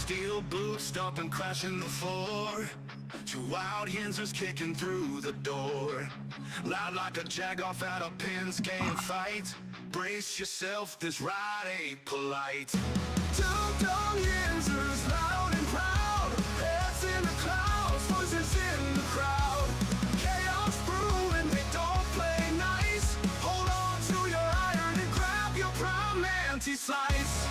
Steel boots stomping, crashing the floor. Two wild Yinzers kicking through the door. Loud like a jag off at a pins game fight. Brace yourself, this ride ain't polite. Two Dum Yinzers, loud and proud. Heads in the clouds, voices in the crowd. Chaos brewing, they don't play nice. Hold on to your iron and grab your prime anti-slice.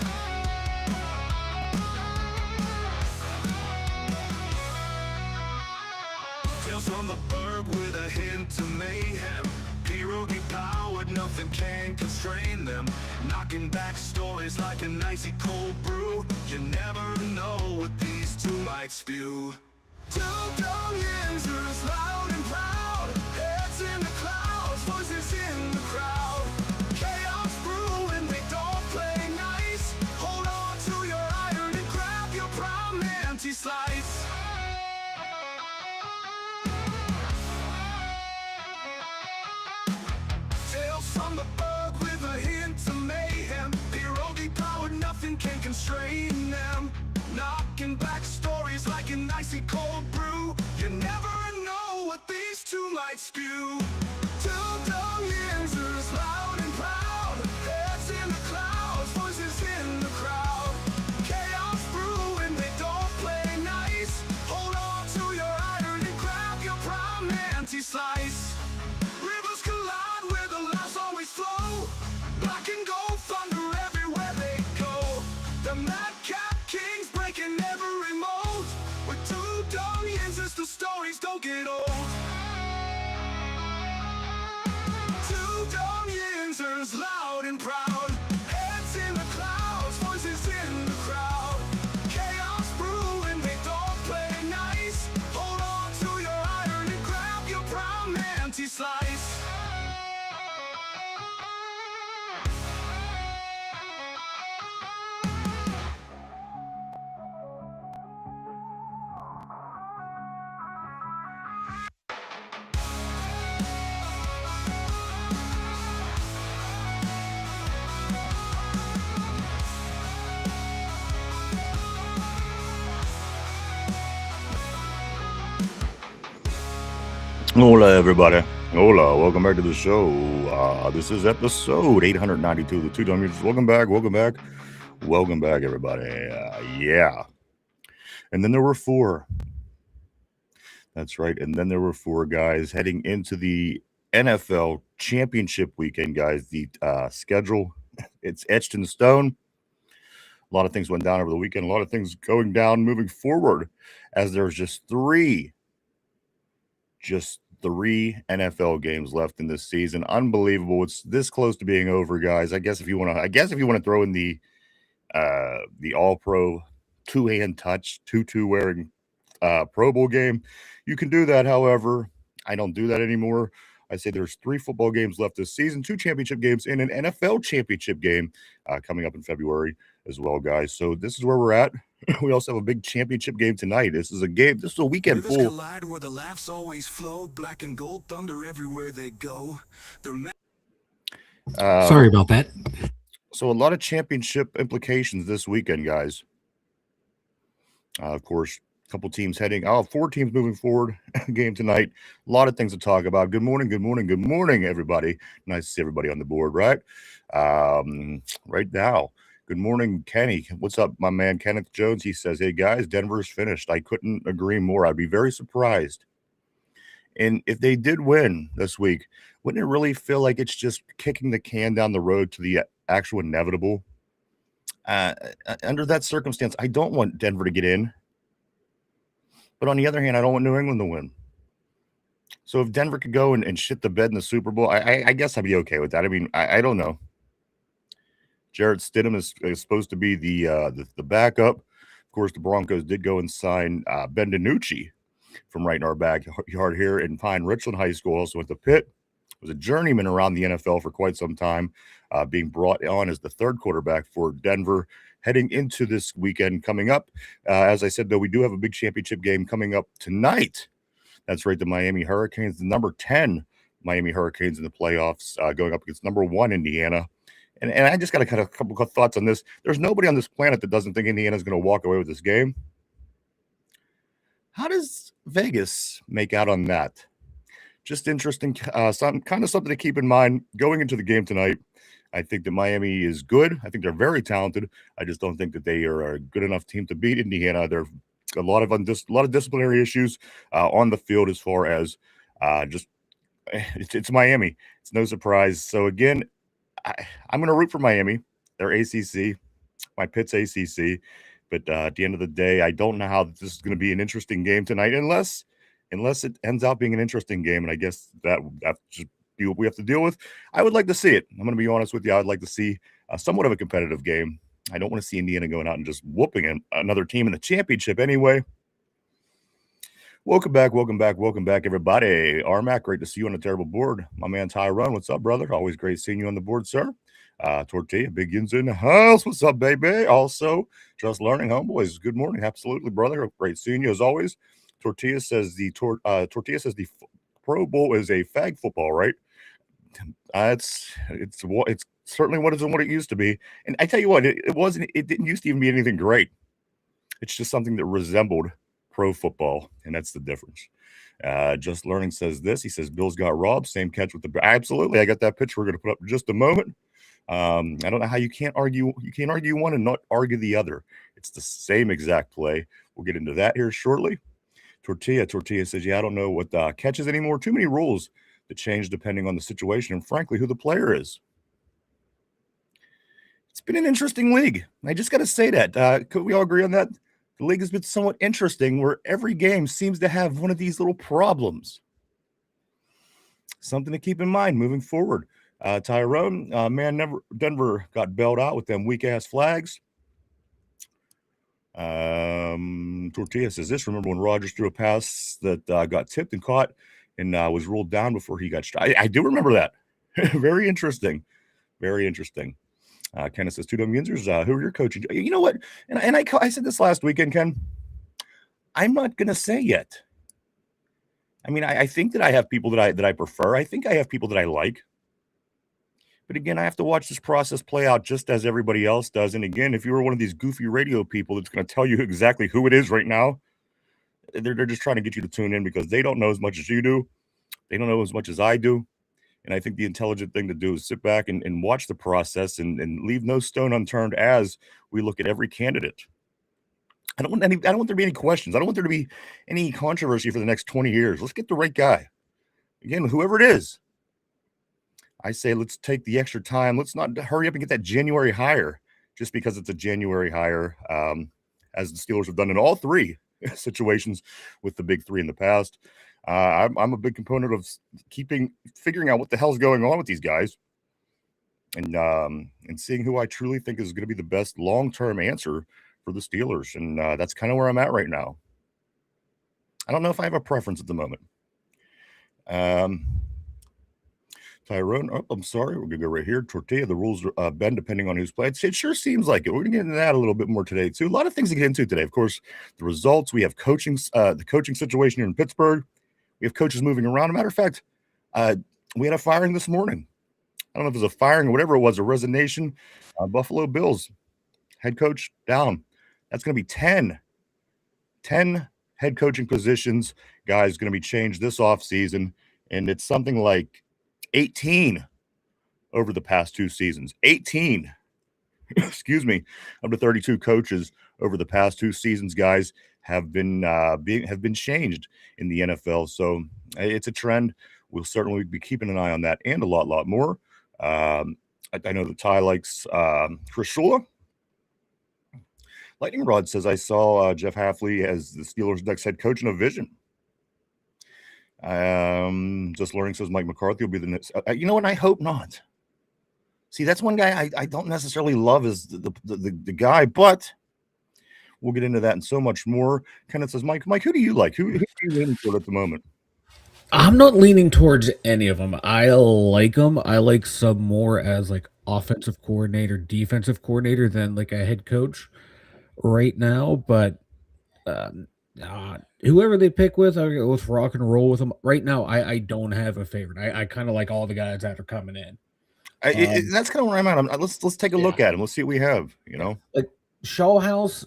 Tales from the burg with a hint of mayhem. Pierogi powered, nothing can constrain them. Knocking back stories like an icy cold brew. You never know what these two might spew. Two Dum Yinzers, loud and proud. Heads in the clouds, voices in the crowd. Chaos brewing, they don't play nice. Hold on to your iron and grab your prime anti-slice. From the bug with a hint of mayhem. Pierogi powered, nothing can constrain them. Knocking back stories like an icy cold brew. You never know what these two might spew. Two Dum Yinzers, loud and proud. Heads in the clouds, voices in the crowd. Chaos brewing, they don't play nice. Hold on to your iron and grab your prime anti-slice. Rivers collide where the laughs always flow. Black and gold thunder everywhere they go. The madcap kings breaking every mold. With two Dum Yinzers, the stories don't get old. Two Dum Yinzers, loud and proud. Heads in the clouds, voices in the crowd. Chaos brewing, they don't play nice. Hold on to your iron and grab your prime anti-slice. Hola, everybody. Hola, welcome back to the show. This is episode 892 of the Two Dum Yinzers. Welcome back, everybody. Yeah. And then there were four. That's right. And then there were four guys heading into the NFL championship weekend, guys. The schedule, it's etched in stone. A lot of things went down over the weekend. A lot of things going down moving forward, as there's just three NFL games left in this season. Unbelievable. It's this close to being over, guys. I guess if you want to throw in the all-pro two-hand touch, tutu wearing Pro Bowl game, you can do that. However, I don't do that anymore. I say there's 3 football games left this season, 2 championship games, and an NFL championship game coming up in February as well, guys. So this is where we're at. We also have a big championship game tonight. This is a weekend full. Collide where the laughs always flow. Black and gold thunder everywhere they go. Sorry about that. So a lot of championship implications this weekend, guys. Of course, a couple teams 4 teams moving forward. Game tonight. A lot of things to talk about. Good morning, everybody. Nice to see everybody on the board, right? Right now. Good morning, Kenny. What's up, my man, Kenneth Jones? He says, hey, guys, Denver's finished. I couldn't agree more. I'd be very surprised. And if they did win this week, wouldn't it really feel like it's just kicking the can down the road to the actual inevitable? Under that circumstance, I don't want Denver to get in. But on the other hand, I don't want New England to win. So if Denver could go and shit the bed in the Super Bowl, I guess I'd be okay with that. I mean, I don't know. Jarrett Stidham is supposed to be the backup. Of course, the Broncos did go and sign Ben DiNucci from right in our backyard here in Pine Richland High School. Also went to Pitt. Was a journeyman around the NFL for quite some time, being brought on as the third quarterback for Denver heading into this weekend coming up. As I said, though, we do have a big championship game coming up tonight. That's right, the Miami Hurricanes, the number 10 Miami Hurricanes in the playoffs, going up against number 1 Indiana. and I just got a couple of thoughts on this. There's nobody on this planet that doesn't think Indiana's going to walk away with this game. How does Vegas make out on that? Just interesting, something to keep in mind going into the game tonight. I think that Miami is good. I think they're very talented. I just don't think that they are a good enough team to beat Indiana. There's a lot of disciplinary issues on the field as far as just it's Miami. It's no surprise. So again, I'm going to root for Miami. They're ACC. My Pitt's ACC. But at the end of the day, I don't know how this is going to be an interesting game tonight, unless it ends up being an interesting game. And I guess that's just what we have to deal with. I would like to see it. I'm going to be honest with you. I'd like to see somewhat of a competitive game. I don't want to see Indiana going out and just whooping another team in the championship anyway. Welcome back, everybody. Armac, great to see you on the terrible board. My man Tyrone, what's up, brother? Always great seeing you on the board, sir. Tortilla, Big Yinzers in the house. What's up, baby? Also, just learning, homeboys. Good morning. Absolutely, brother. Great seeing you as always. Tortilla says the Pro Bowl is a fag football, right? It's certainly what it used to be. And I tell you what, it didn't used to even be anything great. It's just something that resembled pro football, and that's the difference. Just Learning says this. He says Bills got robbed. Same catch with the absolutely. I got that picture we're going to put up in just a moment. I don't know how you can't argue. You can't argue one and not argue the other. It's the same exact play. We'll get into that here shortly. Tortilla says, yeah, I don't know what catches anymore. Too many rules that change depending on the situation and, frankly, who the player is. It's been an interesting league. I just got to say that. Could we all agree on that? The league has been somewhat interesting where every game seems to have one of these little problems. Something to keep in mind moving forward. Tyrone, Denver got bailed out with them weak-ass flags. Tortilla says this. Remember when Rodgers threw a pass that got tipped and caught and was ruled down before he got struck? I do remember that. Very interesting. Very interesting. Kenneth says, Dum Yinzers, who are your coaching? You know what? And I said this last weekend, Ken. I'm not going to say yet. I mean, I think that I have people that I prefer. I think I have people that I like. But again, I have to watch this process play out just as everybody else does. And again, if you were one of these goofy radio people that's going to tell you exactly who it is right now, they're just trying to get you to tune in because they don't know as much as you do. They don't know as much as I do. And I think the intelligent thing to do is sit back and watch the process and leave no stone unturned as we look at every candidate. I don't want there to be any questions. I don't want there to be any controversy for the next 20 years. Let's get the right guy. Again, whoever it is. I say let's take the extra time. Let's not hurry up and get that January hire just because it's a January hire, as the Steelers have done in all three situations with the big three in the past. I'm a big component of figuring out what the hell's going on with these guys and seeing who I truly think is going to be the best long-term answer for the Steelers. And that's kind of where I'm at right now. I don't know if I have a preference at the moment. Tyrone, I'm sorry. We're going to go right here. Tortilla, the rules bend depending on who's played. It sure seems like it. We're going to get into that a little bit more today, too. A lot of things to get into today. Of course, the results. We have the coaching situation here in Pittsburgh. We have coaches moving around. As a matter of fact, we had a firing this morning. I don't know if it was a firing or whatever it was, a resignation. Buffalo Bills head coach down. That's going to be 10 head coaching positions, guys, going to be changed this offseason. And it's something like 18 over the past two seasons. 18, excuse me, of the 32 coaches over the past two seasons, guys, have been changed in the NFL. So it's a trend. We'll certainly be keeping an eye on that and a lot more. I know that Ty likes Chris Shula. Lightning Rod says, I saw Jeff Hafley as the Steelers' next head coach in a vision. Just Learning says Mike McCarthy will be the next. You know what? I hope not. See, that's one guy I don't necessarily love as the guy, but we'll get into that and so much more. Kenneth says, Mike, who do you like? Who are you leaning toward at the moment? I'm not leaning towards any of them. I like them. I like some more as like offensive coordinator, defensive coordinator than like a head coach right now. But whoever they pick with, I'll go with rock and roll with them. Right now, I don't have a favorite. I kind of like all the guys that are coming in. That's kind of where I'm at. Let's take a look at him. Let's see what we have. Like Shellhouse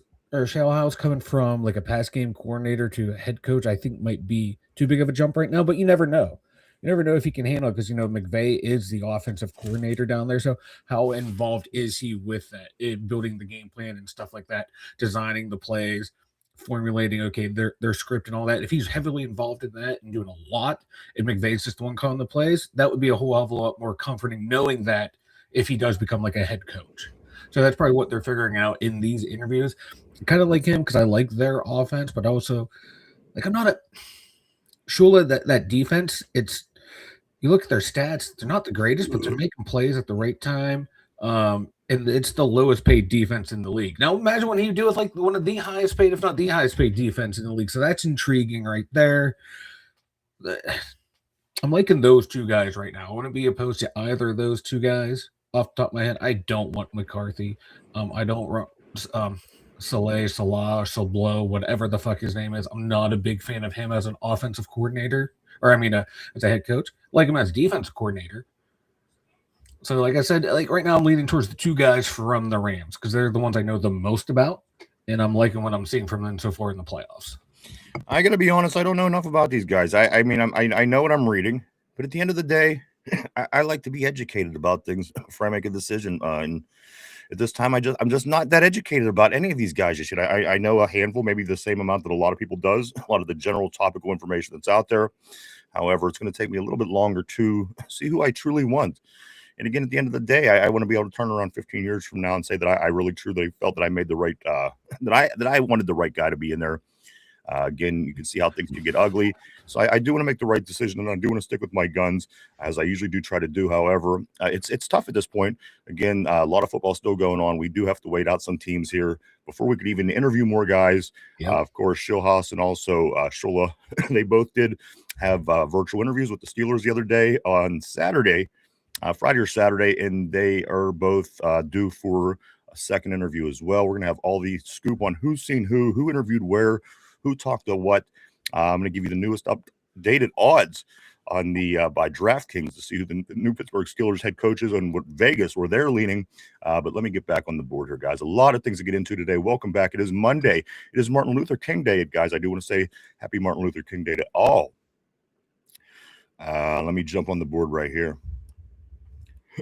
coming from like a pass game coordinator to a head coach, I think might be too big of a jump right now, but you never know. You never know if he can handle it because McVay is the offensive coordinator down there. So how involved is he with that in building the game plan and stuff like that, designing the plays, formulating their script and all that? If he's heavily involved in that and doing a lot, and McVay's just the one calling the plays, that would be a whole hell of a lot more comforting knowing that if he does become like a head coach. So that's probably what they're figuring out in these interviews. Kind of like him because I like their offense, but also like I'm not a Shula. That defense, you look at their stats, they're not the greatest, but they're making plays at the right time. And it's the lowest paid defense in the league. Now imagine what he'd do with like one of the highest paid, if not the highest paid defense in the league. So that's intriguing right there. I'm liking those two guys right now. I wouldn't be opposed to either of those two guys. Off the top of my head, I don't want McCarthy. I don't want Sablo, whatever the fuck his name is. I'm not a big fan of him as an offensive coordinator, as a head coach. Like him as defensive coordinator. So, like I said, like right now, I'm leaning towards the two guys from the Rams because they're the ones I know the most about, and I'm liking what I'm seeing from them so far in the playoffs. I gotta be honest, I don't know enough about these guys. I know what I'm reading, but at the end of the day, I like to be educated about things before I make a decision. And at this time, I'm just not that educated about any of these guys just yet. I know a handful, maybe the same amount that a lot of people does, a lot of the general topical information that's out there. However, it's going to take me a little bit longer to see who I truly want. And again, at the end of the day, I want to be able to turn around 15 years from now and say that I really truly felt that I made the right, that I wanted the right guy to be in there. Again, you can see how things can get ugly. So I do want to make the right decision, and I do want to stick with my guns, as I usually do try to do. However, it's tough at this point. Again, a lot of football still going on. We do have to wait out some teams here before we could even interview more guys. Yep. Of course, Shilhaus and also Shula, they both did have virtual interviews with the Steelers the other day on Saturday, Friday or Saturday, and they are both due for a second interview as well. We're going to have all the scoop on who's seen who interviewed where, who talked to what. I'm going to give you the newest updated odds on the by DraftKings to see who the new Pittsburgh Steelers head coaches and what Vegas, where they're leaning. But let me get back on the board here, guys. A lot of things to get into today. Welcome back. It is Monday. It is Martin Luther King Day, guys. I do want to say happy Martin Luther King Day to all. Let me jump on the board right here.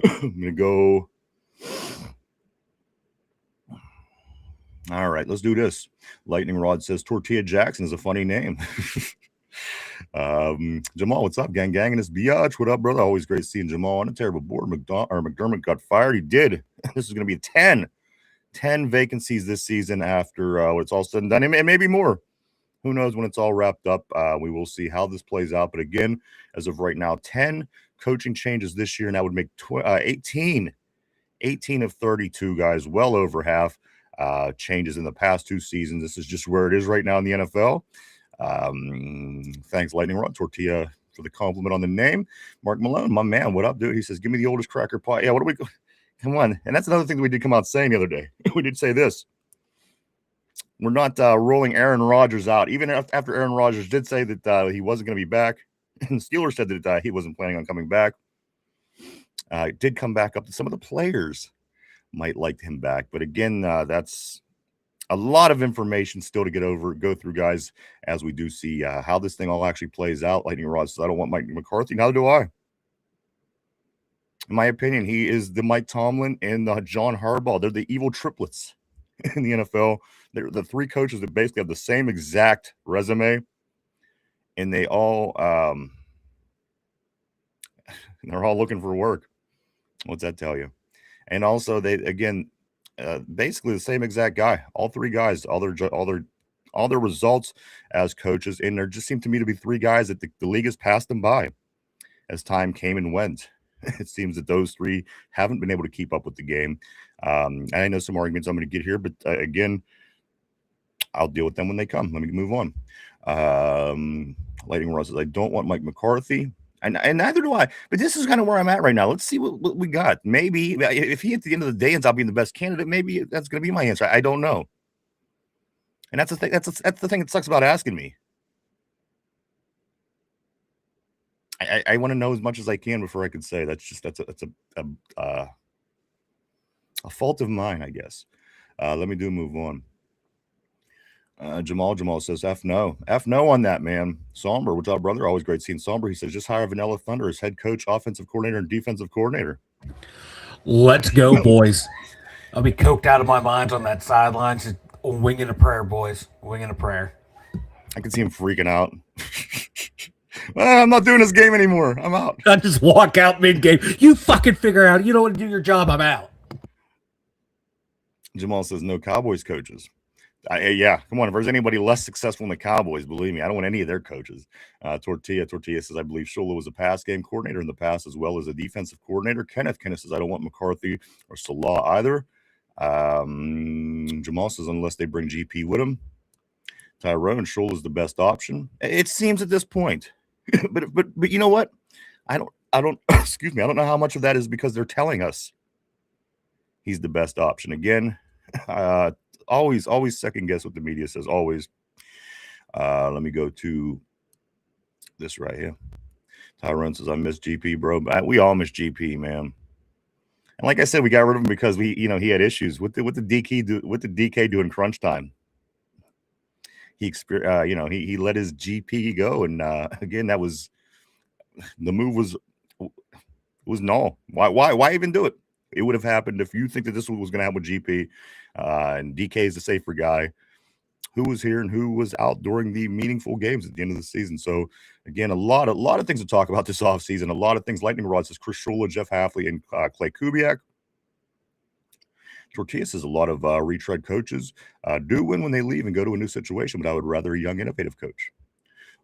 I'm going to go. All right, let's do this. Lightning Rod says Tortilla Jackson is a funny name. Jamal, what's up, gang? And it's Biatch. What up, brother? Always great seeing Jamal on a terrible board. McDermott got fired. He did. This is going to be 10 vacancies this season after when it's all said and done. And maybe more. Who knows when it's all wrapped up? We will see how this plays out. But again, as of right now, 10 coaching changes this year, and that would make 18 of 32, guys, well over half. Changes in the past 2 seasons. This is just where it is right now in the NFL. Thanks, Lightning Rod Tortilla, for the compliment on the name. Mark Malone, my man, what up, dude? He says, give me the oldest cracker pie. Yeah, what do we come on? And that's another thing that we did come out saying the other day. We did say this. We're not rolling Aaron Rodgers out, even after Aaron Rodgers did say that he wasn't going to be back. And the Steelers said that he wasn't planning on coming back. It did come back up to some of the players might like him back. But again, that's a lot of information still to go through, guys, as we do see how this thing all actually plays out. Lightning Rod says, I don't want Mike McCarthy. Neither do I. In my opinion, he is the Mike Tomlin and the John Harbaugh. They're the evil triplets in the NFL. They're the 3 coaches that basically have the same exact resume, and they all they're all looking for work. What's that tell you? And also, they again, basically the same exact guy. All 3 guys, all their results as coaches, and there just seem to me to be 3 guys that the league has passed them by as time came and went. It seems that those 3 haven't been able to keep up with the game. And I know some arguments I'm going to get here, but again, I'll deal with them when they come. Let me move on. Lightning Rod says, I don't want Mike McCarthy. And neither do I. But this is kind of where I'm at right now. Let's see what we got. Maybe if he, at the end of the day, ends up being the best candidate, maybe that's going to be my answer. I don't know. And that's the thing. That's the thing that sucks about asking me. I want to know as much as I can before I can say. That's a fault of mine, I guess. Let me move on. Jamal says F no on that, man. Somber, what's up, brother? Always great seeing Somber. He says just hire Vanilla Thunder as head coach, offensive coordinator, and defensive coordinator. Let's go, boys. I'll be coked out of my mind on that sideline, just winging a prayer, boys. Winging a prayer. I can see him freaking out. I'm not doing this game anymore. I'm out. I just walk out mid-game. You fucking figure out. You don't want to do your job. I'm out. Jamal says no Cowboys coaches. Yeah, come on. If there's anybody less successful than the Cowboys, believe me, I don't want any of their coaches. Tortilla says, I believe Shula was a pass game coordinator in the past as well as a defensive coordinator. Kenneth says, I don't want McCarthy or Salah either. Jamal says, unless they bring GP with him. Tyrone, Shula is the best option. It seems at this point. but you know what? I don't excuse me. I don't know how much of that is because they're telling us he's the best option. Again, always second guess what the media says. Always. Let me go to this right here. Tyrone says, I miss GP, bro. We all miss GP, man. And like I said, we got rid of him because he had issues with the DK doing crunch time. He let his GP go, and again, that was the move was null. Why even do it? It would have happened if you think that this was going to happen with GP, and DK is the safer guy. Who was here and who was out during the meaningful games at the end of the season? So again, a lot of things to talk about this offseason. A lot of things. Lightning Rod says Chris Shula, Jeff Hafley, and Clay Kubiak. Tortilla says a lot of retread coaches do win when they leave and go to a new situation, but I would rather a young, innovative coach.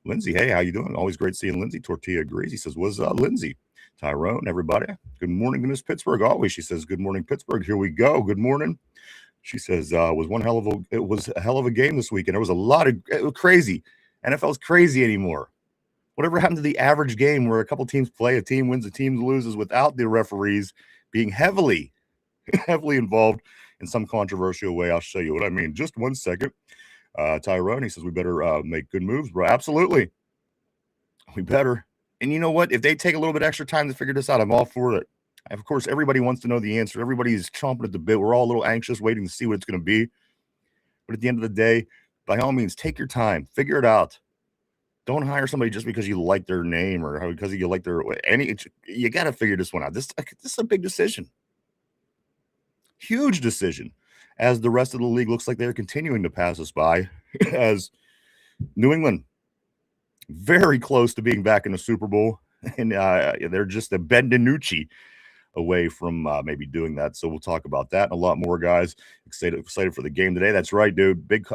Lindsay, hey, how you doing? Always great seeing Lindsay. Tortilla agrees. He says, what's up, Lindsay? Tyrone, everybody. Good morning to Miss Pittsburgh. Always, she says, good morning, Pittsburgh. Here we go. Good morning. She says, it was a hell of a game this weekend. It was crazy. NFL's crazy anymore. Whatever happened to the average game where a couple teams play, a team wins, a team loses without the referees being heavily involved in some controversial way? I'll show you what I mean. Just 1 second. Tyrone, he says, we better make good moves, bro. Absolutely. We better. And you know what? If they take a little bit extra time to figure this out, I'm all for it. Of course, everybody wants to know the answer. Everybody's chomping at the bit. We're all a little anxious, waiting to see what it's going to be. But at the end of the day, by all means, take your time. Figure it out. Don't hire somebody just because you like their name or because you like you got to figure this one out. This is a big decision. Huge decision. As the rest of the league looks like they're continuing to pass us by, as New England very close to being back in the Super Bowl, and they're just a Ben DiNucci away from maybe doing that. So we'll talk about that and a lot more, guys. Excited for the game today. That's right, dude. Big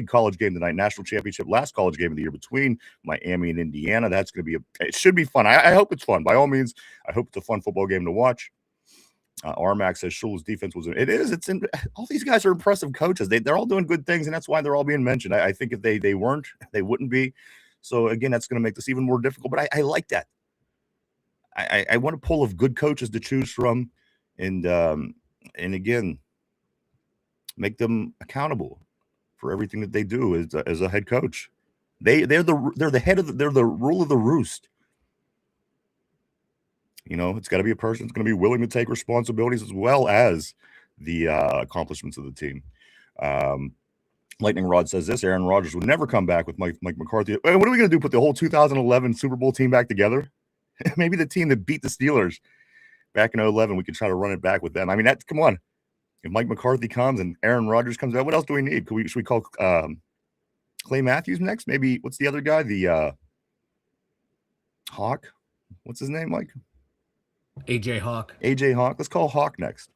college game tonight. National championship, last college game of the year between Miami and Indiana. That's going to be it should be fun. I hope it's fun. By all means, I hope it's a fun football game to watch. Armac says Shula's defense was. It is. It's in. All these guys are impressive coaches. They're all doing good things, and that's why they're all being mentioned. I think if they weren't, they wouldn't be. So again, that's going to make this even more difficult. But I like that. I want a pool of good coaches to choose from, and again, make them accountable for everything that they do as a head coach. They're the head of they're the rule of the roost. You know, it's got to be a person that's going to be willing to take responsibilities as well as the accomplishments of the team. Lightning Rod says this: Aaron Rodgers would never come back with Mike McCarthy. What are we going to do? Put the whole 2011 Super Bowl team back together? Maybe the team that beat the Steelers back in 2011, we could try to run it back with them. I mean, come on. If Mike McCarthy comes and Aaron Rodgers comes out, what else do we need? Should we call Clay Matthews next? Maybe what's the other guy? The Hawk. What's his name, Mike? AJ Hawk. AJ Hawk. Let's call Hawk next.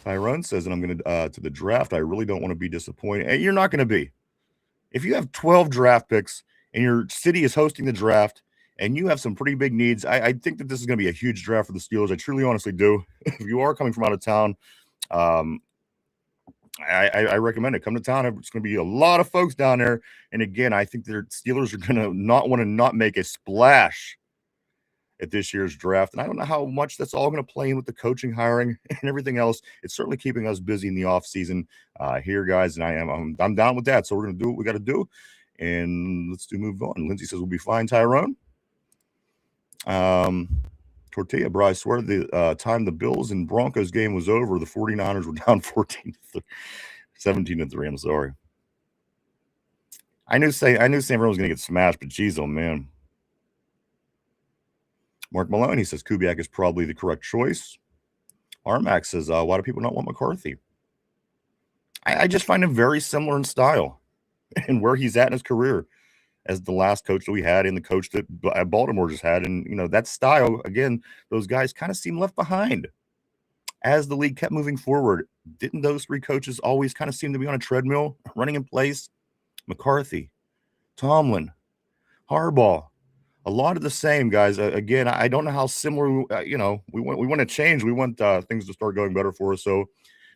Tyrone says, and I'm going to the draft. I really don't want to be disappointed. And you're not going to be. If you have 12 draft picks and your city is hosting the draft and you have some pretty big needs, I think that this is going to be a huge draft for the Steelers. I truly, honestly do. If you are coming from out of town, I recommend it. Come to town. It's going to be a lot of folks down there. And again, I think the Steelers are going to not make a splash at this year's draft. And I don't know how much that's all going to play in with the coaching, hiring, and everything else. It's certainly keeping us busy in the offseason here, guys. And I'm down with that. So we're going to do what we got to do. And let's move on. Lindsay says we'll be fine, Tyrone. Tortilla, bro, I swear the time the Bills and Broncos game was over, the 49ers were down 17-3. I'm sorry. I knew San Fran was going to get smashed, but geez, oh man. Mark Malone, he says Kubiak is probably the correct choice. Armax says, why do people not want McCarthy? I just find him very similar in style and where he's at in his career as the last coach that we had and the coach that Baltimore just had. And, that style, again, those guys kind of seem left behind. As the league kept moving forward, didn't those three coaches always kind of seem to be on a treadmill, running in place? McCarthy, Tomlin, Harbaugh, a lot of the same guys. Again, I don't know how similar. We want to change. We want things to start going better for us. So,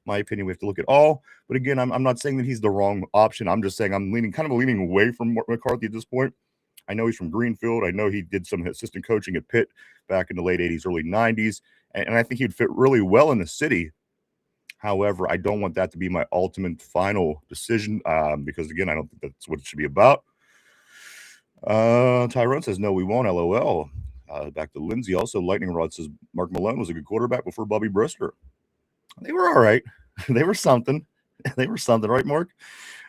my opinion, we have to look at all. But again, I'm not saying that he's the wrong option. I'm just saying I'm leaning away from McCarthy at this point. I know he's from Greenfield. I know he did some assistant coaching at Pitt back in the late 80s, early 90s. And I think he'd fit really well in the city. However, I don't want that to be my ultimate final decision because, again, I don't think that's what it should be about. Tyrone says, no, we won't, LOL. Back to Lindsay. Also, Lightning Rod says, Mark Malone was a good quarterback before Bobby Brister. They were all right. They were something. They were something, right, Mark?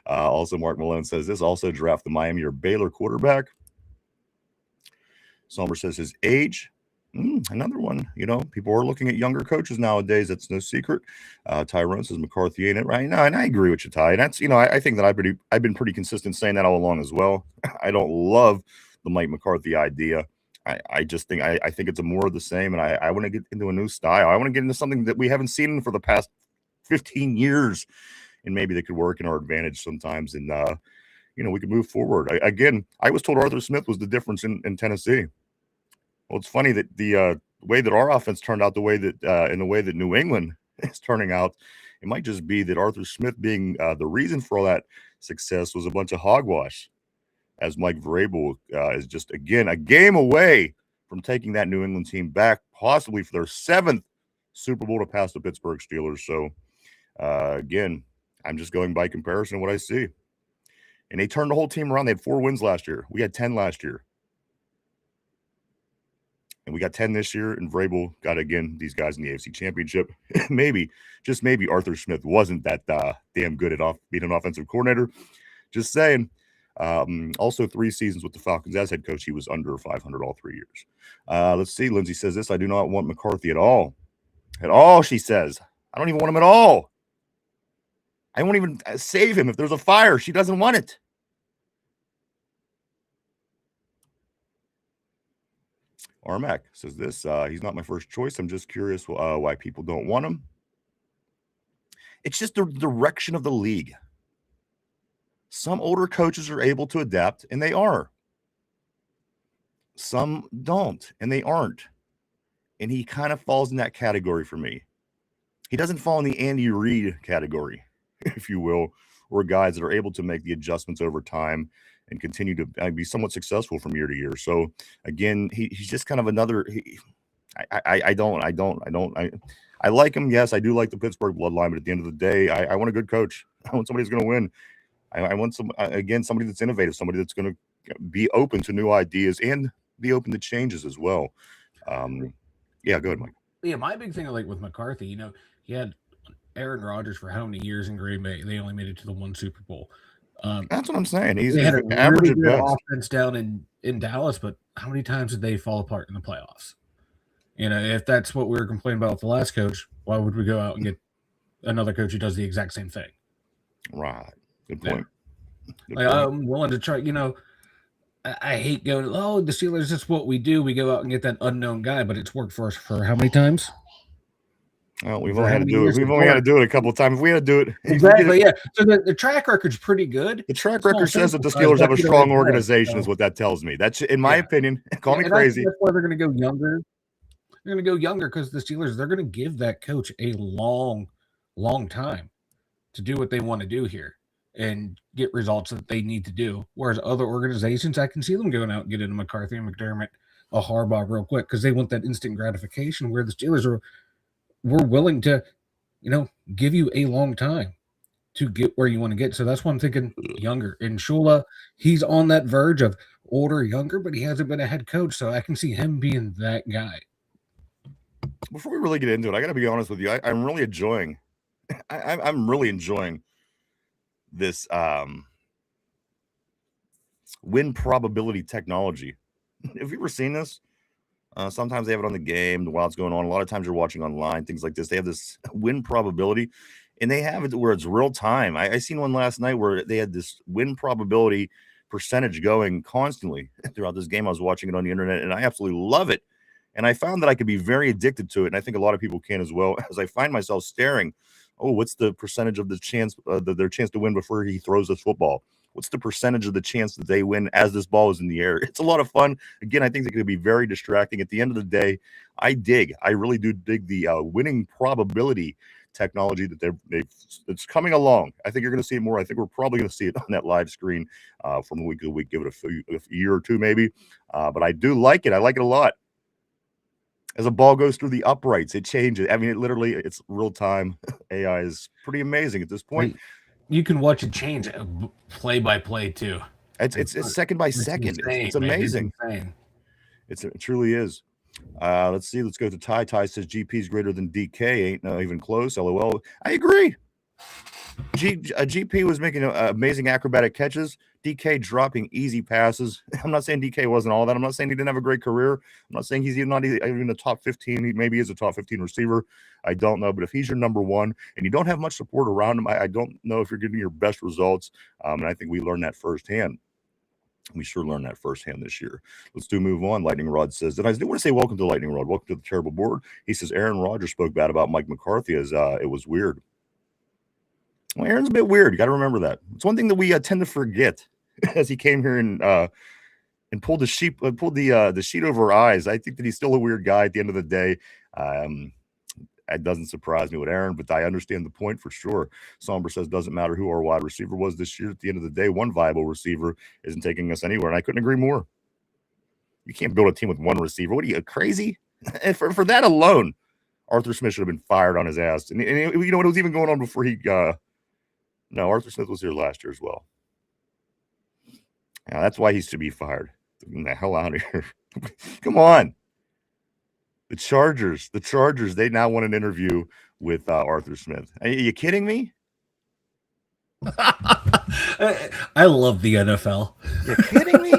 Also, Mark Malone says this. Also, draft the Miami or Baylor quarterback. Somber says his age. Another one. People are looking at younger coaches nowadays. That's no secret. Tyrone says McCarthy ain't it right now, and I agree with you, Ty. And that's I think that I've been pretty consistent saying that all along as well. I don't love the Mike McCarthy idea. I just think I think it's a more of the same, and I want to get into a new style. I want to get into something that we haven't seen for the past 15 years, and maybe that could work in our advantage sometimes. And we could move forward. I was told Arthur Smith was the difference in Tennessee. Well, it's funny that the way that our offense turned out, in the way that New England is turning out, it might just be that Arthur Smith being the reason for all that success was a bunch of hogwash, as Mike Vrabel is just, again, a game away from taking that New England team back, possibly for their 7th Super Bowl to pass the Pittsburgh Steelers. So, again, I'm just going by comparison of what I see. And they turned the whole team around. They had 4 wins last year. We had 10 last year. And we got 10 this year, and Vrabel got, again, these guys in the AFC Championship. Maybe, just maybe, Arthur Smith wasn't that damn good at being an offensive coordinator. Just saying. Also, 3 seasons with the Falcons as head coach. He was under 500 all 3 years. Let's see. Lindsay says this. I do not want McCarthy at all. At all, she says. I don't even want him at all. I won't even save him if there's a fire. She doesn't want it. Armac says this. He's not my first choice. I'm just curious why people don't want him. It's just the direction of the league. Some older coaches are able to adapt, and they are. Some don't, and they aren't. And he kind of falls in that category for me. He doesn't fall in the Andy Reid category, if you will, or guys that are able to make the adjustments over time and continue to be somewhat successful from year to year. So again, he's just kind of another. I like him. Yes, I do like the Pittsburgh bloodline, but at the end of the day, I want a good coach. I want somebody who's going to win. I want somebody that's innovative, somebody that's going to be open to new ideas and be open to changes as well. Yeah, go ahead, Mike. Yeah, my big thing with McCarthy, he had Aaron Rodgers for how many years in Green Bay? They only made it to the 1 Super Bowl. That's what I'm saying. They had a really good offense down in Dallas, but how many times did they fall apart in the playoffs? If that's what we were complaining about with the last coach, why would we go out and get another coach who does the exact same thing? Right. Good point. I'm willing to try. I hate going, the Steelers, that's what we do. We go out and get that unknown guy, but it's worked for us for how many times? Well, we've only had to do it. We've only had to do it a couple of times. If we had to do it. Exactly, yeah. So the track record's pretty good. The track record says that the Steelers have a strong organization, is what that tells me. That's, in my opinion, call me crazy. That's why they're going to go younger. They're going to go younger because the Steelers, they're going to give that coach a long, long time to do what they want to do here and get results that they need to do. Whereas other organizations, I can see them going out and getting a McCarthy and McDermott, a Harbaugh real quick because they want that instant gratification, where the Steelers we're willing to, give you a long time to get where you want to get. So that's why I'm thinking younger. And Shula, he's on that verge of older, younger, but he hasn't been a head coach, so I can see him being that guy. Before we really get into it, I got to be honest with you. I'm really enjoying. I'm really enjoying this win probability technology. Have you ever seen this? Sometimes they have it on the game while it's going on. A lot of times you're watching online, things like this. They have this win probability, and they have it where it's real time. I seen one last night where they had this win probability percentage going constantly throughout this game. I was watching it on the internet, and I absolutely love it. And I found that I could be very addicted to it, and I think a lot of people can as well. As I find myself staring, oh, what's the percentage of the chance, their chance to win before he throws this football? What's the percentage of the chance that they win as this ball is in the air? It's a lot of fun. Again, I think it could be very distracting. At the end of the day, I really do dig the winning probability technology that it's coming along. I think you're going to see it more. I think we're probably going to see it on that live screen from week to week. Give it a year or two maybe, but I do like it. I like it a lot. As a ball goes through the uprights, it changes. I mean, it's real time. AI is pretty amazing at this point. You can watch it change play by play too. It's second by second. It's amazing. It truly is. Let's see. Let's go to Ty. Ty says GP's greater than DK. Ain't no even close. LOL. I agree. GP was making amazing acrobatic catches. DK dropping easy passes. I'm not saying DK wasn't all that. I'm not saying he didn't have a great career. I'm not saying he's not even a top 15. He maybe is a top 15 receiver. I don't know. But if he's your number one and you don't have much support around him, I don't know if you're getting your best results. And I think we learned that firsthand. We sure learned that firsthand this year. Let's move on. Lightning Rod says, and I do want to say welcome to Lightning Rod. Welcome to the terrible board. He says Aaron Rodgers spoke bad about Mike McCarthy as it was weird. Well, Aaron's a bit weird. You got to remember that. It's one thing that we tend to forget as he came here and pulled the sheet over our eyes. I think that he's still a weird guy at the end of the day. It doesn't surprise me with Aaron, but I understand the point for sure. Somber says, doesn't matter who our wide receiver was this year. At the end of the day, one viable receiver isn't taking us anywhere, and I couldn't agree more. You can't build a team with one receiver. What are you, crazy? And for that alone, Arthur Smith should have been fired on his ass. And you know what was even going on before he no, Arthur Smith was here last year as well. Yeah, that's why he should be fired. Get the hell out of here. Come on. The Chargers, they now want an interview with Arthur Smith. Are you kidding me? I love the NFL. You're kidding me?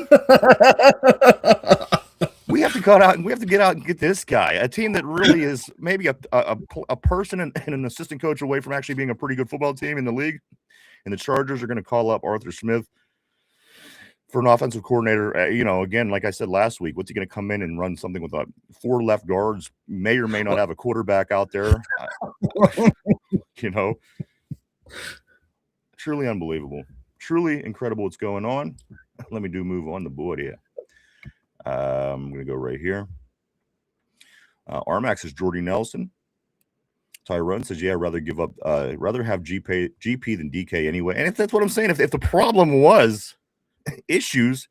We have to cut out and we have to get out and get this guy, a team that really is maybe a person and an assistant coach away from actually being a pretty good football team in the league. And the Chargers are going to call up Arthur Smith for an offensive coordinator. Again, like I said last week, what's he going to come in and run something with 4 left guards? May or may not have a quarterback out there. Truly unbelievable. Truly incredible what's going on. Let me move on the board here. I'm going to go right here. Armax is Jordy Nelson. Tyrone says, yeah, I'd rather give up, rather have GP than DK anyway. And if that's what I'm saying, if the problem was issues,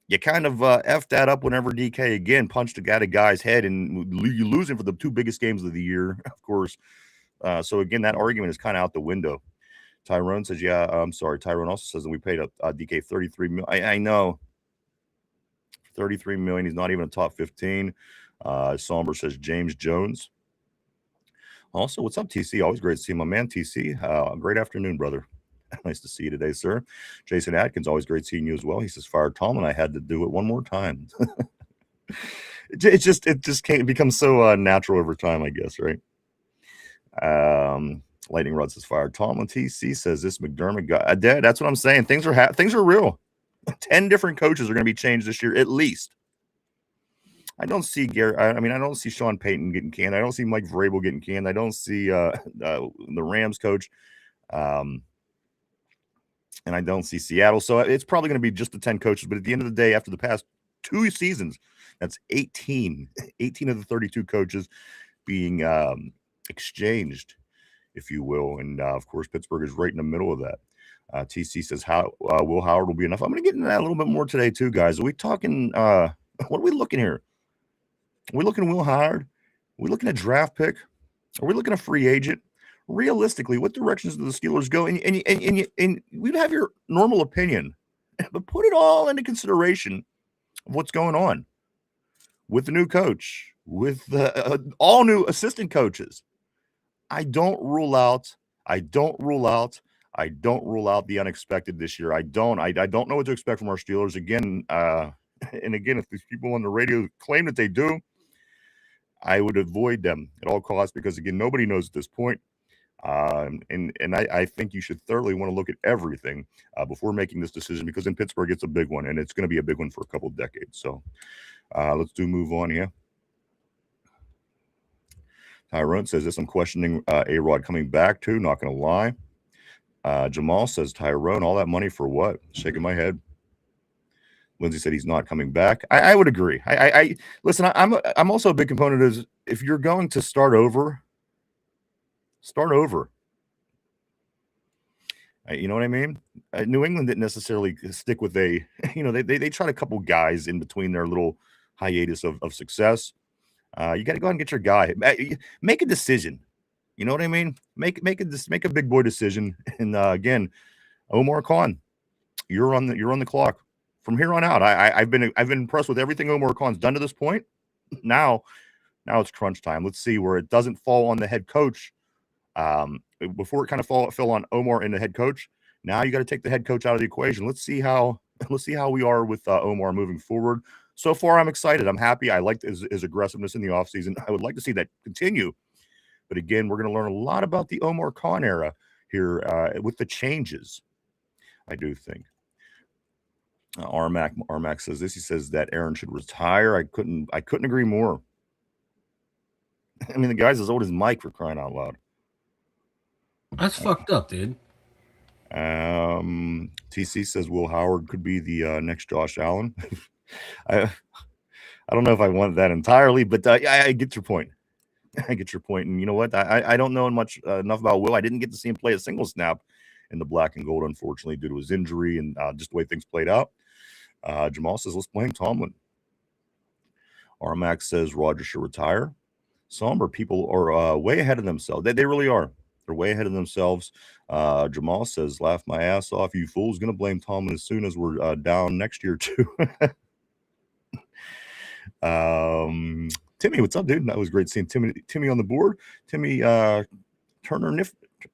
you kind of effed that up whenever DK again punched a guy's head and you lose him for the 2 biggest games of the year, of course. So again, that argument is kind of out the window. Tyrone says, yeah, I'm sorry. Tyrone also says that we paid DK $33 million. I know. $33 million. He's not even a top 15. Somber says James Jones. Also, what's up, TC? Always great to see my man, TC. Great afternoon, brother. Nice to see you today, sir. Jason Atkins, always great seeing you as well. He says, fire Tomlin. I had to do it one more time. it just can't become so natural over time, I guess, right? Lightning Rod says, fire Tomlin. TC says, this McDermott guy. Dad, that's what I'm saying. Things are real. 10 different coaches are going to be changed this year, at least. I don't see Gary. I don't see Sean Payton getting canned. I don't see Mike Vrabel getting canned. I don't see the Rams coach. And I don't see Seattle. So it's probably going to be just the 10 coaches. But at the end of the day, after the past 2 seasons, that's 18 of the 32 coaches being exchanged, if you will. And, of course, Pittsburgh is right in the middle of that. TC says, Will Howard will be enough. I'm going to get into that a little bit more today, too, guys. Are we talking what are we looking here? Are we looking at Will Howard? Are we looking at draft pick? Are we looking at free agent? Realistically, what directions do the Steelers go? And we'd have your normal opinion but put it all into consideration of what's going on with the new coach, with all new assistant coaches. I don't rule out the unexpected this year. I don't know what to expect from our Steelers again. And again, if these people on the radio claim that they do, I would avoid them at all costs because again, nobody knows at this point. And I think you should thoroughly want to look at everything before making this decision because in Pittsburgh it's a big one and it's going to be a big one for a couple of decades. So let's move on here. Tyrone says this. I'm questioning A-Rod coming back too. Not going to lie. Jamal says Tyrone, all that money for what? Shaking my head. Lindsay said he's not coming back. I would agree. I listen. I'm also a big component is if you're going to start over. You know what I mean? New England didn't necessarily stick with they tried a couple guys in between their little hiatus of success. You got to go out and get your guy. Make a decision. You know what I mean? Make a big boy decision. And again, Omar Khan, you're on the clock from here on out. I've been impressed with everything Omar Khan's done to this point. Now it's crunch time. Let's see where it doesn't fall on the head coach. Before it kind of fell on Omar and the head coach. Now you got to take the head coach out of the equation. Let's see how we are with Omar moving forward. So far, I'm excited. I'm happy. I liked his aggressiveness in the offseason. I would like to see that continue. But again, we're going to learn a lot about the Omar Khan era here with the changes, I do think. Armac says this. He says that Aaron should retire. I couldn't agree more. I mean, the guy's as old as Mike, for crying out loud. That's fucked up, dude. TC says Will Howard could be the next Josh Allen. I don't know if I want that entirely, but I get your point. I get your point. And you know what? I don't know enough about Will. I didn't get to see him play a single snap in the black and gold, unfortunately, due to his injury and just the way things played out. Jamal says, let's blame Tomlin. Armac says Roger should retire. Somber people are way ahead of themselves. They really are. They're way ahead of themselves. Jamal says, laugh my ass off, you fools. Going to blame Tomlin as soon as we're down next year, too. Timmy, what's up, dude? That was great seeing Timmy on the board. Timmy Turner.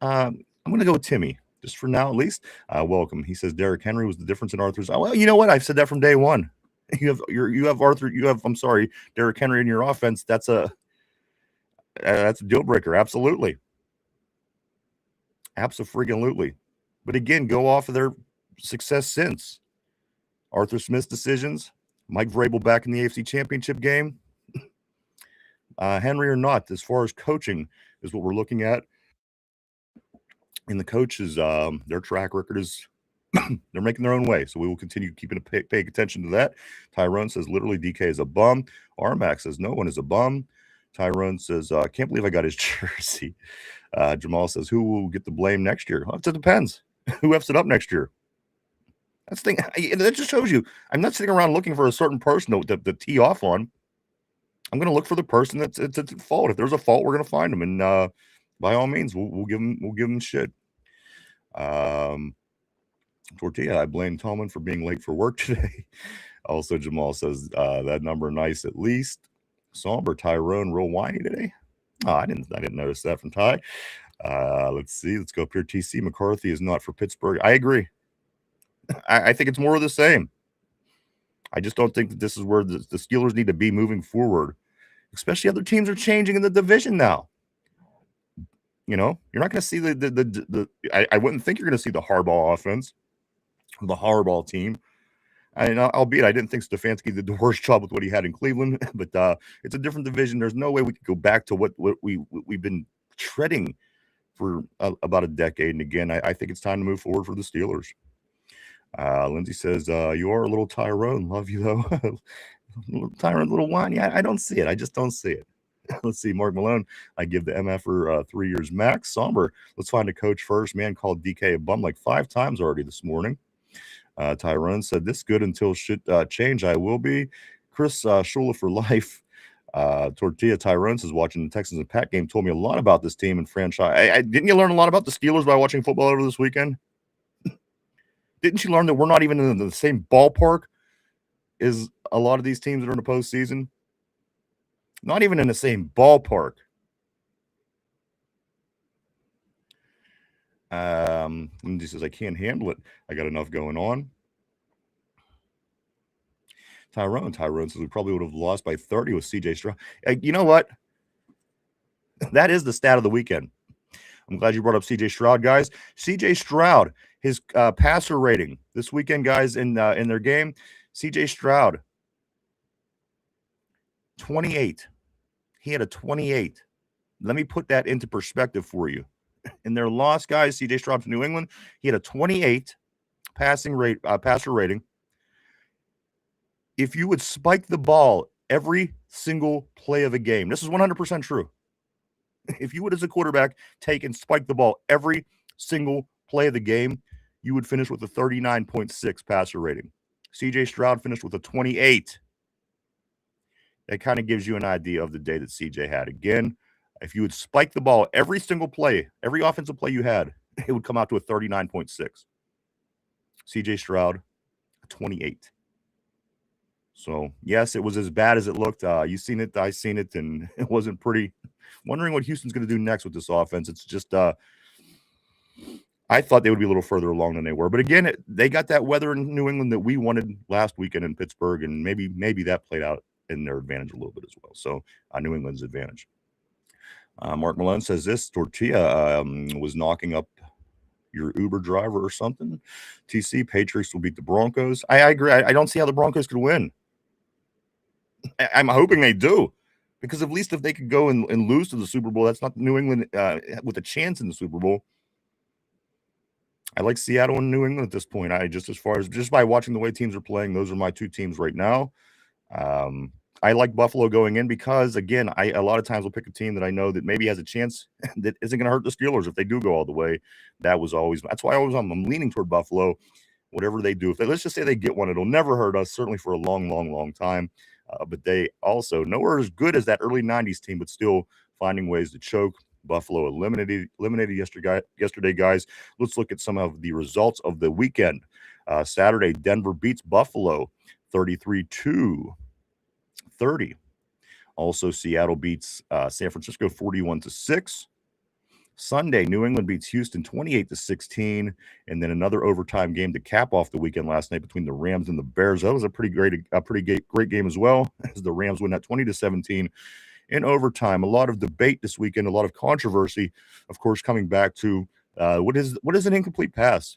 I'm going to go with Timmy, just for now at least. Welcome. He says Derrick Henry was the difference in Arthur's. Well, you know what? I've said that from day one. You have Derrick Henry in your offense. That's a deal breaker. Absolutely. Absolutely. But again, go off of their success since. Arthur Smith's decisions, Mike Vrabel back in the AFC Championship game. Henry or not, as far as coaching is what we're looking at. And the coaches, their track record is they're making their own way. So we will continue paying attention to that. Tyrone says literally DK is a bum. Armac says no one is a bum. Tyrone says, I can't believe I got his jersey. Jamal says, who will get the blame next year? Well, it depends. Who F's it up next year? That's the thing. That just shows you I'm not sitting around looking for a certain person to tee off on. I'm going to look for the person that's at fault. If there's a fault, we're going to find them. And by all means, we'll give them shit. Tortilla, I blame Tomlin for being late for work today. Also, Jamal says that number nice at least. Somber Tyrone real whiny today. Oh, I didn't notice that from Ty. Let's see. Let's go up here. TC McCarthy is not for Pittsburgh. I agree. I think it's more of the same. I just don't think that this is where the Steelers need to be moving forward. Especially other teams are changing in the division now. You know, you're not going to see I wouldn't think you're going to see the Harbaugh offense, the Harbaugh team. And albeit I didn't think Stefanski did the worst job with what he had in Cleveland, but it's a different division. There's no way we could go back to what we've been treading for about a decade. And again, I think it's time to move forward for the Steelers. Lindsay says, you are a little Tyrone. Love you, though. Tyrone, little whiny. I don't see it. I just don't see it. Let's see. Mark Malone, I give the MF for 3 years max. Somber, let's find a coach first. Man called DK a bum like 5 times already this morning. Tyrone said, this good until shit change. I will be. Chris Shula for life. Tortilla Tyrone says, watching the Texans and Pat game told me a lot about this team and franchise. Didn't you learn a lot about the Steelers by watching football over this weekend? Didn't you learn that we're not even in the same ballpark as a lot of these teams that are in the postseason? Not even in the same ballpark. Lindsay says, I can't handle it. I got enough going on. Tyrone says, we probably would have lost by 30 with CJ Stroud. You know what? That is the stat of the weekend. I'm glad you brought up CJ Stroud, guys. CJ Stroud, his passer rating this weekend, guys, in their game. CJ Stroud, 28. He had a 28. Let me put that into perspective for you. In their loss, guys, CJ Stroud to New England, he had a 28 passer rating. If you would spike the ball every single play of a game, this is 100% true. If you would, as a quarterback, take and spike the ball every single play of the game, you would finish with a 39.6 passer rating. CJ Stroud finished with a 28. That kind of gives you an idea of the day that CJ had. Again, if you would spike the ball every single play, every offensive play you had, it would come out to a 39.6. CJ Stroud, a 28. So, yes, it was as bad as it looked. You seen it, I seen it, and it wasn't pretty. Wondering what Houston's going to do next with this offense. It's just I thought they would be a little further along than they were. But again, they got that weather in New England that we wanted last weekend in Pittsburgh, and maybe that played out in their advantage a little bit as well. So, New England's advantage. Mark Malone says this tortilla was knocking up your Uber driver or something. TC, Patriots will beat the Broncos. I agree. I don't see how the Broncos could win. I'm hoping they do, because at least if they could go and lose to the Super Bowl, that's not New England with a chance in the Super Bowl. I like Seattle and New England at this point. Just by watching the way teams are playing, those are my two teams right now. I like Buffalo going in because, again, a lot of times will pick a team that I know that maybe has a chance that isn't going to hurt the Steelers if they do go all the way. That's why I'm leaning toward Buffalo, whatever they do. Let's just say they get one, it'll never hurt us, certainly for a long, long, long time. But they also, nowhere as good as that early 90s team, but still finding ways to choke. Buffalo eliminated yesterday, guys. Let's look at some of the results of the weekend. Saturday, Denver beats Buffalo 33-30. Also, Seattle beats San Francisco 41-6. Sunday, New England beats Houston 28-16, and then another overtime game to cap off the weekend last night between the Rams and the Bears. That was a pretty great game as well, as the Rams win that 20-17 in overtime. A lot of debate this weekend, a lot of controversy, of course, coming back to what is an incomplete pass?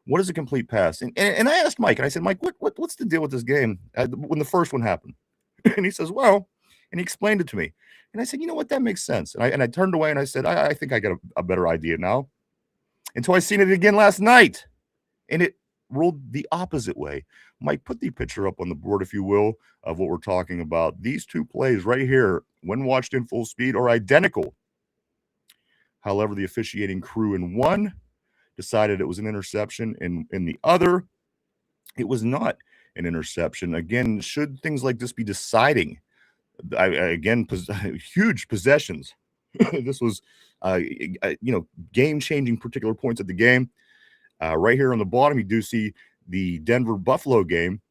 What is a complete pass? And I asked Mike, and I said, Mike, what's the deal with this game when the first one happened? And he says, well, and he explained it to me. And I said, you know what, that makes sense. And I turned away and I said, I think I got a better idea now. Until I seen it again last night. And it rolled the opposite way. Mike, put the picture up on the board, if you will, of what we're talking about. These two plays right here, when watched in full speed, are identical. However, the officiating crew in one decided it was an interception, and in the other, it was not an interception. Again, should things like this be deciding? Huge possessions. This was, game-changing particular points of the game. Right here on the bottom, you do see the Denver-Buffalo game,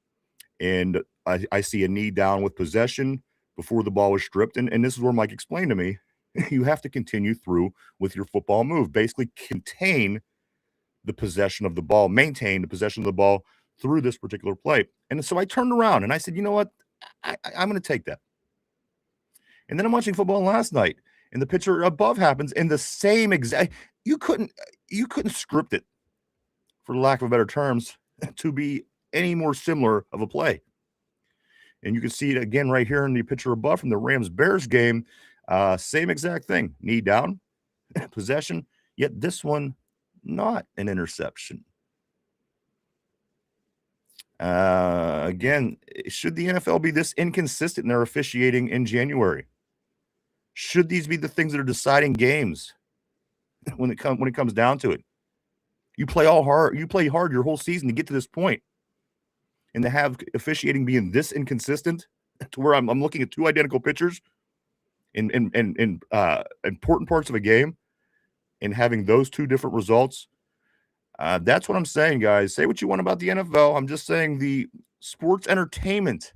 and I see a knee down with possession before the ball was stripped, and this is where Mike explained to me, you have to continue through with your football move. Basically, maintain the possession of the ball through this particular play. And so I turned around, and I said, you know what? I'm going to take that. And then I'm watching football last night, and the picture above happens in the same exact. You couldn't script it, for lack of better terms, to be any more similar of a play. And you can see it again right here in the picture above from the Rams-Bears game. Same exact thing. Knee down, possession, yet this one not an interception. Again, should the NFL be this inconsistent in their officiating in January? Should these be the things that are deciding games when it comes down to it? You play hard your whole season to get to this point, and to have officiating being this inconsistent to where I'm looking at two identical pictures in important parts of a game and having those two different results. That's what I'm saying, guys. Say what you want about the NFL. I'm just saying the sports entertainment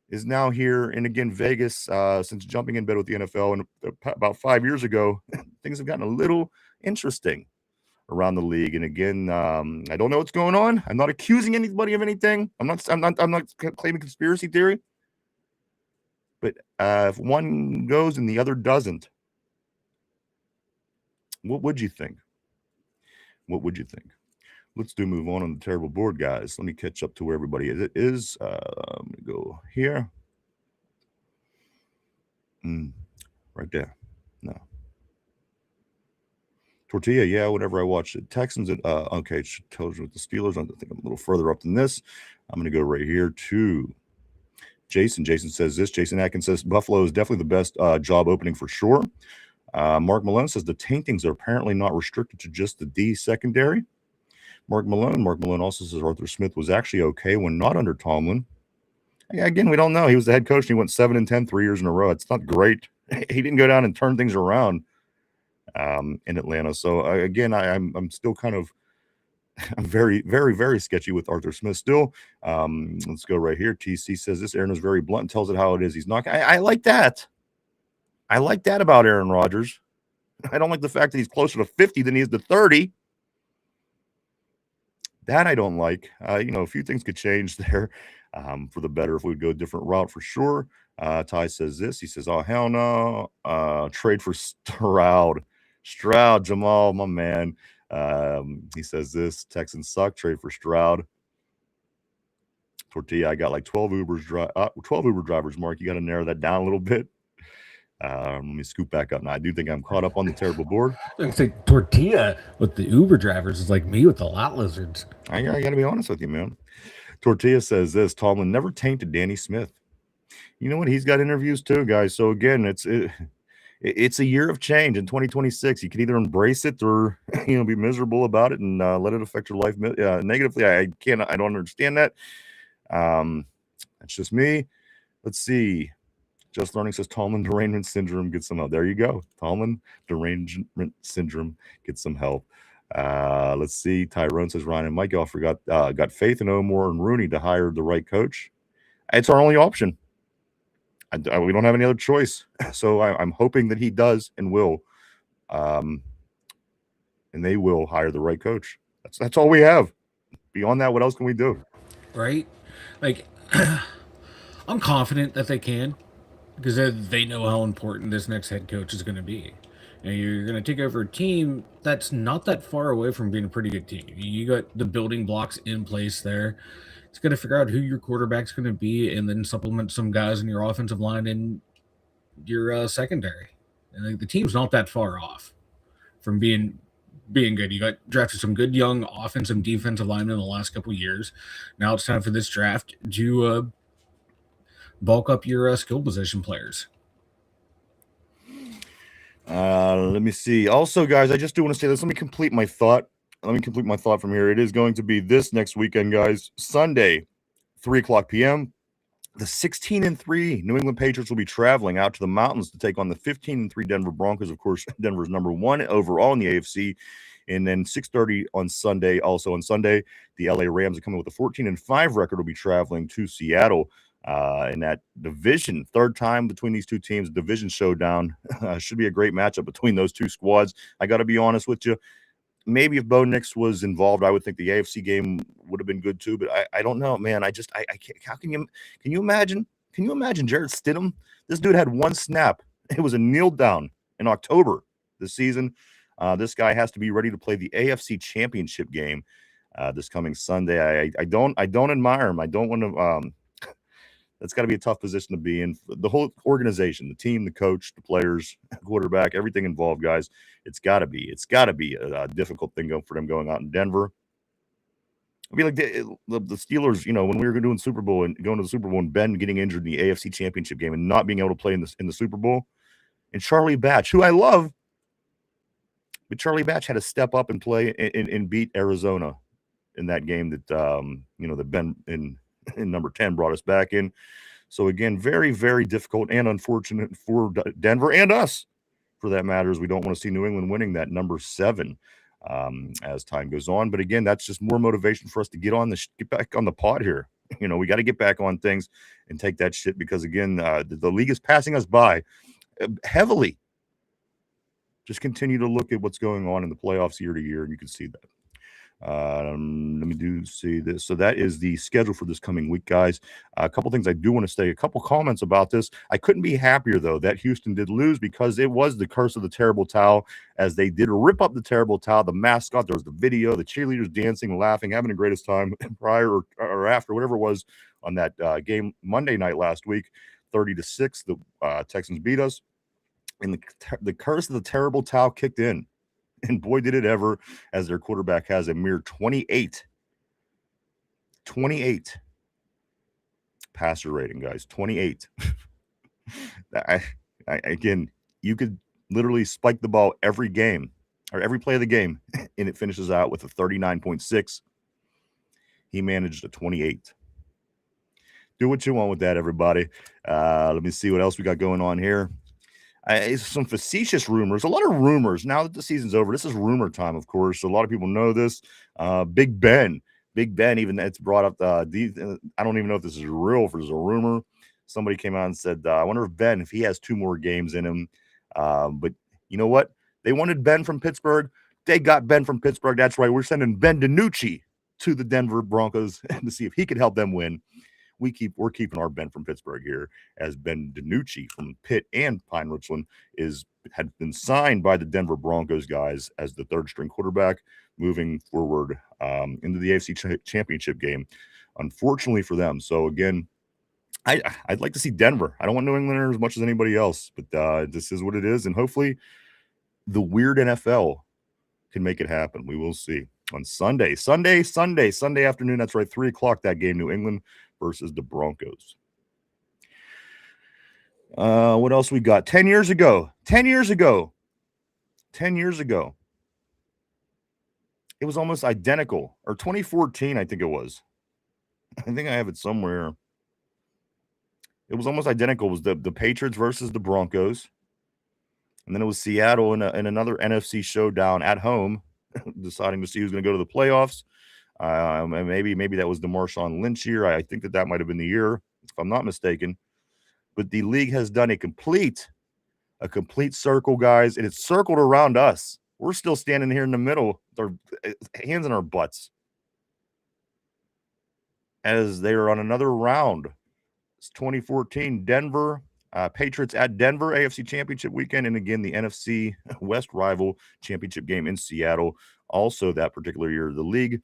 is now here. And again, Vegas, since jumping in bed with the NFL and about 5 years ago, things have gotten a little interesting around the league. And again, I don't know what's going on. I'm not accusing anybody of anything. I'm not claiming conspiracy theory. But if one goes and the other doesn't, what would you think? What would you think? Let's move on the terrible board, guys. Let me catch up to where everybody is. It is, I'm going to go here. Right there. No. Tortilla, yeah, whatever I watched it. Texans, okay, it tells you with the Steelers. I think I'm a little further up than this. I'm going to go right here to Jason. Jason says this. Jason Atkins says Buffalo is definitely the best job opening for sure. Mark Malone says the taintings are apparently not restricted to just the D secondary. Mark Malone also says Arthur Smith was actually okay when not under Tomlin. Again, we don't know. He was the head coach and he went 7-10 3 years in a row. It's not great. He didn't go down and turn things around in Atlanta. So again, I'm still kind of I'm very, very, very sketchy with Arthur Smith still. Let's go right here. TC says this. Aaron is very blunt and tells it how it is. He's not. I like that. I like that about Aaron Rodgers. I don't like the fact that he's closer to 50 than he is to 30. That I don't like. A few things could change there for the better if we would go a different route for sure. Ty says this. He says, oh, hell no. Trade for Stroud, Jamal, my man. He says this. Texans suck. Trade for Stroud. Tortilla, I got like 12 Uber drivers, Mark. You got to narrow that down a little bit. Let me scoop back up. Now, I do think I'm caught up on the terrible board. It's like Tortilla with the Uber drivers is like me with the lot lizards. I got to be honest with you, man. Tortilla says this. Tomlin never tainted Danny Smith. You know what? He's got interviews too, guys. So, again, it's a year of change in 2026. You can either embrace it or, be miserable about it and let it affect your life negatively. I don't understand that. That's just me. Let's see. Just Learning says Tomlin derangement syndrome gets some help. There you go. Tomlin derangement syndrome gets some help. Let's see. Tyrone says Ryan and Mike all got faith in Omar and Rooney to hire the right coach. It's our only option. We don't have any other choice. So I'm hoping that he does and will. And they will hire the right coach. That's all we have. Beyond that, what else can we do? Right? Like, I'm confident that they can. Because they know how important this next head coach is going to be. And you're going to take over a team that's not that far away from being a pretty good team. You got the building blocks in place there. It's going to figure out who your quarterback's going to be and then supplement some guys in your offensive line and your secondary. And the team's not that far off from being good. You got drafted some good young offensive, defensive linemen in the last couple of years. Now it's time for this draft to bulk up your skill position players. Let me see. Also, guys, I just do want to say this. Let me complete my thought from here. It is going to be this next weekend, guys. Sunday, 3:00 p.m. The 16-3 New England Patriots will be traveling out to the mountains to take on the 15-3 Denver Broncos. Of course, Denver's number 1 overall in the AFC. And then 6:30 on Sunday. Also on Sunday, the LA Rams are coming with a 14-5 record. Will be traveling to Seattle. In that division, third time between these two teams, division showdown. Should be a great matchup between those two squads. I got to be honest with you. Maybe if Bo Nix was involved, I would think the AFC game would have been good too. But I don't know, man. I can't. How can you imagine? Can you imagine Jarrett Stidham? This dude had one snap. It was a kneel down in October this season. This guy has to be ready to play the AFC Championship game this coming Sunday. I don't admire him. I don't want to. That's got to be a tough position to be in. The whole organization, the team, the coach, the players, quarterback, everything involved, guys. It's got to be a difficult thing for them going out in Denver. I mean, like the Steelers, when we were doing Super Bowl and going to the Super Bowl and Ben getting injured in the AFC Championship game and not being able to play in the Super Bowl, and Charlie Batch, who I love, but Charlie Batch had to step up and play and beat Arizona in that game that that Ben in number 10 brought us back in. So again, very, very difficult and unfortunate for Denver and us, for that matter, as we don't want to see New England winning that number 7 as time goes on. But again, that's just more motivation for us to get back on the pod here. We got to get back on things and take that shit because again, the league is passing us by heavily. Just continue to look at what's going on in the playoffs year to year, and you can see that. Let me see this. So that is the schedule for this coming week, guys. A couple things I do want to say. A couple comments about this. I couldn't be happier though that Houston did lose because it was the curse of the terrible towel, as they did rip up the terrible towel. The mascot, there was the video, the cheerleaders dancing, laughing, having the greatest time prior or after, whatever it was on that game Monday night last week. 30-6, the Texans beat us, and the curse of the terrible towel kicked in. And boy, did it ever, as their quarterback has a mere 28 passer rating, guys. 28. Again, you could literally spike the ball every game or every play of the game, and it finishes out with a 39.6. He managed a 28. Do what you want with that, everybody. Let me see what else we got going on here. Some facetious rumors, a lot of rumors. Now that the season's over, this is rumor time, of course. So a lot of people know this. Big Ben, even that's brought up. I don't even know if this is real, if it's a rumor. Somebody came out and said, I wonder if he has 2 more games in him. But you know what? They wanted Ben from Pittsburgh. They got Ben from Pittsburgh. That's right. We're sending Ben DiNucci to the Denver Broncos to see if he could help them win. We're keeping our Ben from Pittsburgh here, as Ben DiNucci from Pitt and Pine Richland had been signed by the Denver Broncos guys as the 3rd string quarterback moving forward into the AFC Championship game. Unfortunately for them. So again, I'd like to see Denver. I don't want New Englander as much as anybody else, but this is what it is, and hopefully the weird NFL can make it happen. We will see on Sunday afternoon. That's right, 3:00 that game, New England versus the Broncos. What else we got? 10 years ago, it was almost identical. Or 2014, I think it was. I think I have it somewhere. It was almost identical. It was the Patriots versus the Broncos. And then it was Seattle in another NFC showdown at home, deciding to see who's going to go to the playoffs. And maybe that was the Marshawn Lynch year. I think that might have been the year, if I'm not mistaken. But the league has done a complete circle, guys, and it's circled around us. We're still standing here in the middle, with our hands in our butts, as they are on another round. It's 2014 Denver Patriots at Denver, AFC Championship weekend, and again the NFC West rival championship game in Seattle. Also, that particular year, the league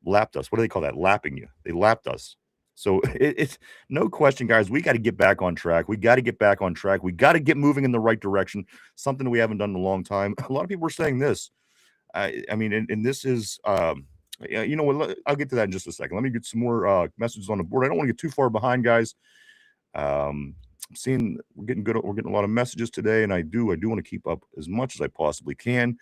lapped us. What do they call that? Lapping you. They lapped us. So it's no question, guys. We got to get back on track. We got to get back on track. We got to get moving in the right direction. Something we haven't done in a long time. A lot of people are saying this. I mean, and this is, you know what? I'll get to that in just a second. Let me get some more messages on the board. I don't want to get too far behind, guys. I'm seeing we're getting good. We're getting a lot of messages today, and I do want to keep up as much as I possibly can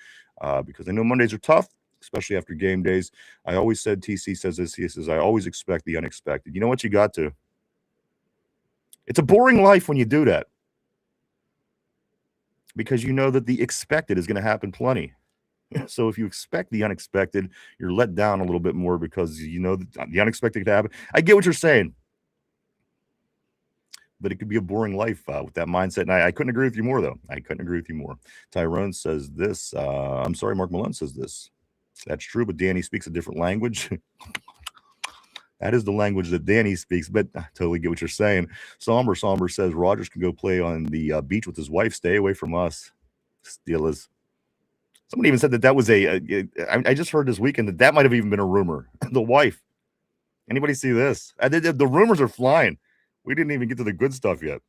because I know Mondays are tough, especially after game days. I always said, TC says this, he says, I always expect the unexpected. You know what? You got to. It's a boring life when you do that because you know that the expected is going to happen plenty. So if you expect the unexpected, you're let down a little bit more because you know that the unexpected could happen. I get what you're saying, but it could be a boring life with that mindset. And I couldn't agree with you more, though. I couldn't agree with you more. Tyrone says this. I'm sorry, Mark Malone says this. That's true, but Danny speaks a different language. That is the language that Danny speaks, but I totally get what you're saying. Somber says Rodgers can go play on the beach with his wife. Stay away from us, Steelers. Somebody even said that was I just heard this weekend that might have even been a rumor. The wife. Anybody see this? The rumors are flying. We didn't even get to the good stuff yet.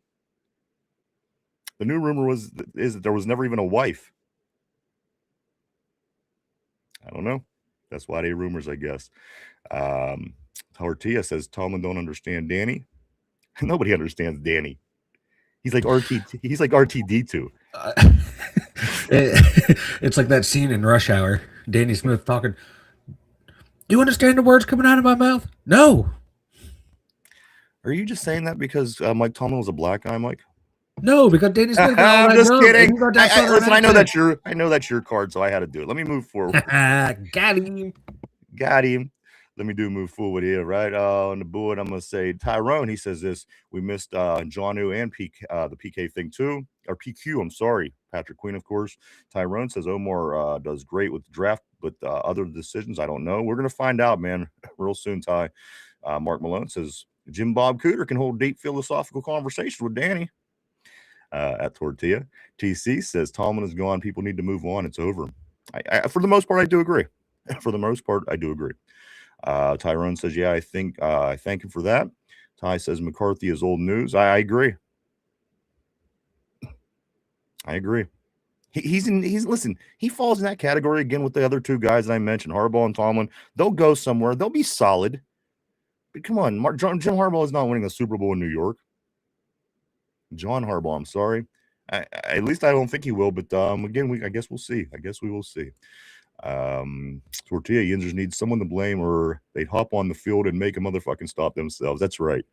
The new rumor is that there was never even a wife. I don't know. That's why they rumors, I guess. Tortilla says Tomlin don't understand Danny. Nobody understands Danny. He's like He's like RTD2. It's like that scene in Rush Hour. Danny Smith talking. Do you understand the words coming out of my mouth? No. Are you just saying that because Mike Tomlin was a black guy, Mike? No, because Danny Smith got all I'm that just dub, and kidding. you got that Southern Listen, I know accent. that's your card, so I had to do it. Let me move forward. Got him. Got him. Let me move forward here, right? On the board, I'm gonna say Tyrone. He says this. We missed Jonu and the PK thing too, or PQ. I'm sorry, Patrick Queen, of course. Tyrone says Omar does great with the draft, but other decisions, I don't know. We're gonna find out, man, real soon. Ty. Mark Malone says Jim Bob Cooter can hold deep philosophical conversation with Danny. At Tortilla, TC says Tomlin is gone. People need to move on. It's over. For the most part, I do agree. For the most part, I do agree. Tyrone says, yeah, I thank him for that. Ty says McCarthy is old news. I agree. I agree. Listen, he falls in that category again with the other two guys that I mentioned, Harbaugh and Tomlin. They'll go somewhere. They'll be solid. But come on, Jim Harbaugh is not winning a Super Bowl in New York. John Harbaugh, I'm sorry. At least I don't think he will, but again, I guess we'll see. I guess we will see. Tortilla Yinzers need someone to blame, or they'd hop on the field and make a motherfucking stop themselves. That's right.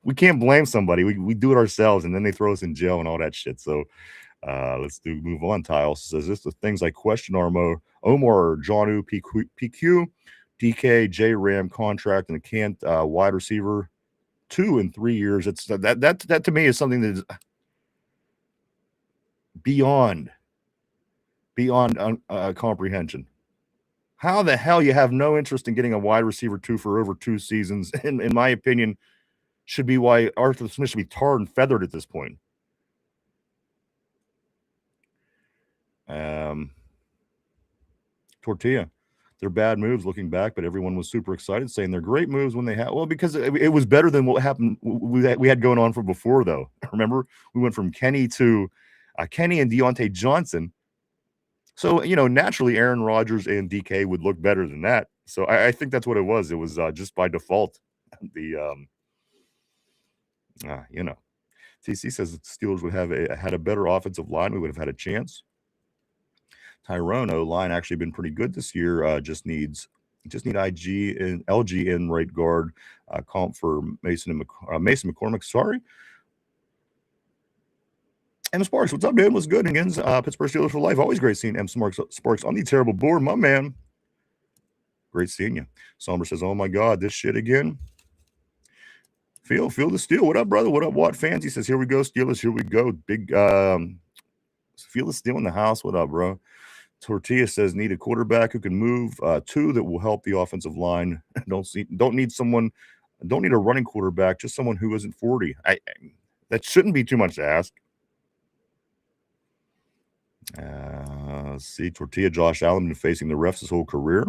We can't blame somebody. We do it ourselves, and then they throw us in jail and all that shit. So let's move on. Tile says this: the things I question Omar, Jonu, PQ, DK, J Ram contract, and a Kant wide receiver 2 in 3 years. It's that to me is something that is beyond comprehension. How the hell you have no interest in getting a wide receiver 2 for over 2 seasons? In my opinion, should be why Arthur Smith should be tarred and feathered at this point. Tortilla, they're bad moves looking back, but everyone was super excited, saying they're great moves when they had. Well, because it was better than what happened we had going on from before, though. Remember, we went from Kenny to Kenny and Deontay Johnson. So, naturally, Aaron Rodgers and DK would look better than that. So I think that's what it was. It was just by default. TC says that the Steelers would have had a better offensive line. We would have had a chance. Tyrone O-line actually been pretty good this year. Just need IG and LG in right guard. Comp for Mason McCormick. Sorry. M Sparks, what's up, man? What's good? Again, Pittsburgh Steelers for life. Always great seeing M Sparks on the terrible board, my man. Great seeing you. Somber says, "Oh my God, this shit again." Feel the steel. What up, brother? What up, Watt fans? He says, "Here we go, Steelers. Here we go." Big feel the steel in the house. What up, bro? Tortilla says, "Need a quarterback who can move. 2 that will help the offensive line. Don't need a running quarterback. Just someone who isn't 40. That shouldn't be too much to ask." Let's see. Tortilla, Josh Allen been facing the refs his whole career.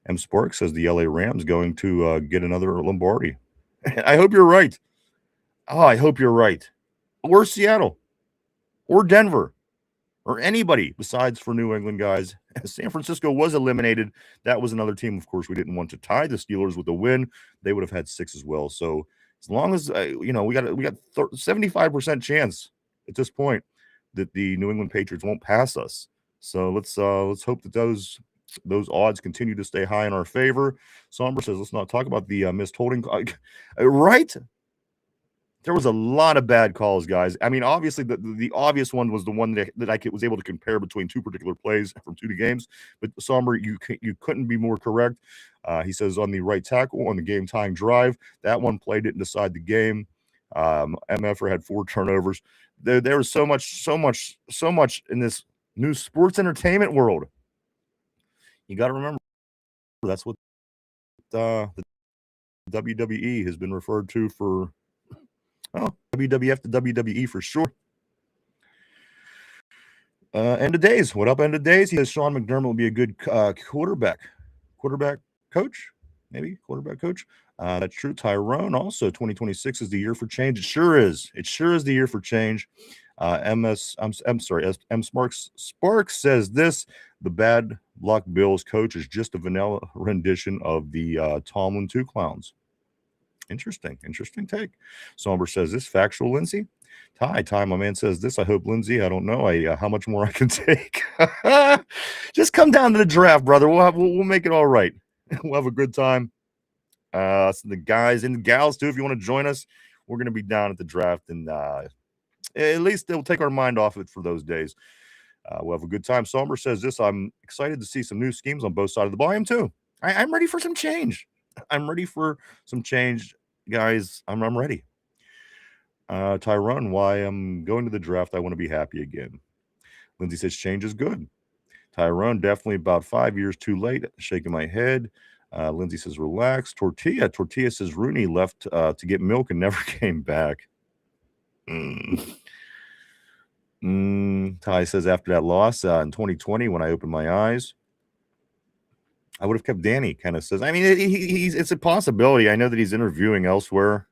M Sparks says the LA Rams going to get another Lombardi. I hope you're right. Oh, I hope you're right. Or Seattle. Or Denver. Or anybody besides for New England guys. San Francisco was eliminated. That was another team, of course, we didn't want to tie the Steelers with a win. They would have had 6 as well. So as long as, we got 75% chance at this point that the New England Patriots won't pass us. So let's hope that those odds continue to stay high in our favor. Somber says, let's not talk about the missed holding. Right? There was a lot of bad calls, guys. I mean, obviously, the obvious one was the one that I was able to compare between 2 particular plays from 2 games. But Somber, you couldn't be more correct. He says on the right tackle on the game-tying drive, that one play didn't decide the game. MFer had 4 turnovers. There was so much in this new sports entertainment world. You got to remember that's what the WWE has been referred to for. WWF to WWE for sure. End of days. What up, end of days? He says Sean McDermott will be a good quarterback coach. Maybe quarterback coach. That's true. Tyrone also 2026 is the year for change. It sure is. It sure is the year for change. M Sparks says this: the bad luck Bills coach is just a vanilla rendition of the Tomlin 2 clowns. Interesting take. Somber says this: factual, Lindsay. Ty, my man says this: I hope Lindsay. I don't know how much more I can take. Just come down to the draft, brother. We'll make it all right. We'll have a good time. So the guys and the gals too, if you want to join us, we're going to be down at the draft, and at least it'll take our mind off it for those days. We'll have a good time. Somber says this: I'm excited to see some new schemes on both sides of the ball. I am too. I'm ready for some change. I'm ready for some change, guys. I'm ready. Tyrone, why I'm going to the draft, I want to be happy again. Lindsay says change is good. Tyrone, definitely about 5 years too late. Shaking my head. Lindsay says relax. Tortilla says Rooney left to get milk and never came back. Ty says after that loss in 2020, when I opened my eyes, I would have kept Danny. Kind of says, I mean, it's a possibility. I know that he's interviewing elsewhere.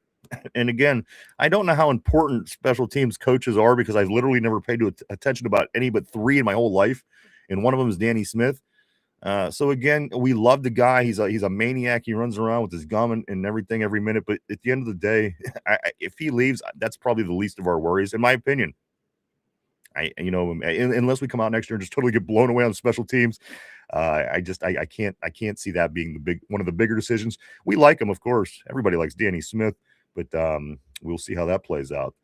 And again, I don't know how important special teams coaches are because I've literally never paid attention about any but 3 in my whole life. And one of them is Danny Smith. So again, we love the guy. He's a maniac. He runs around with his gum and everything every minute. But at the end of the day, if he leaves, that's probably the least of our worries, in my opinion. Unless we come out next year and just totally get blown away on special teams, I can't see that being one of the bigger decisions. We like him, of course. Everybody likes Danny Smith, but we'll see how that plays out.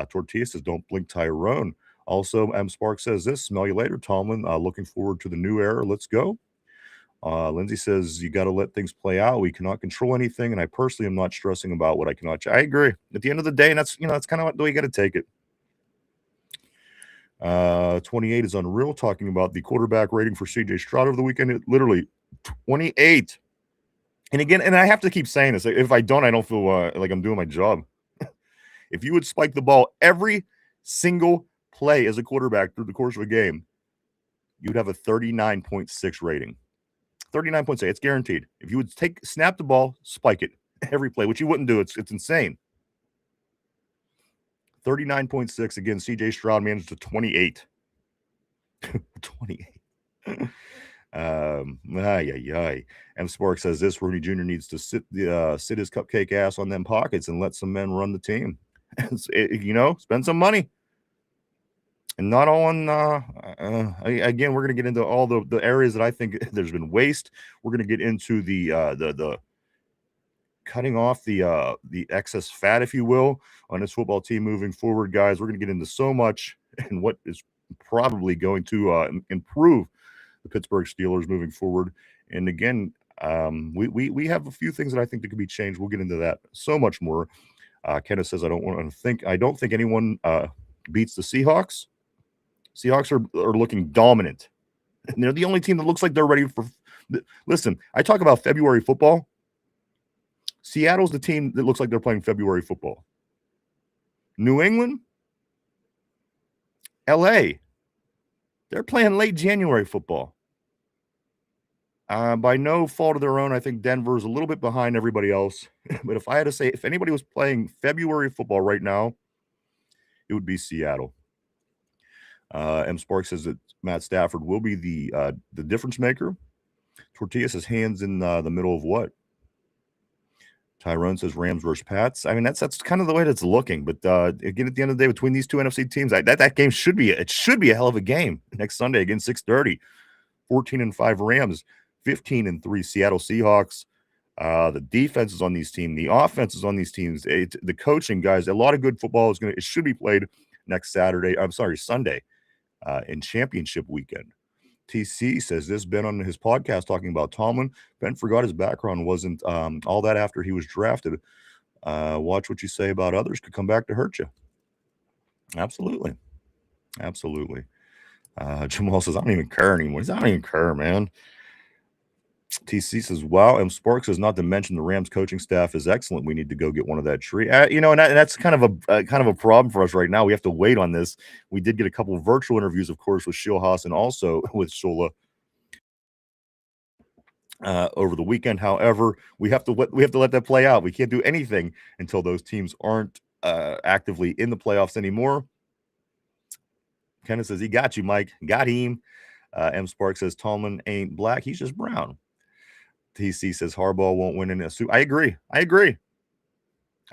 Tortilla says, "Don't blink, Tyrone." Also, M. Spark says this: "Smell you later, Tomlin. Looking forward to the new era. Let's go." Lindsay says, "You got to let things play out. We cannot control anything, and I personally am not stressing about what I cannot." I agree. At the end of the day, and that's kind of the way you got to take it. 28 is unreal. Talking about the quarterback rating for CJ Stroud over the weekend, it literally 28. And again, and I have to keep saying this. If I don't, I don't feel like I'm doing my job. If you would spike the ball every single play as a quarterback through the course of a game, you'd have a 39.6 rating. 39.6. It's guaranteed. If you would snap the ball, spike it every play, which you wouldn't do. It's insane. 39.6. Again, CJ Stroud managed to 28. 28. M. Spark says this: Rooney Jr. needs to sit his cupcake ass on them pockets and let some men run the team. Spend some money. And not all on, again, we're going to get into all the areas that I think there's been waste. We're going to get into the cutting off the excess fat, if you will, on this football team moving forward, guys. We're going to get into so much and what is probably going to improve the Pittsburgh Steelers moving forward. And again, we have a few things that I think that could be changed. We'll get into that so much more. Kenneth says, I don't think anyone beats the Seahawks. Seahawks are looking dominant. And they're the only team that looks like they're ready for. Listen, I talk about February football. Seattle's the team that looks like they're playing February football. New England, LA, they're playing late January football. By no fault of their own, I think Denver's a little bit behind everybody else. But if I had to say, if anybody was playing February football right now, it would be Seattle. M. Spark says that Matt Stafford will be the difference maker. Tortilla says hands in the middle of what? Tyrone says Rams versus Pats. I mean, that's kind of the way that's looking. But again, at the end of the day, between these two NFC teams, that game should be a hell of a game next Sunday again, 6:30. 14-5 Rams, 15-3 Seattle Seahawks. The defenses on these teams, the offenses on these teams, the coaching, guys. A lot of good football it should be played next Sunday, in championship weekend. TC says this: Ben on his podcast talking about Tomlin. Ben forgot his background wasn't all that after he was drafted. Watch what you say about others could come back to hurt you. Absolutely. Jamal says, I don't even care anymore. I don't even care, man. TC says, wow. M. Sparks says, not to mention the Rams coaching staff is excellent. We need to go get one of that tree. And that's kind of a problem for us right now. We have to wait on this. We did get a couple of virtual interviews, of course, with Shilhaas and also with Shola over the weekend. However, we have to let that play out. We can't do anything until those teams aren't actively in the playoffs anymore. Kenneth says, he got you, Mike. Got him. M. Sparks says, Tomlin ain't black. He's just brown. TC says, Harbaugh won't win in a suit. I agree. I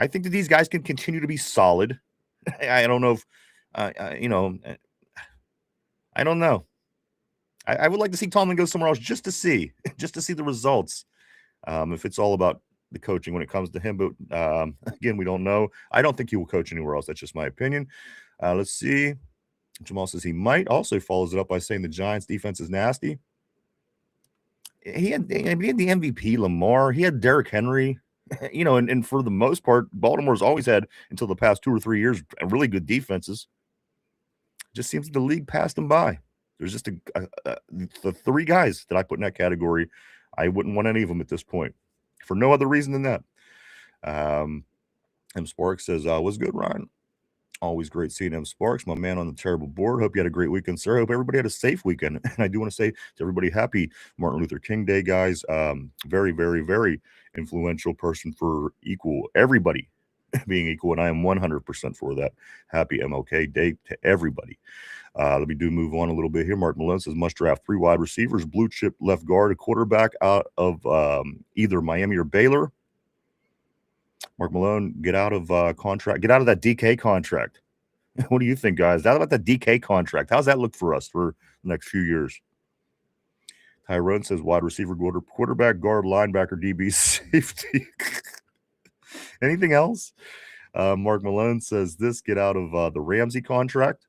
think that these guys can continue to be solid. I don't know if, I don't know. I would like to see Tomlin go somewhere else just to see the results. If it's all about the coaching when it comes to him, but again, we don't know. I don't think he will coach anywhere else. That's just my opinion. Let's see. Jamal says he might. Also follows it up by saying the Giants' defense is nasty. He had the MVP, Lamar. He had Derrick Henry. And for the most part, Baltimore's always had, until the past 2 or 3 years, really good defenses. Just seems the league passed them by. There's just the 3 guys that I put in that category. I wouldn't want any of them at this point for no other reason than that. M. Sparks says, what's good, Ryan? Always great seeing M. Sparks, my man on the terrible board. Hope you had a great weekend, sir. Hope everybody had a safe weekend. And I do want to say to everybody, happy Martin Luther King Day, guys. Very, very, very influential person for everybody being equal. And I am 100% for that. Happy MLK Day to everybody. Let me move on a little bit here. Mark Malone says, must draft 3 wide receivers, blue chip left guard, a quarterback out of either Miami or Baylor. Mark Malone, get out of contract. Get out of that DK contract. What do you think, guys? How about that DK contract? How's that look for us for the next few years? Tyrone says wide receiver, quarterback, guard, linebacker, DB, safety. Anything else? Mark Malone says this, get out of the Ramsey contract.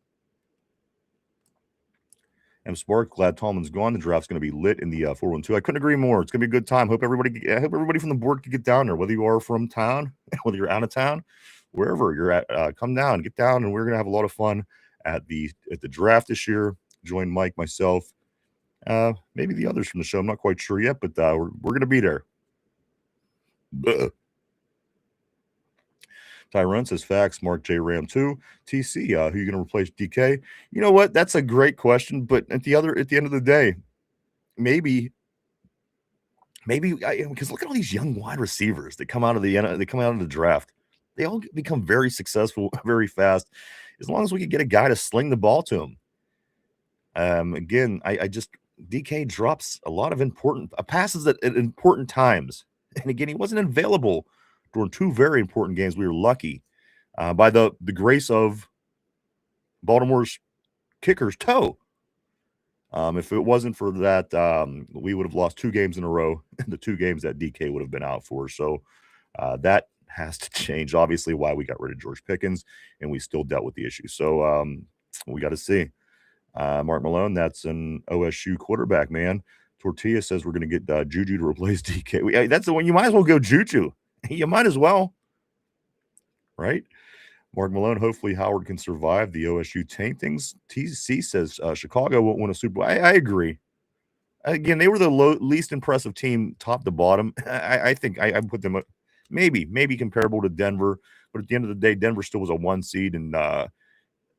M. Spark, glad Tallman's gone. The draft's going to be lit in the 412. I couldn't agree more. It's going to be a good time. Hope everybody from the board can get down there, whether you are from town, whether you're out of town, wherever you're at. Come down, get down, and we're going to have a lot of fun at the draft this year. Join Mike, myself, maybe the others from the show. I'm not quite sure yet, but we're going to be there. Tyrone says facts. Mark J. Ram 2. TC, who are you going to replace DK? You know what? That's a great question. But at the end of the day, maybe because look at all these young wide receivers that come out of the draft. They all become very successful very fast. As long as we can get a guy to sling the ball to him. Again, I just DK drops a lot of important passes at important times. And again, he wasn't available during 2 very important games. We were lucky by the grace of Baltimore's kicker's toe. If it wasn't for that, we would have lost 2 games in a row, the 2 games that DK would have been out for. So that has to change. Obviously, why we got rid of George Pickens, and we still dealt with the issue. So we got to see. Mark Malone, that's an OSU quarterback, man. Tortilla says we're going to get Juju to replace DK. That's the one. You might as well go Juju. You might as well, right? Mark Malone, hopefully Howard can survive the OSU tank things. TC says Chicago won't win a Super Bowl. I agree. Again, they were the least impressive team top to bottom. I think I put them up maybe comparable to Denver. But at the end of the day, Denver still was a 1 seed. And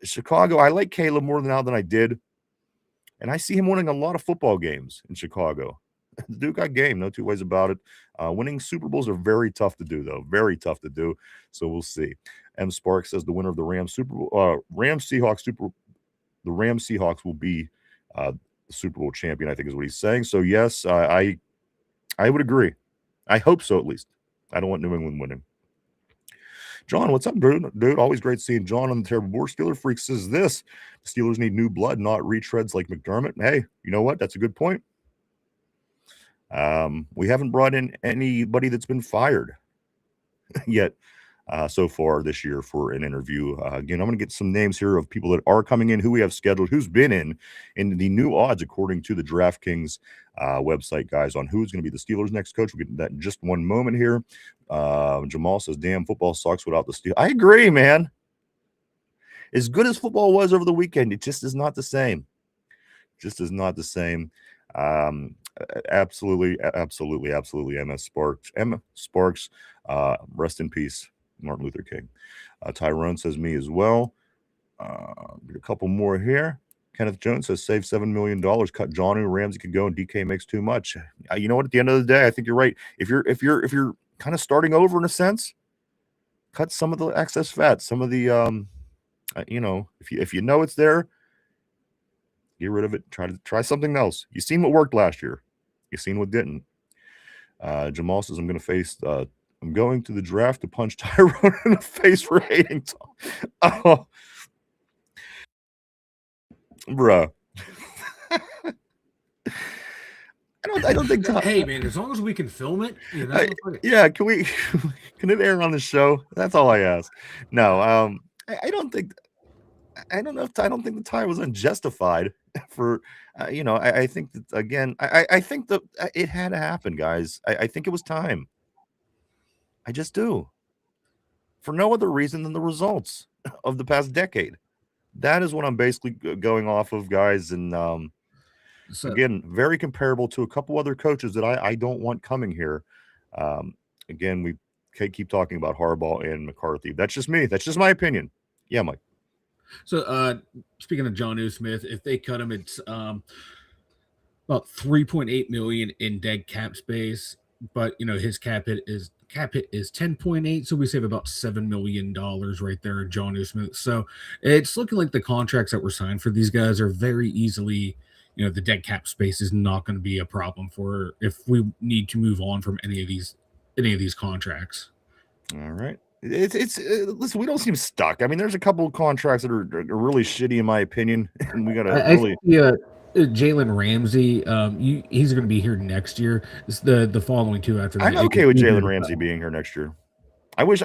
Chicago, I like Caleb more now than I did. And I see him winning a lot of football games in Chicago. The dude got game, no 2 ways about it. Winning Super Bowls are very tough to do, though. Very tough to do. So we'll see. M. Sparks says the winner of the Rams Seahawks will be the Super Bowl champion, I think is what he's saying. So yes, I would agree. I hope so, at least. I don't want New England winning. John, what's up, dude? Always great seeing John on the terrible board. Steeler Freak says this: the Steelers need new blood, not retreads like McDermott. Hey, you know what? That's a good point. We haven't brought in anybody that's been fired yet so far this year for an interview. Again, I'm going to get some names here of people that are coming in, who we have scheduled, who's been in the new odds according to the DraftKings website, guys, on who's going to be the Steelers' next coach. We'll get to that in just one moment here. Jamal says, damn, football sucks without the Steelers. I agree, man. As good as football was over the weekend, it just is not the same. Just is not the same. Absolutely. M. Sparks, rest in peace, Martin Luther King. Tyrone says me as well. Get a couple more here. Kenneth Jones says save $7 million, cut Johnny, Ramsey could go, and DK makes too much. You know what? At the end of the day, I think you're right. If you're kind of starting over in a sense, cut some of the excess fat, some of the if you know it's there, get rid of it. Try something else. You seen what worked last year. You seen what didn't. Jamal says I'm going to the draft to punch Tyrone in the face for hating Tom. Oh, bruh. I don't think. Hey, man, as long as we can film it, Yeah, can we? Can it air on the show? That's all I ask. No, I don't think. I don't know if I don't think the tie was unjustified for, I think that again, I think that it had to happen, guys. I think it was time. I just do. For no other reason than the results of the past decade. That is what I'm basically going off of, guys. And So, again, very comparable to a couple other coaches that I don't want coming here. Again, we keep talking about Harbaugh and McCarthy. That's just me. That's just my opinion. Yeah, Mike. so speaking of John O. Smith, if they cut him, it's about 3.8 million in dead cap space, but his cap hit is 10.8, so we save about $7 million right there in John O. Smith. So it's looking like the contracts that were signed for these guys are very easily, the dead cap space is not going to be a problem for if we need to move on from any of these contracts. All right. It's listen, we don't seem stuck. I mean, there's a couple of contracts that are really shitty in my opinion, and we got to really. Jalen Ramsey, he's going to be here next year. It's the following two after that. I'm okay with Jalen Ramsey being here next year. I wish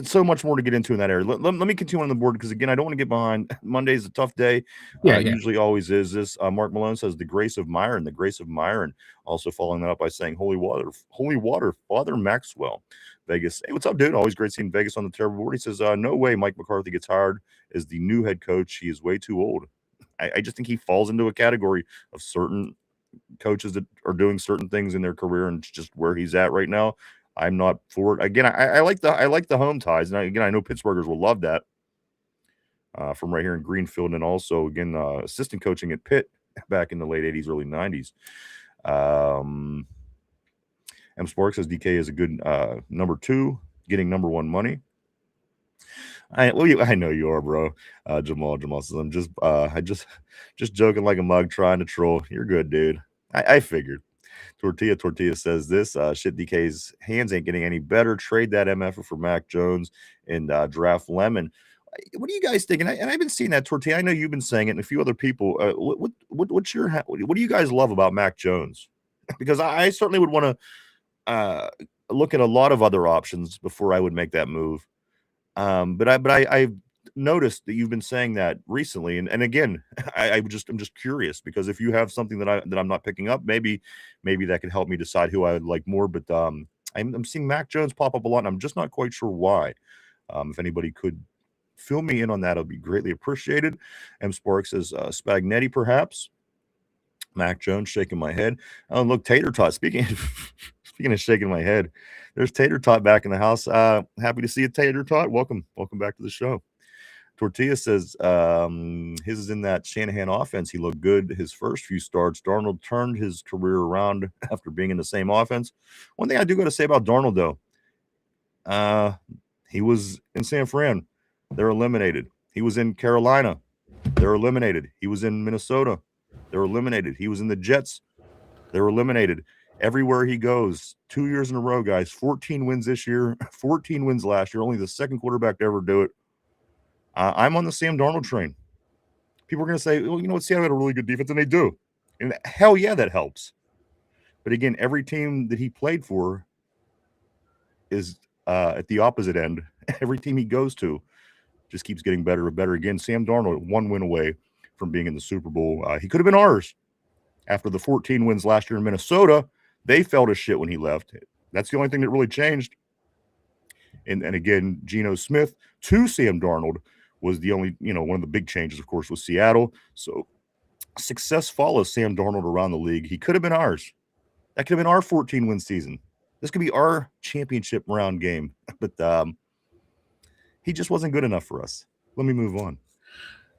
so much more to get into in that area. Let me continue on the board because again, I don't want to get behind. Monday's a tough day. Usually always is this. Mark Malone says the grace of Myron. Also following that up by saying holy water, Father Maxwell. Vegas. Hey, what's up, dude? Always great seeing Vegas on the terrible board. He says, no way Mike McCarthy gets hired as the new head coach. He is way too old. I just think he falls into a category of certain coaches that are doing certain things in their career and just where he's at right now. I'm not for it. Again, I like the home ties. And I know Pittsburghers will love that from right here in Greenfield. And also, again, assistant coaching at Pitt back in the late 80s, early 90s. M Sparks says DK is a good number 2, getting number 1 money. I know you are, bro. Jamal says I'm just joking like a mug, trying to troll. You're good, dude. I figured. Tortilla says this shit. DK's hands ain't getting any better. Trade that MF for Mac Jones and draft Lemon. What do you guys think? And I've been seeing that, Tortilla. I know you've been saying it, and a few other people. What do you guys love about Mac Jones? Because I certainly would want to look at a lot of other options before I would make that move. But I've noticed that you've been saying that recently, and again, I'm just curious because if you have something that I'm not picking up, maybe that could help me decide who I would like more. But I'm seeing Mac Jones pop up a lot, and I'm just not quite sure why. If anybody could fill me in on that, it'll be greatly appreciated. M Sparks says Spagnetti, perhaps. Mac Jones shaking my head. Oh, look, Tater Tot. Speaking of shaking my head, there's Tater Tot back in the house. Happy to see you, Tater Tot. Welcome back to the show. Tortilla says his is in that Shanahan offense. He looked good his first few starts. Darnold turned his career around after being in the same offense. One thing I do got to say about Darnold, though, he was in San Fran. They're eliminated. He was in Carolina. They're eliminated. He was in Minnesota. They're eliminated. He was in the Jets. They're eliminated. Everywhere he goes, 2 years in a row, guys. 14 wins this year, 14 wins last year. Only the second quarterback to ever do it. I'm on the Sam Darnold train. People are going to say, well, you know what, Seattle had a really good defense, and they do. And hell yeah, that helps. But again, every team that he played for is at the opposite end. Every team he goes to just keeps getting better and better. Again, Sam Darnold, 1 win away from being in the Super Bowl. He could have been ours. After the 14 wins last year in Minnesota, they fell to shit when he left. That's the only thing that really changed. And again, Geno Smith to Sam Darnold was the only, one of the big changes, of course, was Seattle. So success follows Sam Darnold around the league. He could have been ours. That could have been our 14-win season. This could be our championship round game. But he just wasn't good enough for us. Let me move on.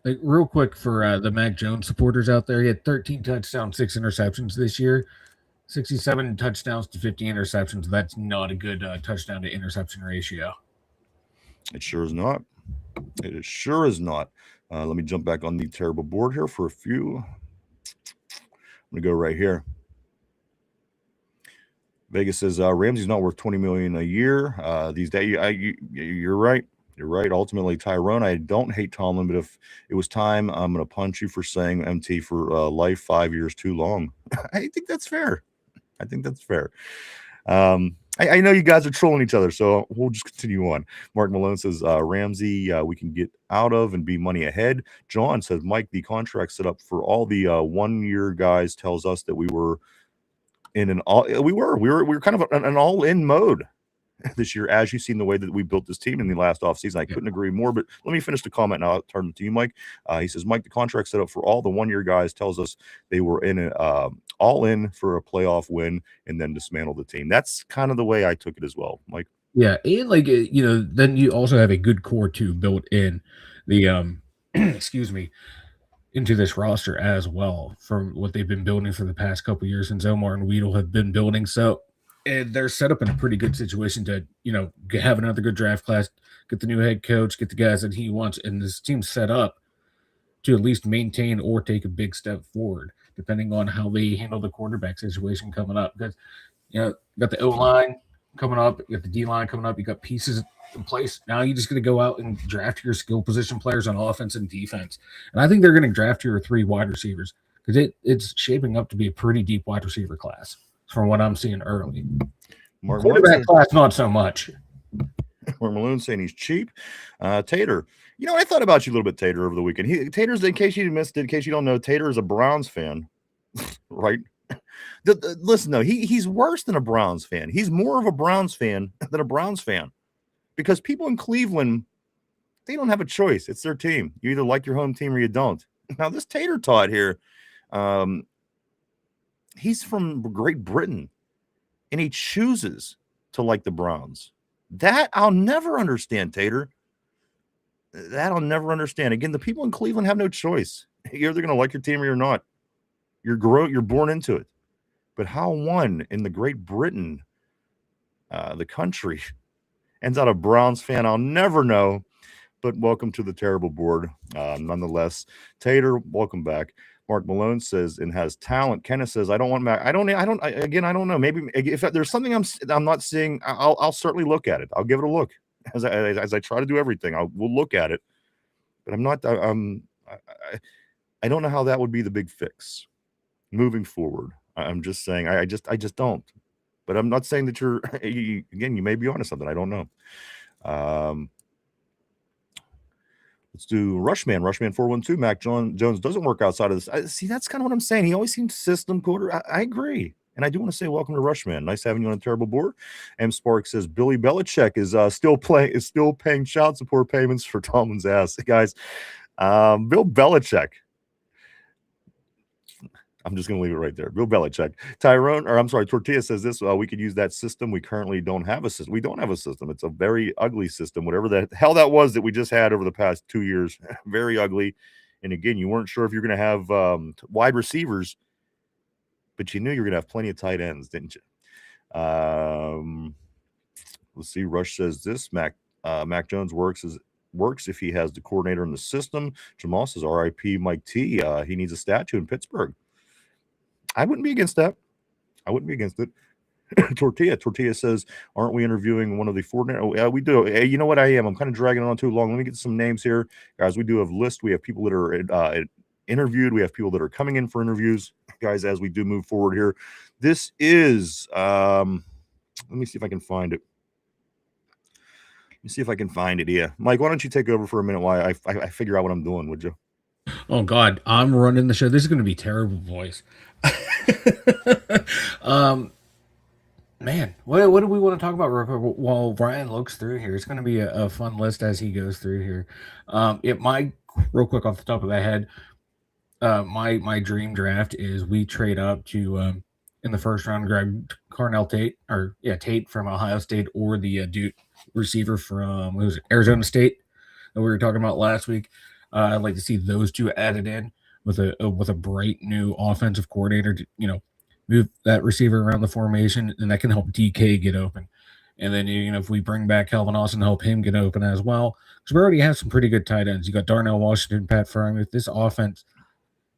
Like, real quick for the Mac Jones supporters out there, he had 13 touchdowns, 6 interceptions this year. 67 touchdowns to 50 interceptions. That's not a good touchdown to interception ratio. It sure is not. It sure is not. Let me jump back on the terrible board here for a few. I'm going to go right here. Vegas says Ramsey's not worth $20 million a year these days. You're right. You're right. Ultimately, Tyrone, I don't hate Tomlin, but if it was time, I'm going to punch you for saying MT for life 5 years too long. I think that's fair. I think that's fair. I know you guys are trolling each other, so we'll just continue on. Mark Malone says, Ramsey, we can get out of and be money ahead. John says, Mike, the contract set up for all the 1 year guys tells us that we were in an all we were kind of an all-in mode this year, as you've seen the way that we built this team in the last offseason. I couldn't agree more, but let me finish the comment and I'll turn it to you, Mike. He says, Mike, the contract set up for all the 1 year guys tells us they were in all in for a playoff win and then dismantle the team. That's kind of the way I took it as well, Mike. Yeah, and like then you also have a good core too built in the excuse me, into this roster as well from what they've been building for the past couple years since Omar and Weedle have been building. So and they're set up in a pretty good situation to, have another good draft class, get the new head coach, get the guys that he wants, and this team's set up to at least maintain or take a big step forward, depending on how they handle the quarterback situation coming up. Because you got the O line coming up, you got the D line coming up, you got pieces in place. Now you're just going to go out and draft your skill position players on offense and defense. And I think they're going to draft your 3 wide receivers because it's shaping up to be a pretty deep wide receiver class from what I'm seeing early. Quarterback class, not so much. Mark Malone saying he's cheap. Tater, I thought about you a little bit, Tater, over the weekend. Tater's, in case you missed it, in case you don't know, Tater is a Browns fan, right? Listen, though, he's worse than a Browns fan. He's more of a Browns fan than a Browns fan because people in Cleveland, they don't have a choice. It's their team. You either like your home team or you don't. Now, this Tater Tot here, he's from Great Britain, and he chooses to like the Browns. That I'll never understand, Tater. That I'll never understand. Again, the people in Cleveland have no choice. You're either going to like your team or you're not. You're born into it. But how one in the Great Britain, the country, ends out a Browns fan, I'll never know. But welcome to the terrible board, nonetheless. Tater, welcome back. Mark Malone says and has talent. Kenneth says, I don't want Mac. I don't know. Maybe if there's something I'm not seeing, I'll certainly look at it. I'll give it a look as I try to do everything. We'll look at it, but I'm not. I don't know how that would be the big fix moving forward. I'm just saying. I just don't. But I'm not saying that you're. Again, you may be onto something. I don't know. Let's do Rushman 412. Mac Jones doesn't work outside of this. See, that's kind of what I'm saying. He always seems system quarter. I agree. And I do want to say welcome to Rushman. Nice having you on a terrible board. M Spark says Billy Belichick is still paying child support payments for Tomlin's ass. Guys, Bill Belichick. I'm just going to leave it right there. Bill Belichick. Tortilla says this. We could use that system. We currently don't have a system. We don't have a system. It's a very ugly system, whatever the hell that was that we just had over the past 2 years. Very ugly. And again, you weren't sure if you're going to have wide receivers, but you knew you were going to have plenty of tight ends, didn't you? Let's see. Rush says this. Mac Jones works if he has the coordinator in the system. Jamal says RIP Mike T. He needs a statue in Pittsburgh. I wouldn't be against that. I wouldn't be against it. Tortilla says, aren't we interviewing one of the four? We do. You know what I am? I'm kind of dragging it on too long. Let me get some names here. Guys, we do have lists. We have people that are interviewed. We have people that are coming in for interviews. Guys, as we do move forward here. This is, let me see if I can find it. Let me see if I can find it here. Mike, why don't you take over for a minute while I figure out what I'm doing, would you? Oh, God, I'm running the show. This is going to be terrible, boys. Man, what do we want to talk about real quick while Brian looks through here? It's going to be a fun list as he goes through here. Real quick off the top of my head, my dream draft is we trade up to in the first round grab Tate from Ohio State or the Duke receiver from Arizona State that we were talking about last week. I'd like to see those two added in with a bright new offensive coordinator to, move that receiver around the formation, and that can help DK get open. And then, if we bring back Calvin Austin, help him get open as well. Because we already have some pretty good tight ends. You got Darnell Washington, Pat Frymuth. This offense,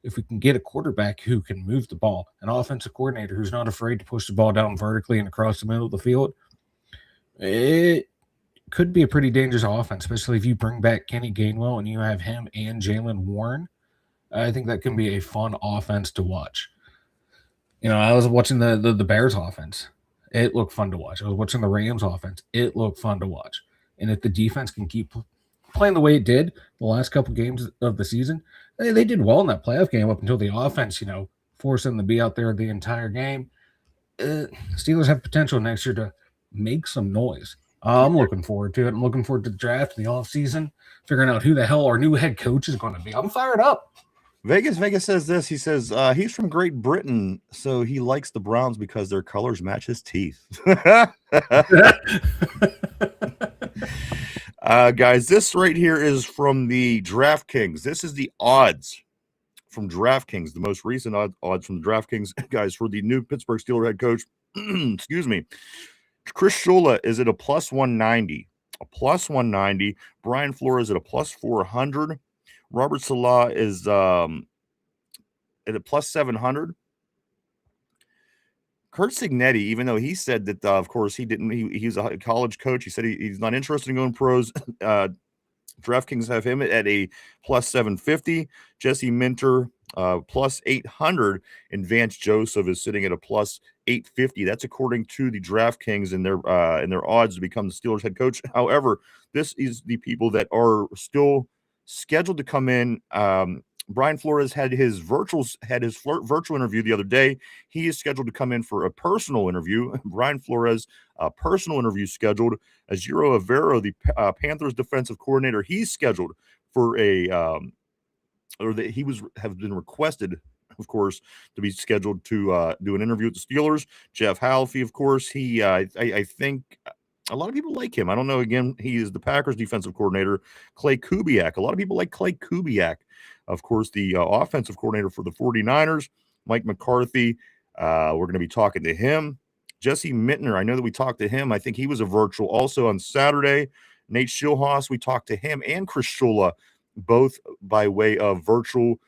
if we can get a quarterback who can move the ball, an offensive coordinator who's not afraid to push the ball down vertically and across the middle of the field, could be a pretty dangerous offense, especially if you bring back Kenny Gainwell and you have him and Jalen Warren. I think that can be a fun offense to watch. I was watching the Bears offense. It looked fun to watch. I was watching the Rams offense. It looked fun to watch. And if the defense can keep playing the way it did the last couple games of the season, they did well in that playoff game up until the offense, forced them to be out there the entire game. Steelers have potential next year to make some noise. I'm looking forward to it. I'm looking forward to the draft in the offseason, figuring out who the hell our new head coach is going to be. I'm fired up. Vegas says this. He says he's from Great Britain, so he likes the Browns because their colors match his teeth. Guys, this right here is from the DraftKings. This is the odds from DraftKings, the most recent odds from the DraftKings, guys, for the new Pittsburgh Steelers head coach. Excuse me. Chris Shula is at a plus 190. A plus 190. Brian Flores at a plus 400. Robert Salah is at a plus 700. Kurt Signetti, even though he said that, of course, he's a college coach. He said he's not interested in going pros. DraftKings have him at a plus 750. Jesse Minter, plus 800. And Vance Joseph is sitting at a plus 850. That's according to the DraftKings and their odds to become the Steelers head coach. However, this is the people that are still scheduled to come in. Brian Flores had his virtual interview the other day. He is scheduled to come in for a personal interview. Brian Flores, personal interview scheduled. Ajiro Avero, the Panthers defensive coordinator, he's scheduled for has been requested, of course, to be scheduled to do an interview with the Steelers. Jeff Halfy, of course, I think a lot of people like him. I don't know. Again, he is the Packers defensive coordinator. Clay Kubiak. A lot of people like Clay Kubiak. Of course, the offensive coordinator for the 49ers, Mike McCarthy. We're going to be talking to him. Jesse Mittner, I know that we talked to him. I think he was a virtual also on Saturday. Nate Schilhaus, we talked to him, and Chris Shula, both by way of virtual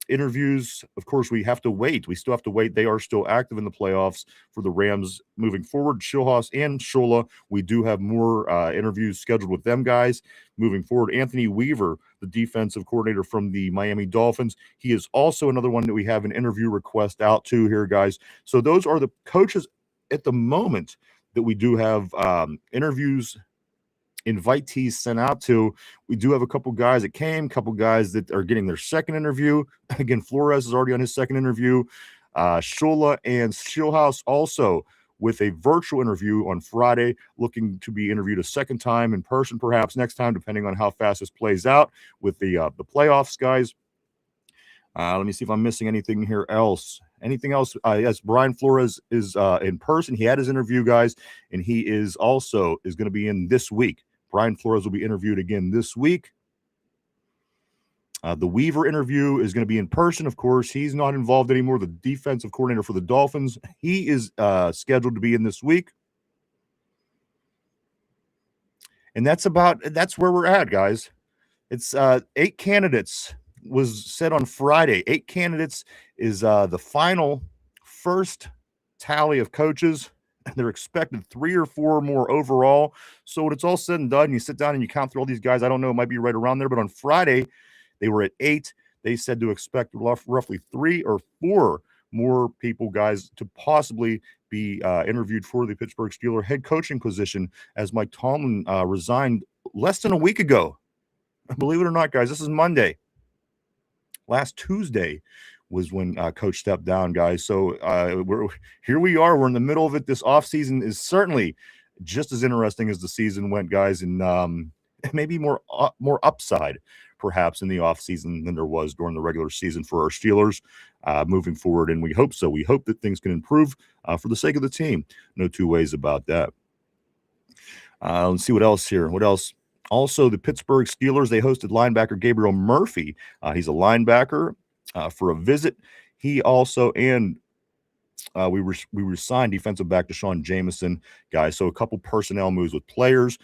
interviews. Of course, we have to wait. We still have to wait. They are still active in the playoffs for the Rams moving forward. Schilhaus and Shula, we do have more interviews scheduled with them guys moving forward. Anthony Weaver, the defensive coordinator from the Miami Dolphins, he is also another one that we have an interview request out to here, guys. So those are the coaches at the moment that we do have interviews invitees sent out to. We do have a couple guys that came, a couple guys that are getting their second interview. Again, Flores is already on his second interview. Shula and Schilhaus also with a virtual interview on Friday, looking to be interviewed a second time in person, perhaps next time, depending on how fast this plays out with the playoffs, guys. Let me see if I'm missing anything here else. Anything else? Yes, Brian Flores is in person. He had his interview, guys, and he is going to be in this week. Brian Flores will be interviewed again this week. The Weaver interview is going to be in person. Of course, he's not involved anymore. The defensive coordinator for the Dolphins, he is scheduled to be in this week. And that's where we're at, guys. It's 8 candidates was said on Friday. 8 candidates is the final first tally of coaches. They're expected 3 or 4 more overall. So when it's all said and done, you sit down and you count through all these guys. I don't know, it might be right around there, but on Friday, they were at 8. They said to expect roughly 3 or 4 more people, guys, to possibly be interviewed for the Pittsburgh Steelers head coaching position, as Mike Tomlin resigned less than a week ago. Believe it or not, guys, this is Monday. Last Tuesday was when Coach stepped down, guys. So here we are. We're in the middle of it. This offseason is certainly just as interesting as the season went, guys, and maybe more upside, perhaps, in the offseason than there was during the regular season for our Steelers moving forward, and we hope so. We hope that things can improve for the sake of the team. No two ways about that. Let's see what else here. What else? Also, the Pittsburgh Steelers, they hosted linebacker Gabriel Murphy. He's a linebacker for a visit. He also, and we resigned defensive back Deshaun Jameson, guys. So a couple personnel moves with players.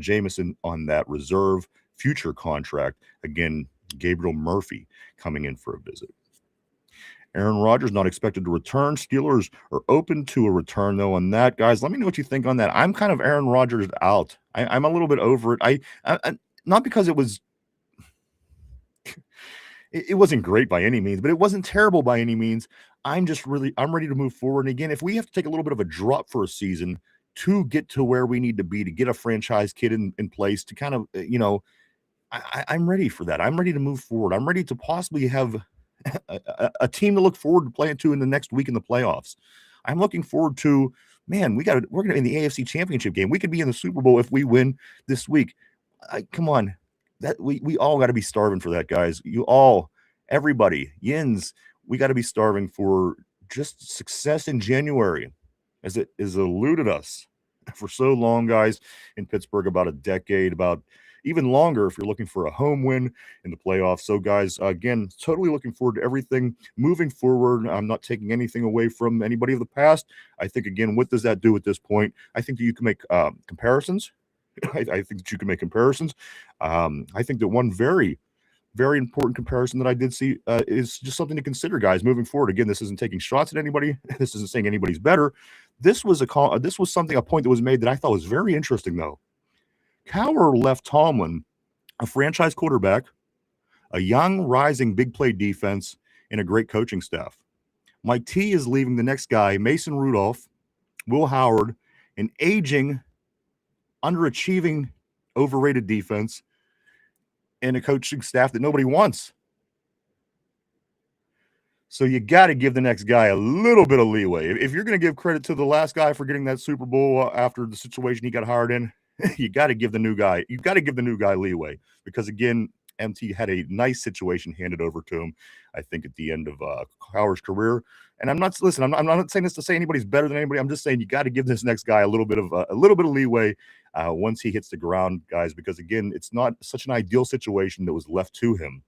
Jameson on that reserve future contract. Again, Gabriel Murphy coming in for a visit. Aaron Rodgers not expected to return. Steelers are open to a return, though, on that. Guys, let me know what you think on that. I'm kind of Aaron Rodgers out. I'm a little bit over it. I not because it wasn't great by any means, but it wasn't terrible by any means. I'm ready to move forward. And again, if we have to take a little bit of a drop for a season to get to where we need to be, to get a franchise kid in place, to kind of, I'm ready for that. I'm ready to move forward. I'm ready to possibly have a team to look forward to playing to in the next week in the playoffs. I'm looking forward to, man, we're going to in the AFC Championship game. We could be in the Super Bowl if we win this week. Come on. That we all got to be starving for that, guys. Everybody, Yins, we got to be starving for just success in January, as it has eluded us for so long, guys, in Pittsburgh, about a decade, about even longer if you're looking for a home win in the playoffs. So, guys, again, totally looking forward to everything moving forward. I'm not taking anything away from anybody of the past. I think, again, what does that do at this point? I think that you can make comparisons. I think that you can make comparisons. I think that one very, very important comparison that I did see is just something to consider, guys, moving forward. Again, this isn't taking shots at anybody. This isn't saying anybody's better. This was a point that was made that I thought was very interesting, though. Cowher left Tomlin a franchise quarterback, a young, rising, big play defense, and a great coaching staff. Mike T is leaving the next guy, Mason Rudolph, Will Howard, an aging, underachieving, overrated defense, and a coaching staff that nobody wants. So you got to give the next guy a little bit of leeway. If you're going to give credit to the last guy for getting that Super Bowl after the situation he got hired in, you got to give the new guy leeway, because again, MT had a nice situation handed over to him, I think, at the end of Cowher's career. And I'm not saying this to say anybody's better than anybody. I'm just saying you got to give this next guy a little bit of leeway once he hits the ground, guys, because again, it's not such an ideal situation that was left to him.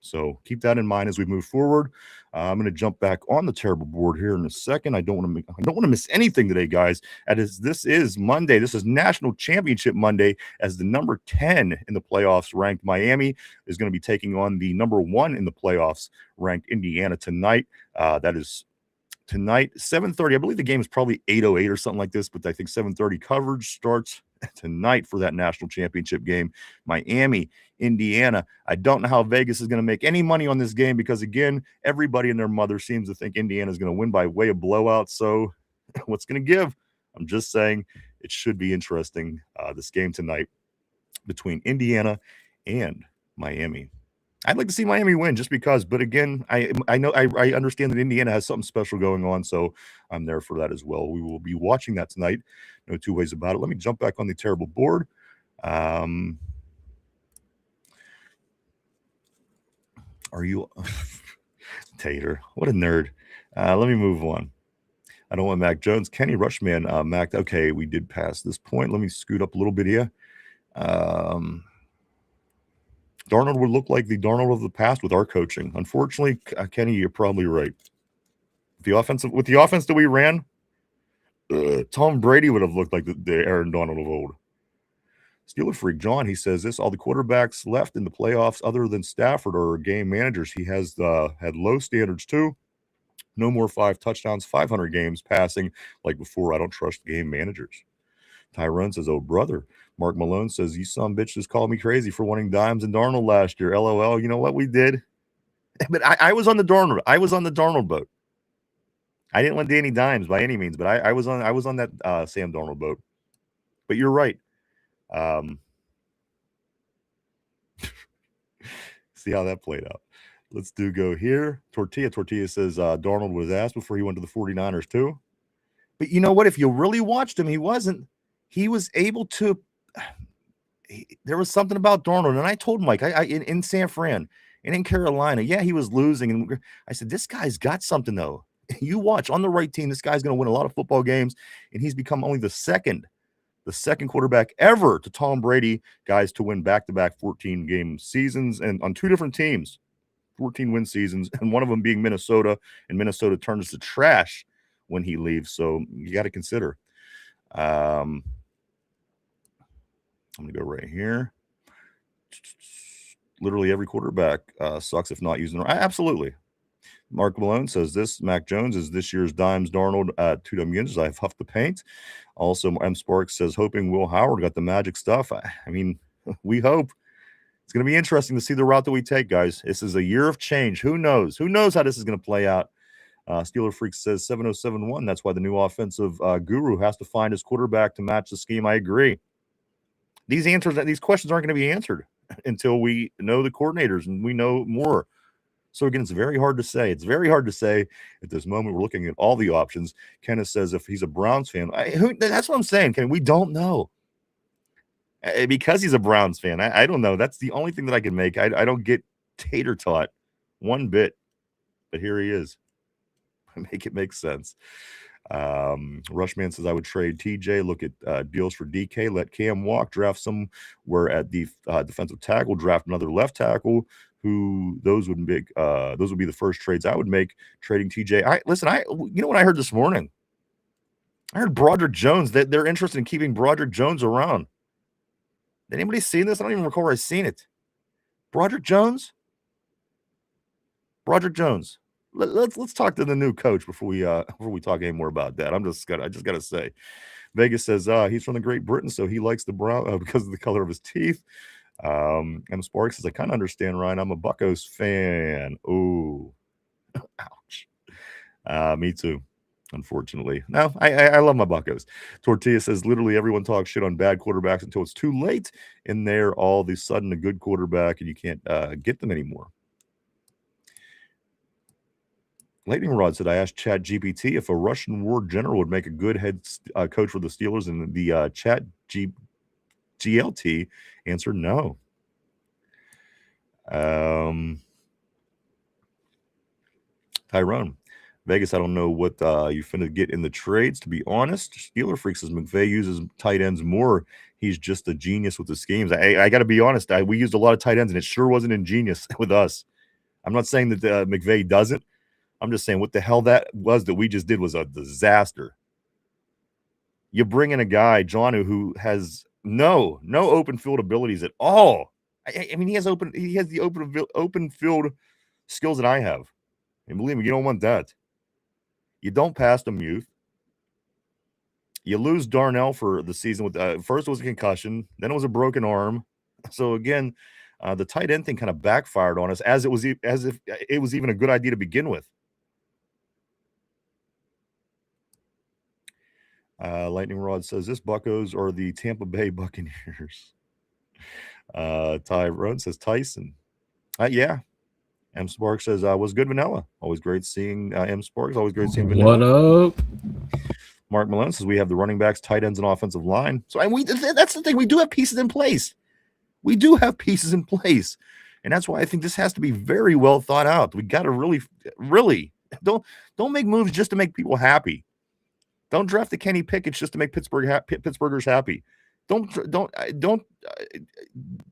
So keep that in mind as we move forward. I'm going to jump back on the terrible board here in a second. I don't want to miss anything today, guys. This is Monday. This is National Championship Monday, as the number 10 in the playoffs ranked Miami is going to be taking on the number 1 in the playoffs ranked Indiana tonight. That is tonight, 7:30. I believe the game is probably 8:08 or something like this, but I think 7:30 coverage starts tonight for that national championship game. Miami, Indiana. I don't know how Vegas is going to make any money on this game, because again, everybody and their mother seems to think Indiana is going to win by way of blowout. So what's going to give? I'm just saying it should be interesting, this game tonight between Indiana and Miami. I'd like to see Miami win just because, but again, I understand that Indiana has something special going on, so I'm there for that as well. We will be watching that tonight. No two ways about it. Let me jump back on the terrible board. Are you Tater? What a nerd. Let me move on. I don't want Mac Jones. Kenny Rushman, Mac. Okay, we did pass this point. Let me scoot up a little bit here. Darnold would look like the Darnold of the past with our coaching. Unfortunately, Kenny, you're probably right. With the offense that we ran, Tom Brady would have looked like the Aaron Donald of old. Steeler Freak John, he says this: all the quarterbacks left in the playoffs other than Stafford are game managers. He has had low standards too. No more 5 touchdowns, 500 games passing like before. I don't trust game managers. Tyrone says, oh, brother. Mark Malone says, you son bitch just called me crazy for wanting Dimes and Darnold last year. LOL. You know what we did? But I was on the Darnold. I was on the Darnold boat. I didn't want Danny Dimes by any means, but I was on that Sam Darnold boat. But you're right. See how that played out. Let's go here. Tortilla says Darnold was asked before he went to the 49ers too. But you know what? If you really watched him, he was able to. There was something about Darnold, and I told Mike in San Fran and in Carolina, yeah, he was losing, and I said, this guy's got something though. You watch on the right team, this guy's going to win a lot of football games, and he's become only the second quarterback ever to Tom Brady, guys, to win back-to-back 14-game seasons, and on 2 different teams, 14-win seasons, and one of them being Minnesota, and Minnesota turns to trash when he leaves. So you got to consider. I'm going to go right here. Literally every quarterback sucks if not using. Absolutely. Mark Malone says this. Mac Jones is this year's Dimes Darnold at 2 Dum Yinzers. I've huffed the paint. Also, M. Sparks says, hoping Will Howard got the magic stuff. I mean, we hope. It's going to be interesting to see the route that we take, guys. This is a year of change. Who knows? Who knows how this is going to play out? Steeler Freak says 7071. That's why the new offensive guru has to find his quarterback to match the scheme. I agree. These questions aren't going to be answered until we know the coordinators and we know more. So again, it's very hard to say. It's very hard to say at this moment. We're looking at all the options. Kenneth says if he's a Browns fan, that's what I'm saying, Ken. We don't know. Because he's a Browns fan. I don't know. That's the only thing that I can make. I don't get tater tot one bit. But here he is. Make it make sense. Rushman says I would trade TJ, look at deals for DK, let Cam walk, draft somewhere at the defensive tackle, draft another left tackle. Those would be the first trades I would make, trading TJ. You know what I heard this morning? I heard Broderick Jones, that they're interested in keeping Broderick Jones around. Did anybody see this? I don't even recall where I seen it. Broderick Jones. Let's talk to the new coach before we talk any more about that. I just gotta say, Vegas says he's from the Great Britain, so he likes the brown because of the color of his teeth. M. Sparks says I kind of understand, Ryan. I'm a Buccos fan. Oh, ouch. Me too. Unfortunately, no, I love my Buccos. Tortilla says literally everyone talks shit on bad quarterbacks until it's too late, and they're all of a sudden a good quarterback, and you can't get them anymore. Lightning Rod said, I asked Chat GPT if a Russian war general would make a good head coach for the Steelers, and the Chat GLT answered no. Tyrone. Vegas, I don't know what you finna get in the trades, to be honest. Steeler Freak says McVay uses tight ends more. He's just a genius with the schemes. I got to be honest. We used a lot of tight ends, and it sure wasn't ingenious with us. I'm not saying that McVay doesn't. I'm just saying what the hell that was that we just did was a disaster. You bring in a guy, Jonnu, who has no open field abilities at all. I mean, he has the open field skills that I have. And believe me, you don't want that. You don't pass them youth. You lose Darnell for the season with first it was a concussion, then it was a broken arm. So again, the tight end thing kind of backfired on us as if it was even a good idea to begin with. Lightning Rod says this Buccos are the Tampa Bay Buccaneers. Tyrone says Tyson. Yeah. M. Sparks says was good vanilla. Always great seeing M. Sparks. Always great seeing vanilla. What up? Mark Malone says we have the running backs, tight ends, and offensive line. So that's the thing. We do have pieces in place. And that's why I think this has to be very well thought out. We got to really don't make moves just to make people happy. Don't draft the Kenny Pickett just to make Pittsburghers happy. Don't.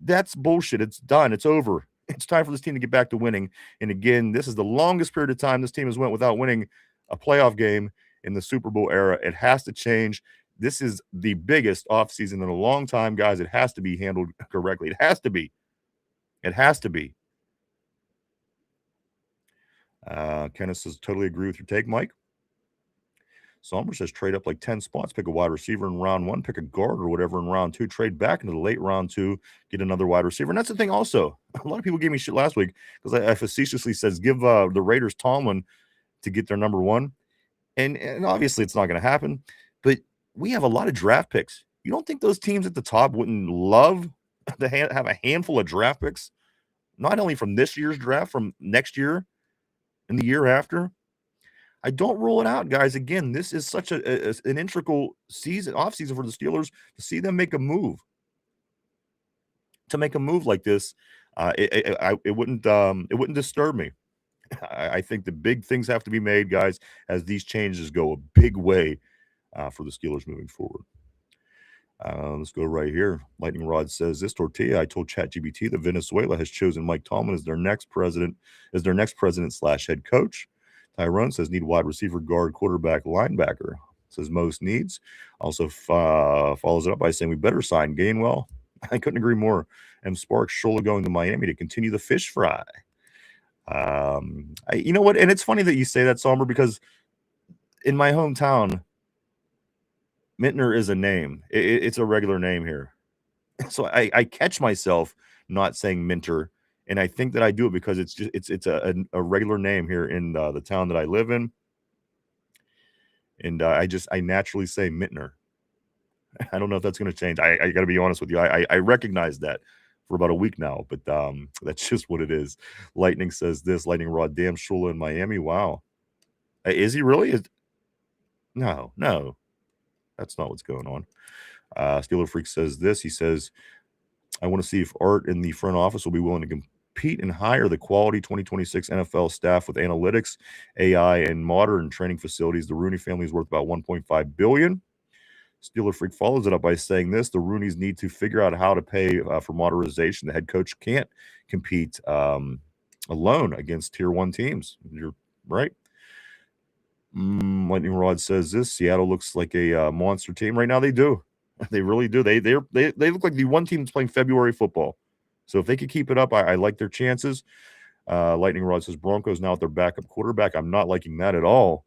That's bullshit. It's done. It's over. It's time for this team to get back to winning. And again, this is the longest period of time this team has went without winning a playoff game in the Super Bowl era. It has to change. This is the biggest offseason in a long time, guys. It has to be handled correctly. It has to be. Kenneth says, totally agree with your take, Mike. Somber says trade up like 10 spots, pick a wide receiver in round 1, pick a guard or whatever in round 2, trade back into the late round 2, get another wide receiver. And that's the thing also. A lot of people gave me shit last week because I facetiously says give the Raiders Tomlin to get their number 1. And obviously it's not going to happen. But we have a lot of draft picks. You don't think those teams at the top wouldn't love to have a handful of draft picks? Not only from this year's draft, from next year and the year after. I don't rule it out, guys. Again, this is such an integral offseason for the Steelers to see them make a move. To make a move like this, it wouldn't disturb me. I think the big things have to be made, guys, as these changes go a big way for the Steelers moving forward. Let's go right here. Lightning Rod says this Tortilla. I told ChatGPT that Venezuela has chosen Mike Tomlin as their next president / head coach. Tyrone says need wide receiver, guard, quarterback, linebacker. Says most needs. Also follows it up by saying we better sign Gainwell. I couldn't agree more. M. Sparks surely going to Miami to continue the fish fry. You know what? And it's funny that you say that, Somber, because in my hometown, Mintner is a name. It's a regular name here. So I catch myself not saying Minter, and I think that I do it because it's a regular name here in the town that I live in, and I naturally say Mintner. I don't know if that's going to change. I got to be honest with you. I recognize that for about a week now, but that's just what it is. Lightning says this. Lightning Rod, damn Shula in Miami. Wow, is he really? No, that's not what's going on. Steeler Freak says this. He says, I want to see if Art in the front office will be willing to compete and hire the quality 2026 NFL staff with analytics, AI, and modern training facilities. The Rooney family is worth about $1.5 billion. Steeler Freak follows it up by saying this: the Rooneys need to figure out how to pay for modernization. The head coach can't compete alone against tier 1 teams. You're right. Lightning Rod says this: Seattle looks like a monster team right now. They do. They really do. They look like the one team that's playing February football. So if they could keep it up, I like their chances. Lightning Rod says Broncos now at their backup quarterback. I'm not liking that at all.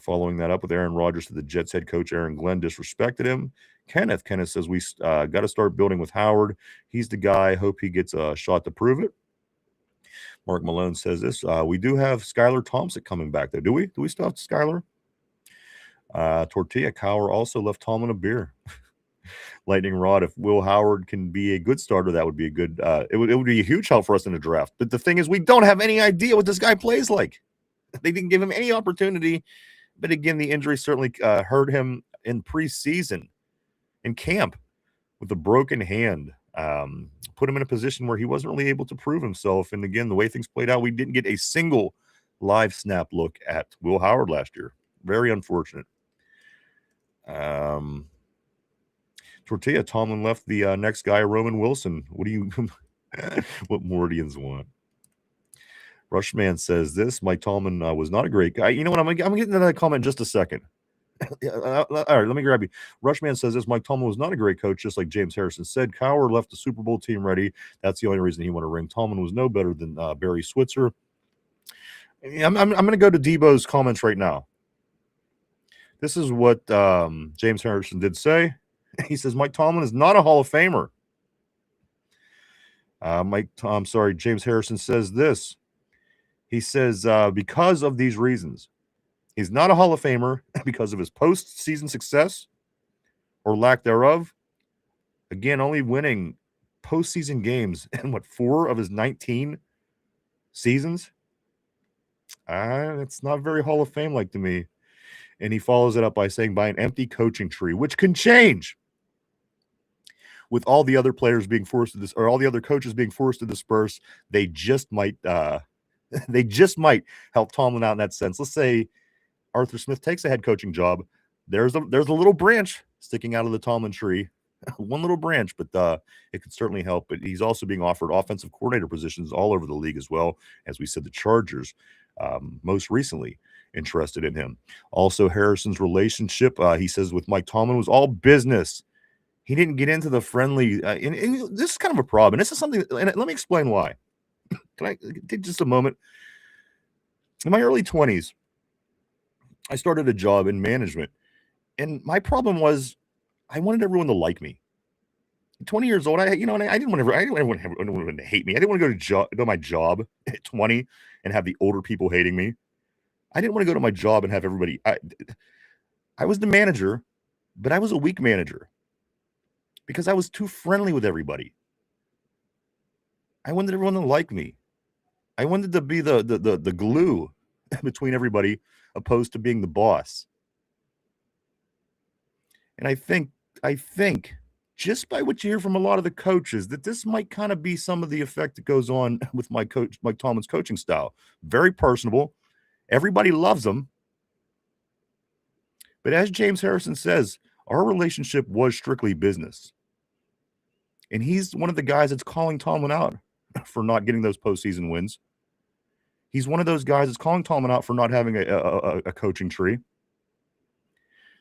Following that up with Aaron Rodgers to the Jets head coach Aaron Glenn disrespected him. Kenneth says we got to start building with Howard. He's the guy. Hope he gets a shot to prove it. Mark Malone says this. We do have Skylar Thompson coming back there. Do we? Do we still have Skylar? Tortilla Cower also left Tomlin a beer. Lightning Rod, if Will Howard can be a good starter, that would be a good it would be a huge help for us in the draft. But the thing is, we don't have any idea what this guy plays like. They didn't give him any opportunity. But again, the injury certainly hurt him in preseason, in camp, with a broken hand. Put him in a position where he wasn't really able to prove himself. And again, the way things played out, we didn't get a single live snap look at Will Howard last year. Very unfortunate. Tortilla, Tomlin left the next guy, Roman Wilson. What do you, what Mordians want? Rushman says this: Mike Tomlin was not a great guy. You know what? I'm getting to that comment in just a second. All right, let me grab you. Rushman says this: Mike Tomlin was not a great coach, just like James Harrison said. Cowher left the Super Bowl team ready. That's the only reason he won a ring. Tomlin was no better than Barry Switzer. I'm going to go to Debo's comments right now. This is what James Harrison did say. He says Mike Tomlin is not a Hall of Famer. James Harrison says this. He says, because of these reasons, he's not a Hall of Famer because of his postseason success or lack thereof. Again, only winning postseason games in 4 of his 19 seasons. It's not very Hall of Fame-like to me. And he follows it up by saying, by an empty coaching tree, which can change with all the other players being forced to this, or all the other coaches being forced to disperse. They just might help Tomlin out in that sense. Let's say Arthur Smith takes a head coaching job. There's a little branch sticking out of the Tomlin tree, one little branch, but it could certainly help. But he's also being offered offensive coordinator positions all over the league as well. As we said, the Chargers most recently interested in him. Also, Harrison's relationship, he says, with Mike Tomlin was all business. He didn't get into the friendly, and this is kind of a problem. And this is something, and let me explain why. Can I take just a moment? In my early 20s, I started a job in management, and my problem was I wanted everyone to like me. 20 years old, I didn't want everyone to hate me. I didn't want to go to my job at 20 and have the older people hating me. I didn't want to go to my job and have everybody. I was the manager, but I was a weak manager because I was too friendly with everybody. I wanted everyone to like me. I wanted to be the glue between everybody, opposed to being the boss. And I think just by what you hear from a lot of the coaches, that this might kind of be some of the effect that goes on with Mike Tomlin's coaching style. Very personable. Everybody loves him. But as James Harrison says, our relationship was strictly business. And he's one of the guys that's calling Tomlin out for not getting those postseason wins. He's one of those guys that's calling Tomlin out for not having a coaching tree.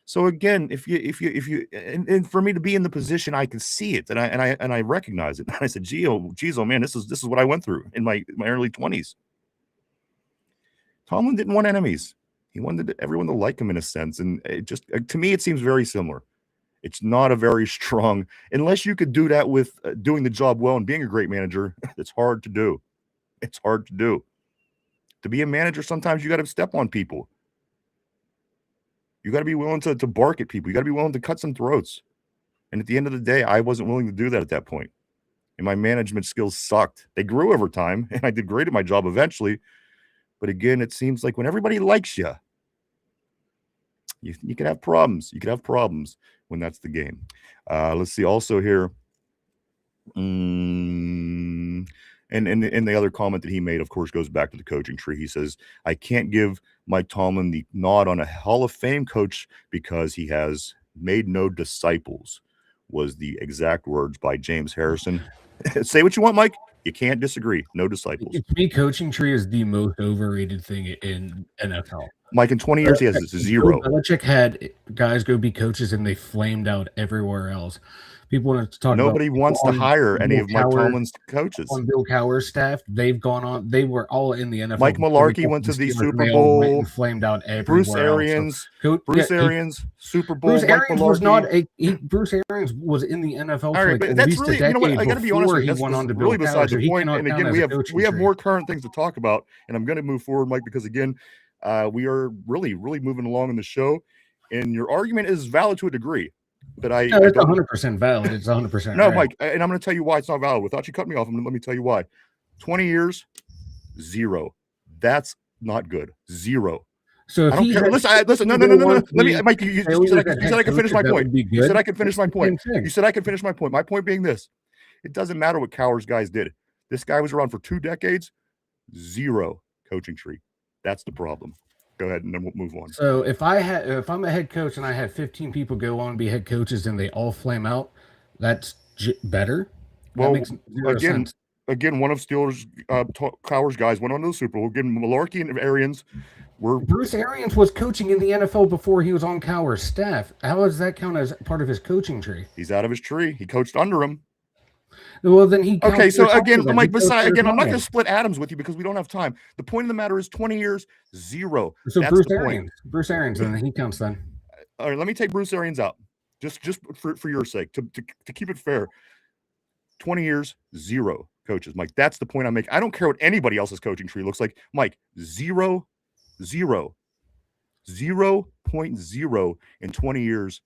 So again, if you, and for me to be in the position, I can see it, and I recognize it. And I said, geez, oh man, this is what I went through in my early 20s. Tomlin didn't want enemies. He wanted everyone to like him in a sense, and it just to me, it seems very similar. It's not a very strong, unless you could do that with doing the job well and being a great manager. It's hard to do. It's hard to do. To be a manager, sometimes you got to step on people. You got to be willing to bark at people. You got to be willing to cut some throats. And at the end of the day, I wasn't willing to do that at that point. And my management skills sucked. They grew over time, and I did great at my job eventually. But again, it seems like when everybody likes you, you can have problems. You can have problems when that's the game. Let's see. Also here, and the other comment that he made, of course, goes back to the coaching tree. He says, I can't give Mike Tomlin the nod on a Hall of Fame coach because he has made no disciples, was the exact words by James Harrison. Say what you want, Mike. You can't disagree. No disciples. To me, coaching tree is the most overrated thing in NFL. Mike, in 20 years, he has zero. Belichick had guys go be coaches, and they flamed out everywhere else. People want to talk Nobody about wants to hire any of Mike Tomlin's coaches. On Bill Cowher's staff, they've gone on. They were all in the NFL. Mike Mularkey went to the Super Bowl. And flamed out everywhere. Bruce Arians, Super Bowl. Bruce Arians was not Bruce Arians was in the NFL for like at least a decade. I got to be honest with you. That's really beside the point. And again, we have more current things to talk about, and I'm going to move forward, Mike, because again, we are really moving along in the show, and your argument is valid to a degree. But it's 100% valid. It's 100% no, right. Mike, and I'm going to tell you why it's not valid. Without you cutting me off, let me tell you why. 20 years, zero. That's not good. Zero. So if I don't care. Listen. No. Let me, Mike. You said I can finish my point. You said I can finish my point. You said I can finish my point. My point being this: it doesn't matter what Cowher's guys did. This guy was around for 2 decades. Zero coaching tree. That's the problem. Go ahead, and then we'll move on. So if I'm a head coach and I have 15 people go on and be head coaches and they all flame out, that's better. Well, that makes sense. Again, one of Steelers Cowher's guys went on to the Super Bowl. Again, Mularkey and Arians were. Bruce Arians was coaching in the NFL before he was on Cowher's staff. How does that count as part of his coaching tree? He's out of his tree. He coached under him. Well, then he. Okay, so again, Mike. I'm not going to split atoms with you because we don't have time. The point of the matter is 20 years, zero. So that's Bruce Arians, and he counts then. All right, let me take Bruce Arians out, just for your sake, to keep it fair. 20 years, zero coaches, Mike. That's the point I'm making. I don't care what anybody else's coaching tree looks like, Mike. 0.0 in 20 years.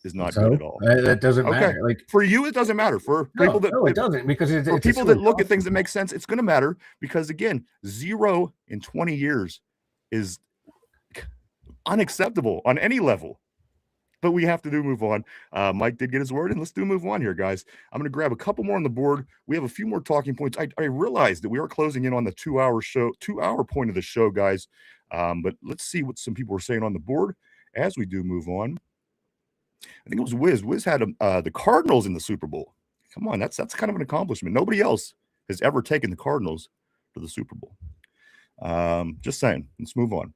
Is not good at all. That doesn't matter. Like for you, it doesn't matter. For people that it doesn't because for people that look at things that make sense, it's going to matter because again, 0 in 20 years is unacceptable on any level. But we have to move on. Mike did get his word, and let's move on here, guys. I'm going to grab a couple more on the board. We have a few more talking points. I realized that we are closing in on the 2-hour point of the show, guys. But let's see what some people were saying on the board as we do move on. I think it was Wiz. Wiz had the Cardinals in the Super Bowl. Come on, that's kind of an accomplishment. Nobody else has ever taken the Cardinals to the Super Bowl. Just saying. Let's move on.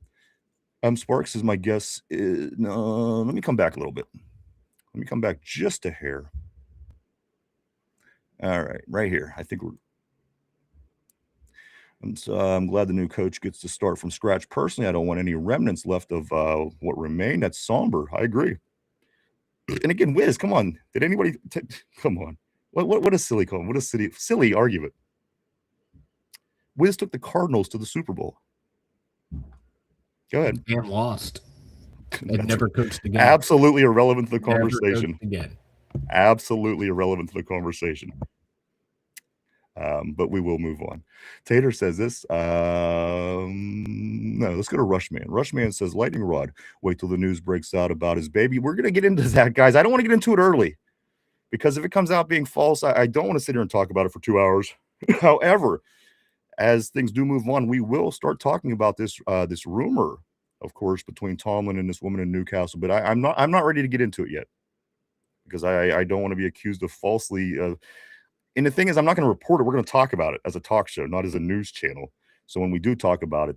Sparks is my guess. No, let me come back a little bit. Let me come back just a hair. All right, right here. I think we're. I'm glad the new coach gets to start from scratch. Personally, I don't want any remnants left of what remained. That's somber. I agree. And again, Wiz, come on. Did anybody come on? What a silly call. What a silly argument. Wiz took the Cardinals to the Super Bowl. Go ahead. And lost. And never coached again. Absolutely irrelevant to the conversation. Again. Absolutely irrelevant to the conversation. But we will move on. Tater says this. No, let's go to Rushman. Rushman says, lightning rod. Wait till the news breaks out about his baby. We're going to get into that, guys. I don't want to get into it early because if it comes out being false, I don't want to sit here and talk about it for 2 hours. However, as things do move on, we will start talking about this this rumor, of course, between Tomlin and this woman in Newcastle. But I'm not ready to get into it yet because I don't want to be accused of falsely. And the thing is, I'm not going to report it. We're going to talk about it as a talk show, not as a news channel. So when we do talk about it,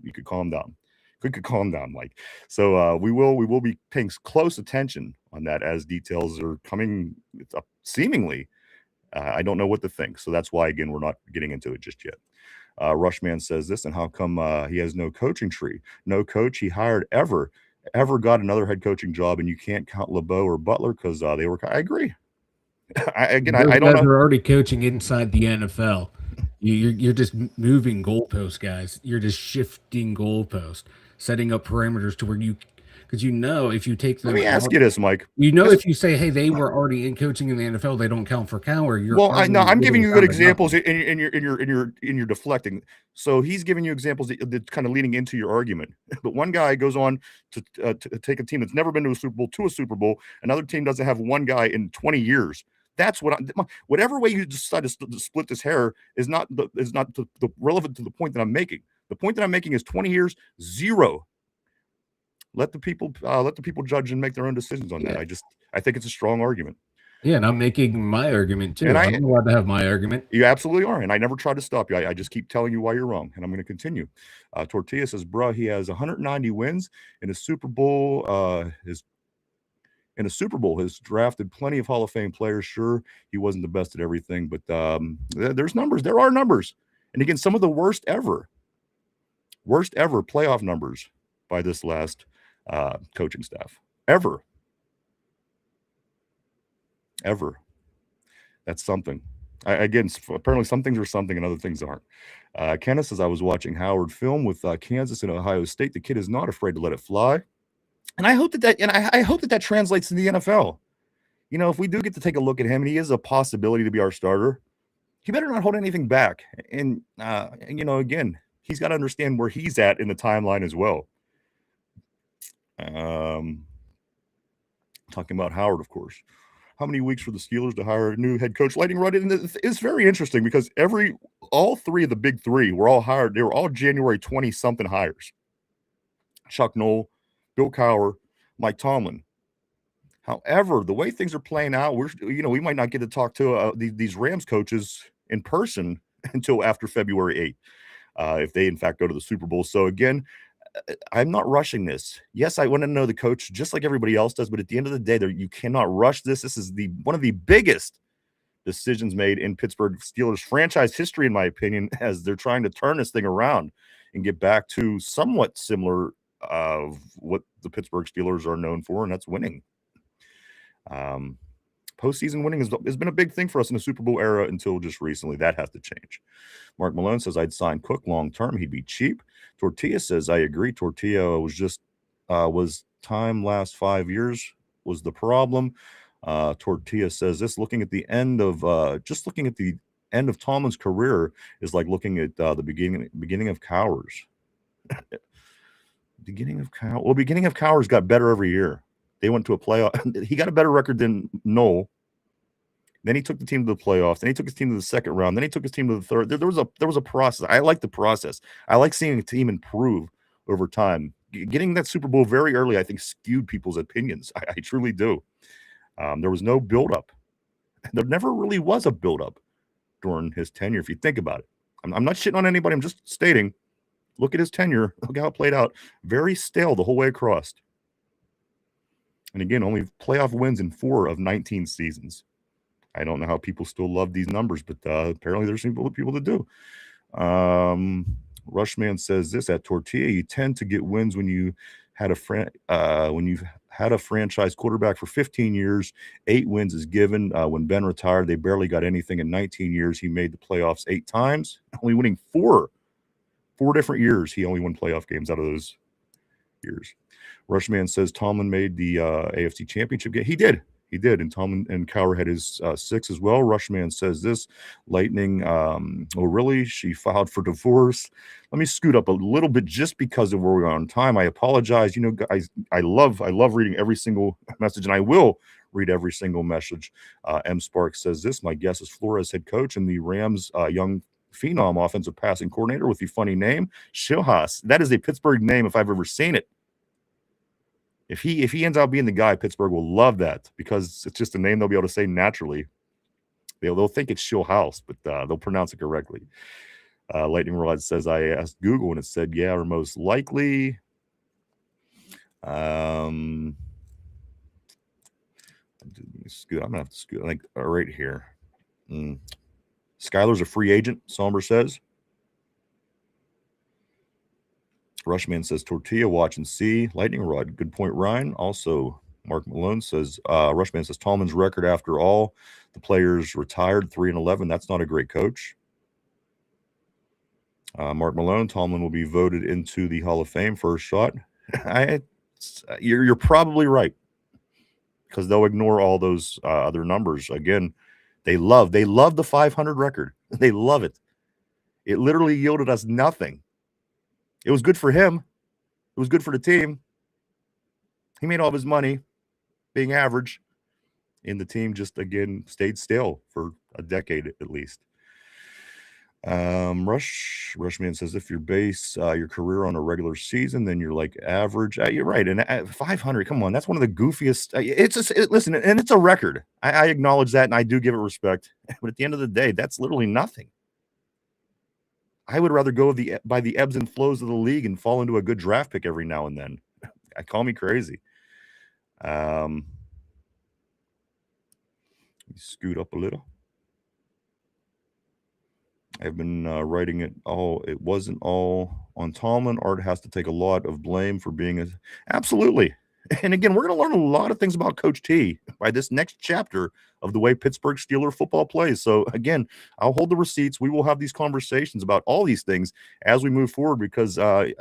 you could calm down. Quick, calm down, Mike. So we will be paying close attention on that as details are coming seemingly. I don't know what to think, so that's why again we're not getting into it just yet. Rushman says this, and how come he has no coaching tree? No coach he hired ever got another head coaching job, and you can't count LeBeau or Butler because they were. I agree. I Those don't guys know. are already coaching inside the NFL. You're just moving goalposts, guys. You're just shifting goalposts, setting up parameters to where because if you take Let them me ask out, you this, Mike. if you say, hey, they were already in coaching in the NFL, they don't count for Cower. You're Well, I'm giving you good down to examples nothing. in your deflecting. So he's giving you examples that kind of leading into your argument. But one guy goes on to take a team that's never been to a Super Bowl. Another team doesn't have one guy in 20 years. That's whatever way you decide to split this hair is not the relevant to the point that I'm making. The point that I'm making is 20 years, zero. Let the people judge and make their own decisions on that. I think it's a strong argument. Yeah, and I'm making my argument too. And I'm allowed to have my argument. You absolutely are, and I never try to stop you. I just keep telling you why you're wrong, and I'm going to continue. Tortilla says, "Bruh, he has 190 wins in a Super Bowl. In a Super Bowl, has drafted plenty of Hall of Fame players. Sure, he wasn't the best at everything, but there's numbers. There are numbers, and again, some of the worst ever playoff numbers by this last coaching staff ever. That's something. Again, apparently some things are something and other things aren't. Kenneth says, I was watching Howard film with Kansas and Ohio State. The kid is not afraid to let it fly. And I hope that translates to the NFL. If we do get to take a look at him and he is a possibility to be our starter, he better not hold anything back. And again, he's got to understand where he's at in the timeline as well. Talking about Howard, of course. How many weeks for the Steelers to hire a new head coach? Lightning rod. And it's very interesting because all three of the big three were all hired. They were all January 20-something hires. Chuck Noll, Bill Cowher, Mike Tomlin. However, the way things are playing out, we might not get to talk to these Rams coaches in person until after February 8th, if they in fact go to the Super Bowl. So again, I'm not rushing this. Yes, I want to know the coach just like everybody else does, but at the end of the day, you cannot rush this. This is one of the biggest decisions made in Pittsburgh Steelers franchise history, in my opinion, as they're trying to turn this thing around and get back to somewhat similar of what the Pittsburgh Steelers are known for, and that's winning. Postseason winning has been a big thing for us in the Super Bowl era until just recently. That has to change. Mark Malone says, I'd sign Cook long term. He'd be cheap. Tortilla says, I agree. Tortilla was time last 5 years was the problem. Tortilla says this, looking at the end of Tomlin's career is like looking at the beginning of Cowher's. Beginning of Cowher's got better every year. They went to a playoff. He got a better record than Noel. Then he took the team to the playoffs. Then he took his team to the second round. Then he took his team to the third. There was a process. I like the process. I like seeing a team improve over time. Getting that Super Bowl very early, I think, skewed people's opinions. I truly do. There was no buildup. There never really was a buildup during his tenure, if you think about it. I'm not shitting on anybody. I'm just stating, look at his tenure. Look how it played out. Very stale the whole way across. And again, only playoff wins in 4 of 19 seasons. I don't know how people still love these numbers, but apparently there's some people that do. Rushman says this, at Tortilla, you tend to get wins when you've had a franchise quarterback for 15 years. 8 wins is given. When Ben retired, they barely got anything. In 19 years, he made the playoffs 8 times, only winning 4 different years. He only won playoff games out of those years. Rushman says Tomlin made the AFC Championship game. He did. And Tomlin and Cowher had his 6 as well. Rushman says this, Lightning, oh, really? She filed for divorce. Let me scoot up a little bit just because of where we are on time. I apologize. Guys, I love reading every single message, and I will read every single message. M. Sparks says this, my guess is Flores head coach and the Rams young phenom offensive passing coordinator with the funny name, Shilhas. That is a Pittsburgh name if I've ever seen it. If he ends up being the guy, Pittsburgh will love that because it's just a name they'll be able to say naturally. They'll think it's Shilhouse, but they'll pronounce it correctly. Lightning Rod says, I asked Google and it said, yeah, or most likely. I'm gonna have to scoot like right here. Skylar's a free agent, Somber says. Rushman says Tortilla, watch and see. Lightning Rod, good point, Ryan. Also, Mark Malone says Rushman says Tallman's record after all the players retired 3-11. That's not a great coach. Mark Malone, Tallman will be voted into the Hall of Fame first shot. You're probably right, because they'll ignore all those other numbers. Again, they love the 500 record. They love it. It literally yielded us nothing. It was good for him. It was good for the team. He made all of his money being average, and the team just, again, stayed still for a decade at least. Rushman says if you base your career on a regular season, then you're like average. You're right, and 500. Come on, that's one of the goofiest. Listen, and it's a record. I acknowledge that, and I do give it respect. But at the end of the day, that's literally nothing. I would rather go by the ebbs and flows of the league and fall into a good draft pick every now and then. Call me crazy. Scoot up a little. I've been writing it all. It wasn't all on Tallman. Art has to take a lot of blame for being absolutely. And again, we're going to learn a lot of things about Coach T by this next chapter of the way Pittsburgh Steelers football plays. So again, I'll hold the receipts. We will have these conversations about all these things as we move forward, because I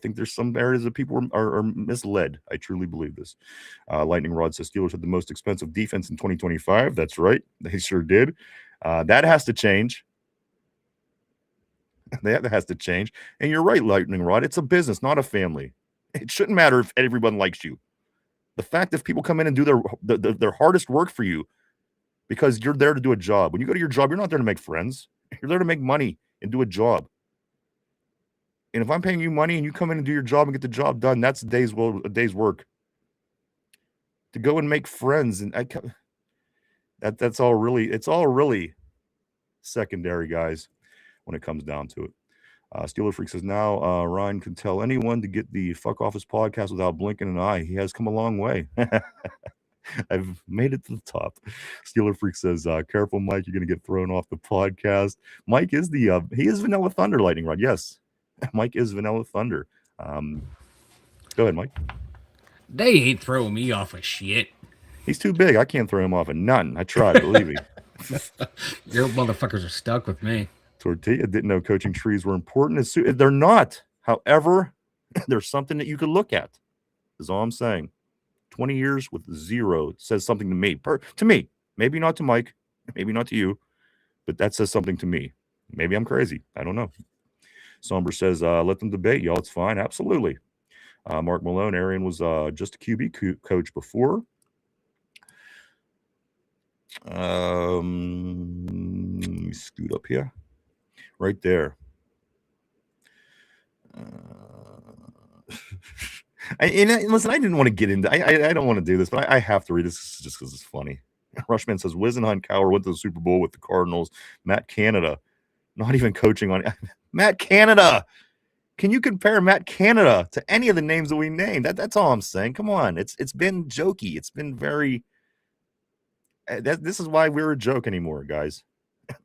think there's some areas that people are misled. I truly believe this. Lightning Rod says Steelers had the most expensive defense in 2025. That's right. They sure did. That has to change. That has to change. And you're right, Lightning Rod. It's a business, not a family. It shouldn't matter if everyone likes you. The fact that people come in and do their hardest work for you because you're there to do a job. When you go to your job, you're not there to make friends. You're there to make money and do a job. And if I'm paying you money and you come in and do your job and get the job done, that's a day's work. To go and make friends, and it's all really secondary, guys, when it comes down to it. Steeler Freak says now Ryan can tell anyone to get the fuck off his podcast without blinking an eye. He has come a long way. I've made it to the top. Steeler Freak says, careful, Mike, you're going to get thrown off the podcast. Mike is he is Vanilla Thunder, Lightning Rod. Yes, Mike is Vanilla Thunder. Go ahead, Mike. They ain't throwing me off of shit. He's too big. I can't throw him off of nothing. I tried, believe me. Your motherfuckers are stuck with me. Tortilla didn't know coaching trees were important. They're not. However, there's something that you could look at, is all I'm saying. 20 years with 0 says something to me. To me. Maybe not to Mike. Maybe not to you. But that says something to me. Maybe I'm crazy. I don't know. Somber says, let them debate, y'all. It's fine. Absolutely. Mark Malone, Arian was just a QB coach before. Let me scoot up here. Right there. Listen, I didn't want to get into. I don't want to do this, but I have to read this just because it's funny. Rushman says Wisenhunt Cowher went to the Super Bowl with the Cardinals. Matt Canada, not even coaching on Matt Canada. Can you compare Matt Canada to any of the names that we named? That's all I'm saying. Come on, it's been jokey. It's been very. This is why we're a joke anymore, guys.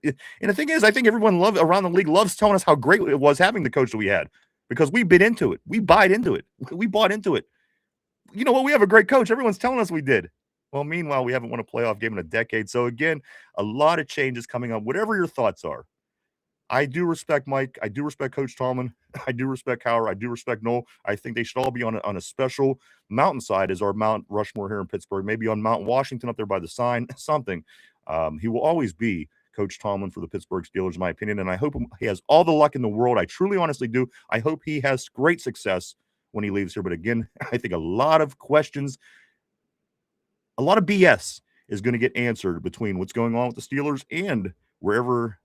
And the thing is, I think everyone around the league loves telling us how great it was having the coach that we had, because we bit into it. We bought into it. We bought into it. You know what? We have a great coach. Everyone's telling us we did. Well, meanwhile, we haven't won a playoff game in a decade. So again, a lot of changes coming up. Whatever your thoughts are, I do respect Mike. I do respect Coach Tallman. I do respect Cowher. I do respect Noel. I think they should all be on a special mountainside as our Mount Rushmore here in Pittsburgh. Maybe on Mount Washington up there by the sign, something. He will always be Coach Tomlin for the Pittsburgh Steelers, in my opinion, and I hope he has all the luck in the world. I truly, honestly do. I hope he has great success when he leaves here. But again, I think a lot of questions, a lot of BS is going to get answered between what's going on with the Steelers and wherever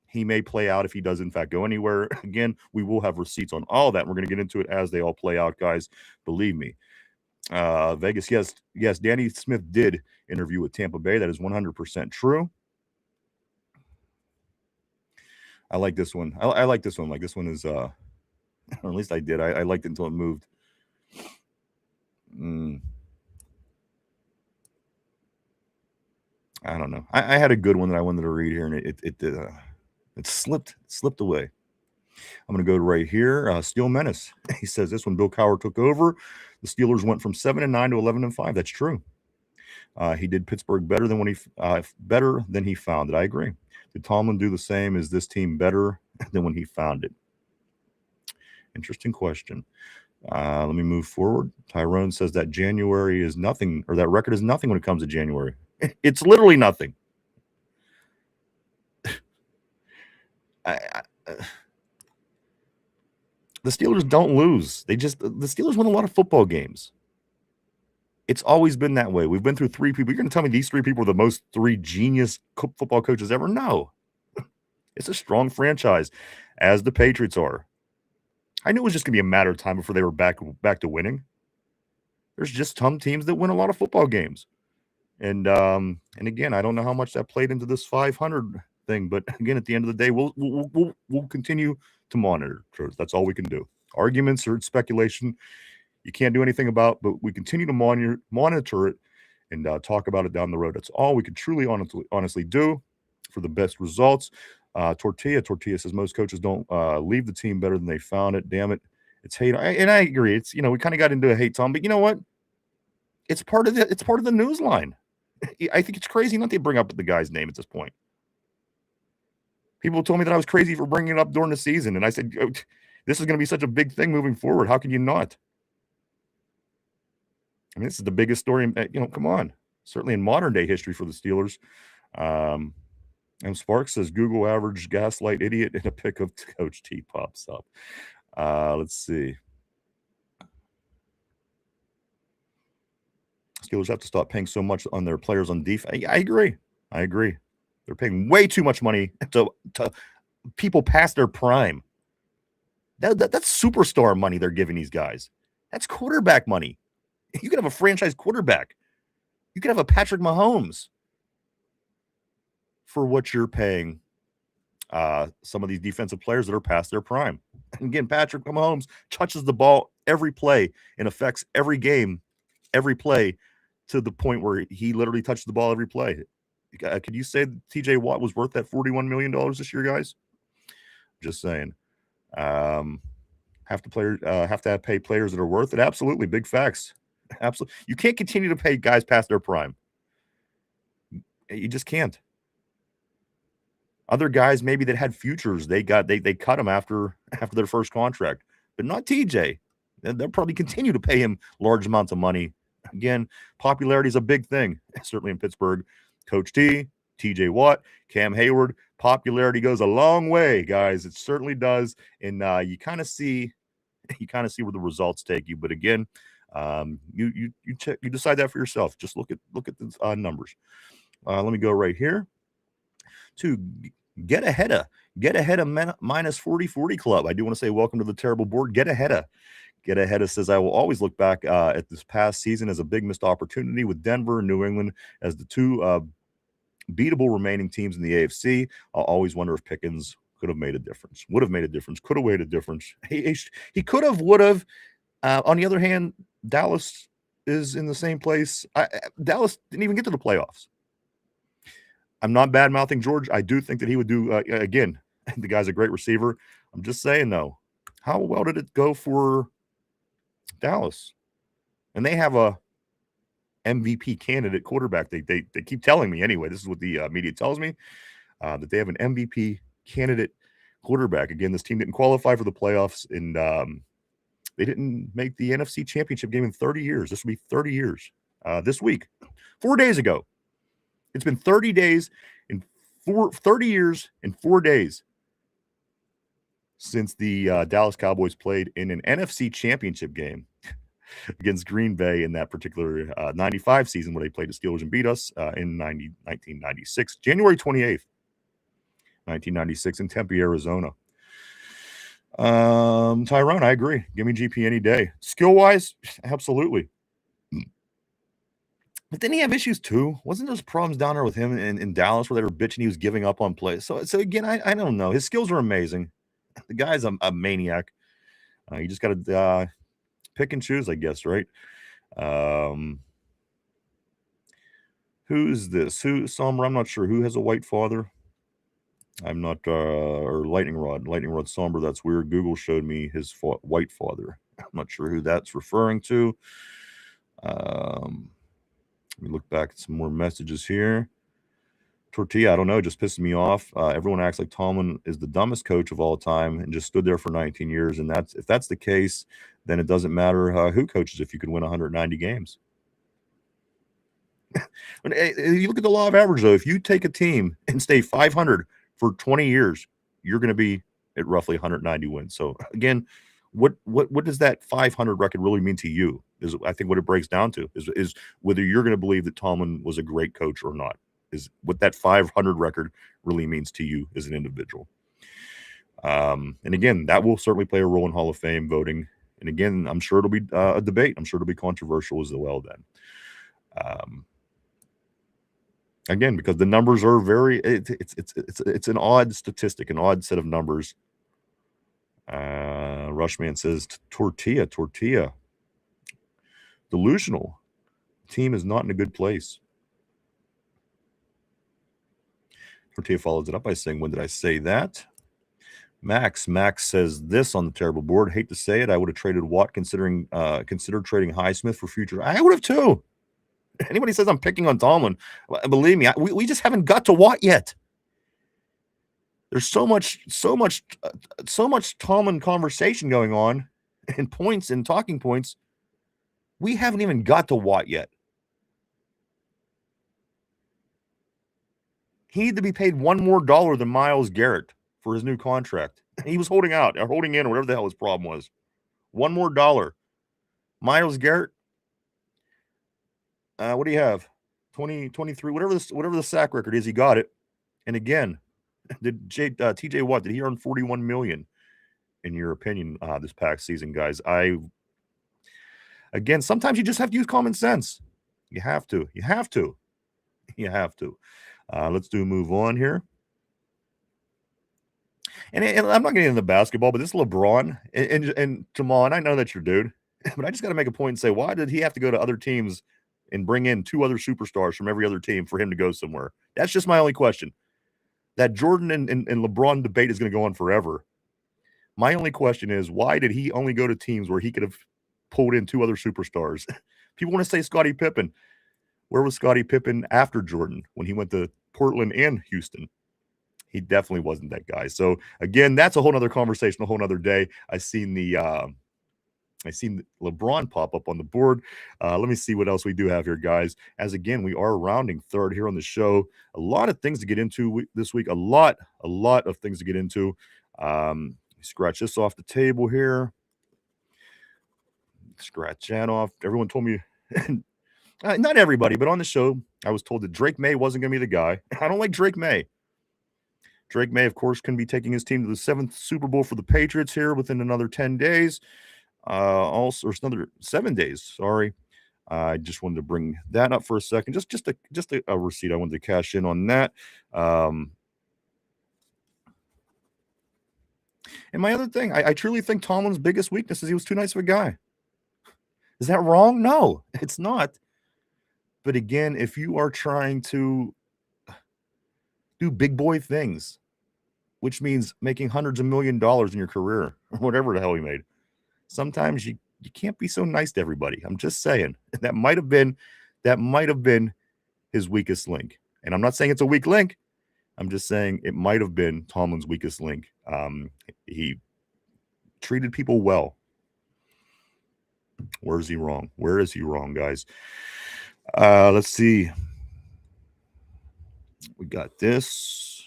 he may play out if he does, in fact, go anywhere. Again, we will have receipts on all that. We're going to get into it as they all play out, guys. Believe me. Vegas, yes, Danny Smith did interview with Tampa Bay. That is 100% true. I like this one. I like this one. Like, this one is, or at least I did. I liked it until it moved. I don't know. I had a good one that I wanted to read here, and it slipped away. I'm going to go right here. Steel Menace. He says this: when Bill Cowher took over, the Steelers went from 7-9 to 11-5. That's true. He did Pittsburgh better than he found it. I agree. Did Tomlin do the same? Is this team better than when he found it? Interesting question. Let me move forward. Tyrone says that January is nothing, or that record is nothing when it comes to January. It's literally nothing. The Steelers don't lose. The Steelers win a lot of football games. It's always been that way. We've been through three people. You're going to tell me these three people are the most three genius football coaches ever? No. It's a strong franchise, as the Patriots are. I knew it was just going to be a matter of time before they were back to winning. There's just some teams that win a lot of football games. And again, I don't know how much that played into this 500 thing, but again, at the end of the day, we'll continue to monitor. That's all we can do. Arguments or speculation, you can't do anything about, but we continue to monitor it and talk about it down the road. That's all we can truly honestly do for the best results. Tortilla says most coaches don't leave the team better than they found it. Damn it, it's hate, and I agree. It's we kind of got into a hate, Tom, but you know what? It's part of the news line. I think it's crazy not to bring up the guy's name at this point. People told me that I was crazy for bringing it up during the season, and I said, this is going to be such a big thing moving forward. How can you not? I mean, this is the biggest story, come on. Certainly in modern day history for the Steelers. And Sparks says Google average gaslight idiot and a pic of Coach T pops up. Let's see. Steelers have to stop paying so much on their players on defense. I agree. They're paying way too much money to people past their prime. That's superstar money they're giving these guys. That's quarterback money. You could have a franchise quarterback. You could have a Patrick Mahomes for what you're paying some of these defensive players that are past their prime. And again, Patrick Mahomes touches the ball every play and affects every game, every play, to the point where he literally touches the ball every play. Could you say that TJ Watt was worth that $41 million this year, guys? Just saying. Have to pay players that are worth it? Absolutely. Big facts. Absolutely. You can't continue to pay guys past their prime. You just can't. Other guys maybe that had futures, they cut them after their first contract, but not TJ. They'll probably continue to pay him large amounts of money. Again, popularity is a big thing, certainly in Pittsburgh. Coach T, TJ Watt, Cam Hayward, popularity goes a long way, guys. It certainly does, and you kind of see where the results take you. But again, you decide that for yourself. Just look at the numbers. Let me go right here to get ahead of minus 40 club. I do want to say welcome to the terrible board. Get ahead of says I will always look back at this past season as a big missed opportunity with Denver and New England as the two beatable remaining teams in the AFC. I'll always wonder if Pickens could have made a difference, would have made a difference, could have made a difference. He could have, would have. On the other hand, Dallas is in the same place. Dallas didn't even get to the playoffs. I'm not bad-mouthing George. I do think that he would do, again, the guy's a great receiver. I'm just saying, though, how well did it go for Dallas? And they have a MVP candidate quarterback. They keep telling me, anyway, this is what the media tells me, that they have an MVP candidate quarterback. Again, this team didn't qualify for the playoffs, and they didn't make the NFC Championship game in 30 years. This will be 30 years this week, 4 days ago. It's been 30 days and 30 years and 4 days since the Dallas Cowboys played in an NFC Championship game against Green Bay in that particular 95 season where they played the Steelers and beat us in 1996, January 28th, 1996 in Tempe, Arizona. Tyrone, I agree. Give me GP any day. Skill-wise, absolutely. But didn't he have issues too? Wasn't those problems down there with him in Dallas where they were bitching he was giving up on plays? So again, I don't know. His skills are amazing. The guy's a maniac. You just got to pick and choose, I guess, right? Who is this? Somber? I'm not sure. Who has a white father? I'm not, or Lightning Rod. Lightning Rod Somber, that's weird. Google showed me his white father. I'm not sure who that's referring to. Let me look back at some more messages here. Tortilla, I don't know, just pisses me off. Everyone acts like Tomlin is the dumbest coach of all time and just stood there for 19 years. And if that's the case, then it doesn't matter who coaches if you can win 190 games. You look at the law of average, though. If you take a team and stay 500 for 20 years, you're going to be at roughly 190 wins. So again, what does that 500 record really mean to you? Is I think what it breaks down to is whether you're going to believe that Tomlin was a great coach or not. Is what that 500 record really means to you as an individual. And again, that will certainly play a role in Hall of Fame voting. And again, I'm sure it'll be a debate. I'm sure it'll be controversial as well then. Again, because the numbers are it's an odd statistic, an odd set of numbers. Rushman says tortilla. Delusional. The team is not in a good place. Tortilla follows it up by saying, when did I say that? Max says this on the terrible board. Hate to say it, I would have traded Watt considered trading Highsmith for future. I would have too. Anybody says I'm picking on Tomlin, believe me, we just haven't got to Watt yet. There's so much Tomlin conversation going on and points and talking points. We haven't even got to Watt yet. He needed to be paid $1 more than Myles Garrett for his new contract. He was holding out or holding in, or whatever the hell his problem was. $1 more. Myles Garrett, what do you have? 20, 23, whatever the sack record is, he got it. And again, did TJ Watt, did he earn $41 million in your opinion this past season, guys? Again, sometimes you just have to use common sense. You have to. Let's move on here. And I'm not getting into basketball, but this LeBron and Jamal, and I know that's your dude, but I just got to make a point and say, why did he have to go to other teams and bring in 2 other superstars from every other team for him to go somewhere? That's just my only question. That Jordan and LeBron debate is going to go on forever. My only question is, why did he only go to teams where he could have pulled in 2 other superstars? People want to say Scottie Pippen. Where was Scottie Pippen after Jordan when he went to Portland and Houston? He definitely wasn't that guy. So again, that's a whole nother conversation, a whole nother day. I seen LeBron pop up on the board. Let me see what else we do have here, guys. As again, we are rounding third here on the show. A lot of things to get into this week. A lot of things to get into. Scratch this off the table here. Scratch that off. Everyone told me, not everybody, but on the show, I was told that Drake May wasn't going to be the guy. I don't like Drake May. Drake May, of course, can be taking his team to the 7th Super Bowl for the Patriots here within another 10 days. Also, or another 7 days. Sorry. I just wanted to bring that up for a second. Just a receipt. I wanted to cash in on that. And my other thing, I truly think Tomlin's biggest weakness is he was too nice of a guy. Is that wrong? No, it's not. But again, if you are trying to do big boy things, which means making hundreds of $millions in your career, or whatever the hell he made, sometimes you can't be so nice to everybody. I'm just saying that might have been his weakest link. And I'm not saying it's a weak link. I'm just saying it might have been Tomlin's weakest link. He treated people well. Where is he wrong? Where is he wrong, guys? Let's see. We got this.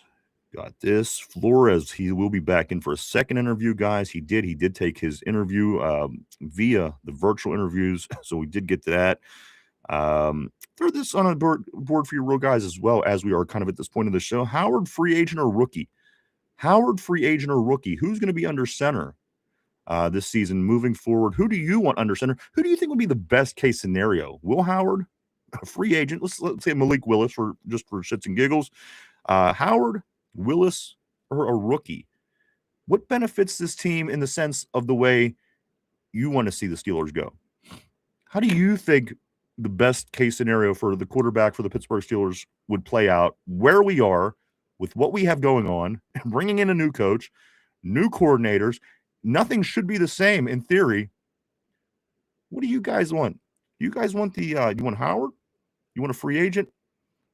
Flores, he will be back in for a second interview, guys. He did take his interview via the virtual interviews, so we did get to that. Throw this on a board for you real guys as well, as we are kind of at this point of the show. Howard, free agent or rookie? Who's going to be under center this season moving forward? Who do you want under center? Who do you think would be the best case scenario? Will Howard, a free agent? Let's say Malik Willis for shits and giggles. Howard, Willis, or a rookie? What benefits this team in the sense of the way you want to see the Steelers go? How do you think the best case scenario for the quarterback for the Pittsburgh Steelers would play out where we are with what we have going on, bringing in a new coach, new coordinators? Nothing should be the same in theory. What do you guys want? You guys want you want Howard? You want a free agent?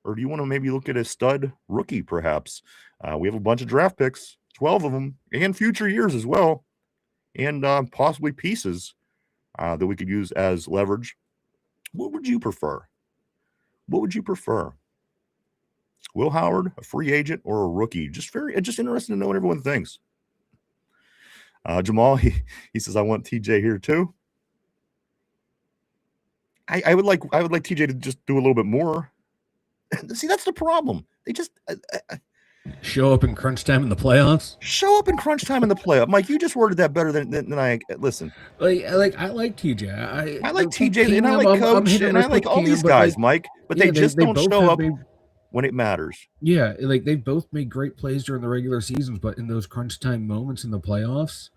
Or do you want to maybe look at a stud rookie, perhaps? We have a bunch of draft picks, 12 of them, and future years as well, and possibly pieces that we could use as leverage. What would you prefer? What would you prefer? Will Howard, a free agent, or a rookie? Just interested to know what everyone thinks. Jamal, he says, I want TJ here too. I would like TJ to just do a little bit more. See, that's the problem. They just show up in crunch time in the playoffs. Show up in crunch time in the playoff. Mike, you just worded that better than I. Listen, like I like TJ. I like TJ, and I like Coach, and I like all these guys, Mike. But they just don't show up when it matters. Yeah, like they both made great plays during the regular seasons, but in those crunch time moments in the playoffs,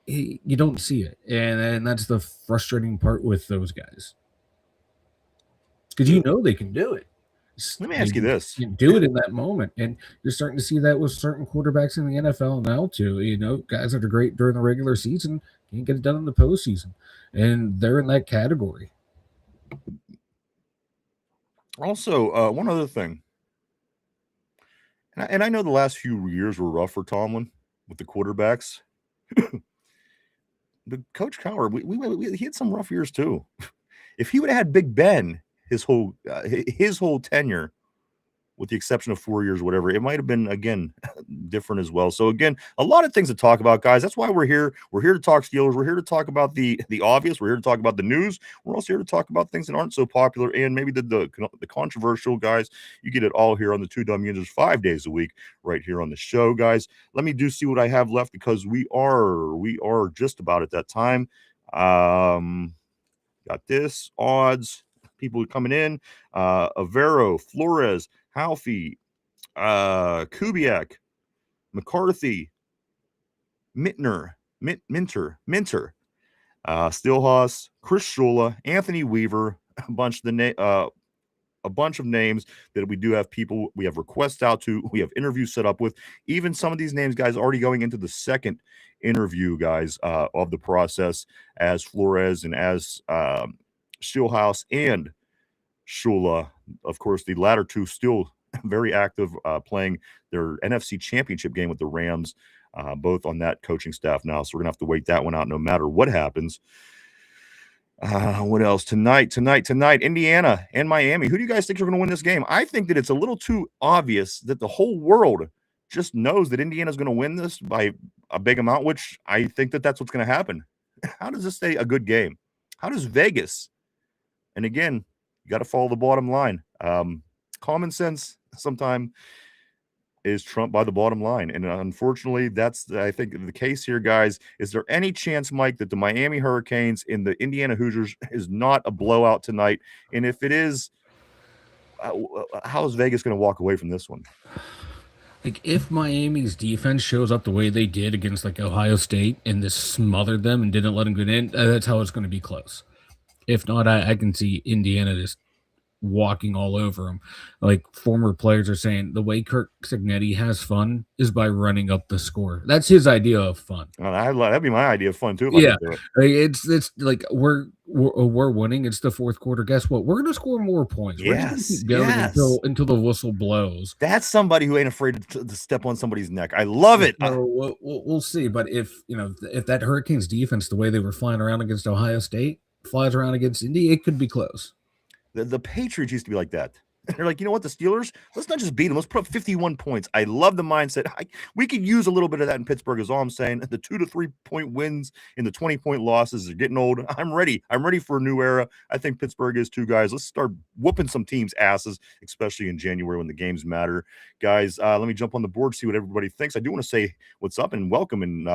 you don't see it, and that's the frustrating part with those guys, because you know they can do it. Let me ask you this: you do it in that moment, and you're starting to see that with certain quarterbacks in the NFL now too. You know, guys that are great during the regular season can't get it done in the postseason, and they're in that category. Also, one other thing, and I know the last few years were rough for Tomlin with the quarterbacks. The Coach Cowher, he had some rough years too. If he would have had Big Ben his whole tenure, with the exception of 4 years, whatever, it might have been, again, different as well. So, again, a lot of things to talk about, guys. That's why we're here. We're here to talk Steelers. We're here to talk about the obvious. We're here to talk about the news. We're also here to talk about things that aren't so popular and maybe the controversial, guys. You get it all here on the Two Dum Yinzers 5 days a week right here on the show, guys. Let me see what I have left, because we are just about at that time. Got this, odds, people coming in, Avero, Flores, Halfie, Kubiak, McCarthy, Minter, Stillhouse, Chris Shula, Anthony Weaver, a bunch of names that we do have people we have requests out to, we have interviews set up with. Even some of these names, guys, already going into the second interview, guys, of the process, as Flores and as Stillhouse and Shula. Of course, the latter two still very active, playing their NFC Championship game with the Rams, both on that coaching staff now. So we're going to have to wait that one out no matter what happens. What else? Tonight, Indiana and Miami. Who do you guys think are going to win this game? I think that it's a little too obvious that the whole world just knows that Indiana is going to win this by a big amount, which I think that that's what's going to happen. How does this stay a good game? How does Vegas? And again, you got to follow the bottom line. Common sense sometimes is trumped by the bottom line. And unfortunately, that's, I think, the case here, guys. Is there any chance, Mike, that the Miami Hurricanes in the Indiana Hoosiers is not a blowout tonight? And if it is, how is Vegas going to walk away from this one? Like, if Miami's defense shows up the way they did against, like, Ohio State and just smothered them and didn't let them get in, that's how it's going to be close. If not, I can see Indiana just walking all over them. Like, former players are saying, the way Kirk Cignetti has fun is by running up the score. That's his idea of fun. That'd be my idea of fun too. Yeah, it's like we're winning. It's the fourth quarter. Guess what? We're going to score more points. We're just going to keep going until the whistle blows. That's somebody who ain't afraid to step on somebody's neck. I love it. So we'll see. But if that Hurricanes defense, the way they were flying around against Ohio State, flies around against Indy, it could be close. The Patriots used to be like that. They're like, you know what, the Steelers, let's not just beat them. Let's put up 51 points. I love the mindset. We could use a little bit of that in Pittsburgh, is all I'm saying. The 2 to 3 point wins and the 20-point losses are getting old. I'm ready. I'm ready for a new era. I think Pittsburgh is too, guys. Let's start whooping some teams' asses, especially in January when the games matter. Guys, let me jump on the board, see what everybody thinks. I do want to say what's up and welcome, and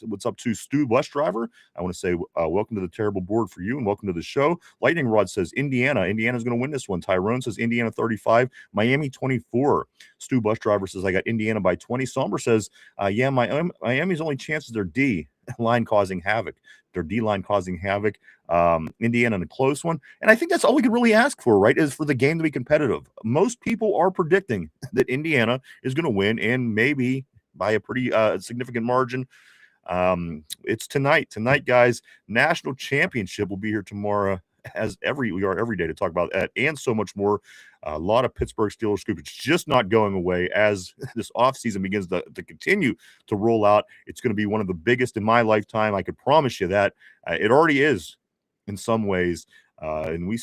what's up to Stu Bus Driver. I want to say welcome to the terrible board for you and welcome to the show. Lightning Rod says Indiana's going to win this one. Tyrone says Indiana 35, Miami 24. Stu Bus Driver says I got Indiana by 20. Somber says, yeah, Miami's only chances are D. line causing havoc, their D-line causing havoc. Indiana in a close one. And I think that's all we can really ask for, right, is for the game to be competitive. Most people are predicting that Indiana is going to win, and maybe by a pretty significant margin. It's tonight. Tonight, guys, national championship will be here tomorrow, as we are every day, to talk about that and so much more. A lot of Pittsburgh Steelers scoop. It's just not going away as this offseason begins to continue to roll out. It's going to be one of the biggest in my lifetime. I could promise you that. It already is in some ways. And we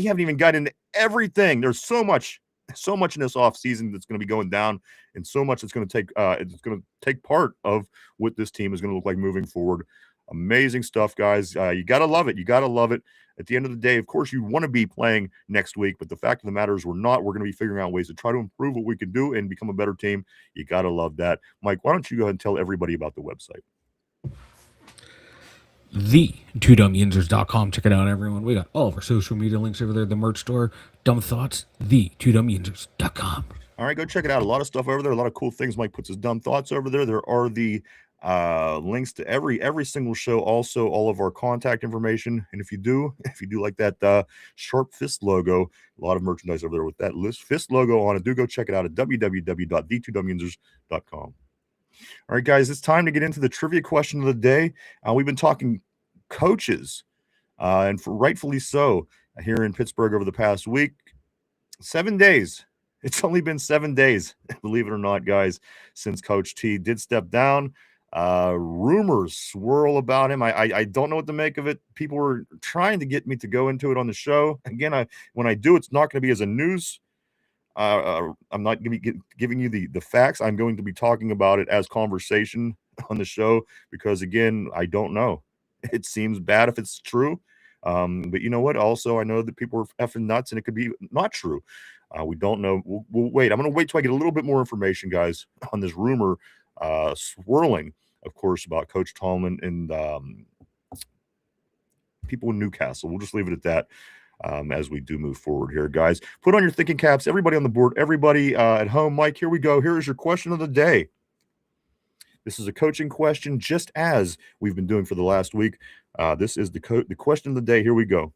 haven't even got into everything. There's so much in this offseason that's going to be going down, and so much that's going to take part of what this team is going to look like moving forward. Amazing stuff, guys. You got to love it. You got to love it. At the end of the day, of course, you want to be playing next week, but the fact of the matter is we're not. We're going to be figuring out ways to try to improve what we can do and become a better team. You got to love that. Mike, why don't you go ahead and tell everybody about the website? The2dumyinzers.com. Check it out, everyone. We got all of our social media links over there. The merch store, Dumb Thoughts, the2dumyinzers.com. All right, go check it out. A lot of stuff over there. A lot of cool things. Mike puts his dumb thoughts over there. There are the links to every single show. Also, all of our contact information. And if you do like that sharp fist logo, a lot of merchandise over there with that fist logo on it. Do go check it out at www.the2dumyinzers.com. All right, guys, it's time to get into the trivia question of the day. We've been talking coaches, and rightfully so, here in Pittsburgh over the past week. 7 days. It's only been 7 days, believe it or not, guys, since Coach T did step down. Rumors swirl about him. I don't know what to make of it. People were trying to get me to go into it on the show. Again, when I do, it's not going to be as a news. I'm not going to be giving you the facts. I'm going to be talking about it as conversation on the show because, again, I don't know. It seems bad if it's true. But you know what? Also, I know that people are effing nuts, and it could be not true. We don't know. We'll wait. I'm going to wait till I get a little bit more information, guys, on this rumor swirling, of course, about Coach Tallman and people in Newcastle. We'll just leave it at that as we do move forward here, guys. Put on your thinking caps. Everybody on the board, everybody at home. Mike, here we go. Here is your question of the day. This is a coaching question, just as we've been doing for the last week. This is the question of the day. Here we go.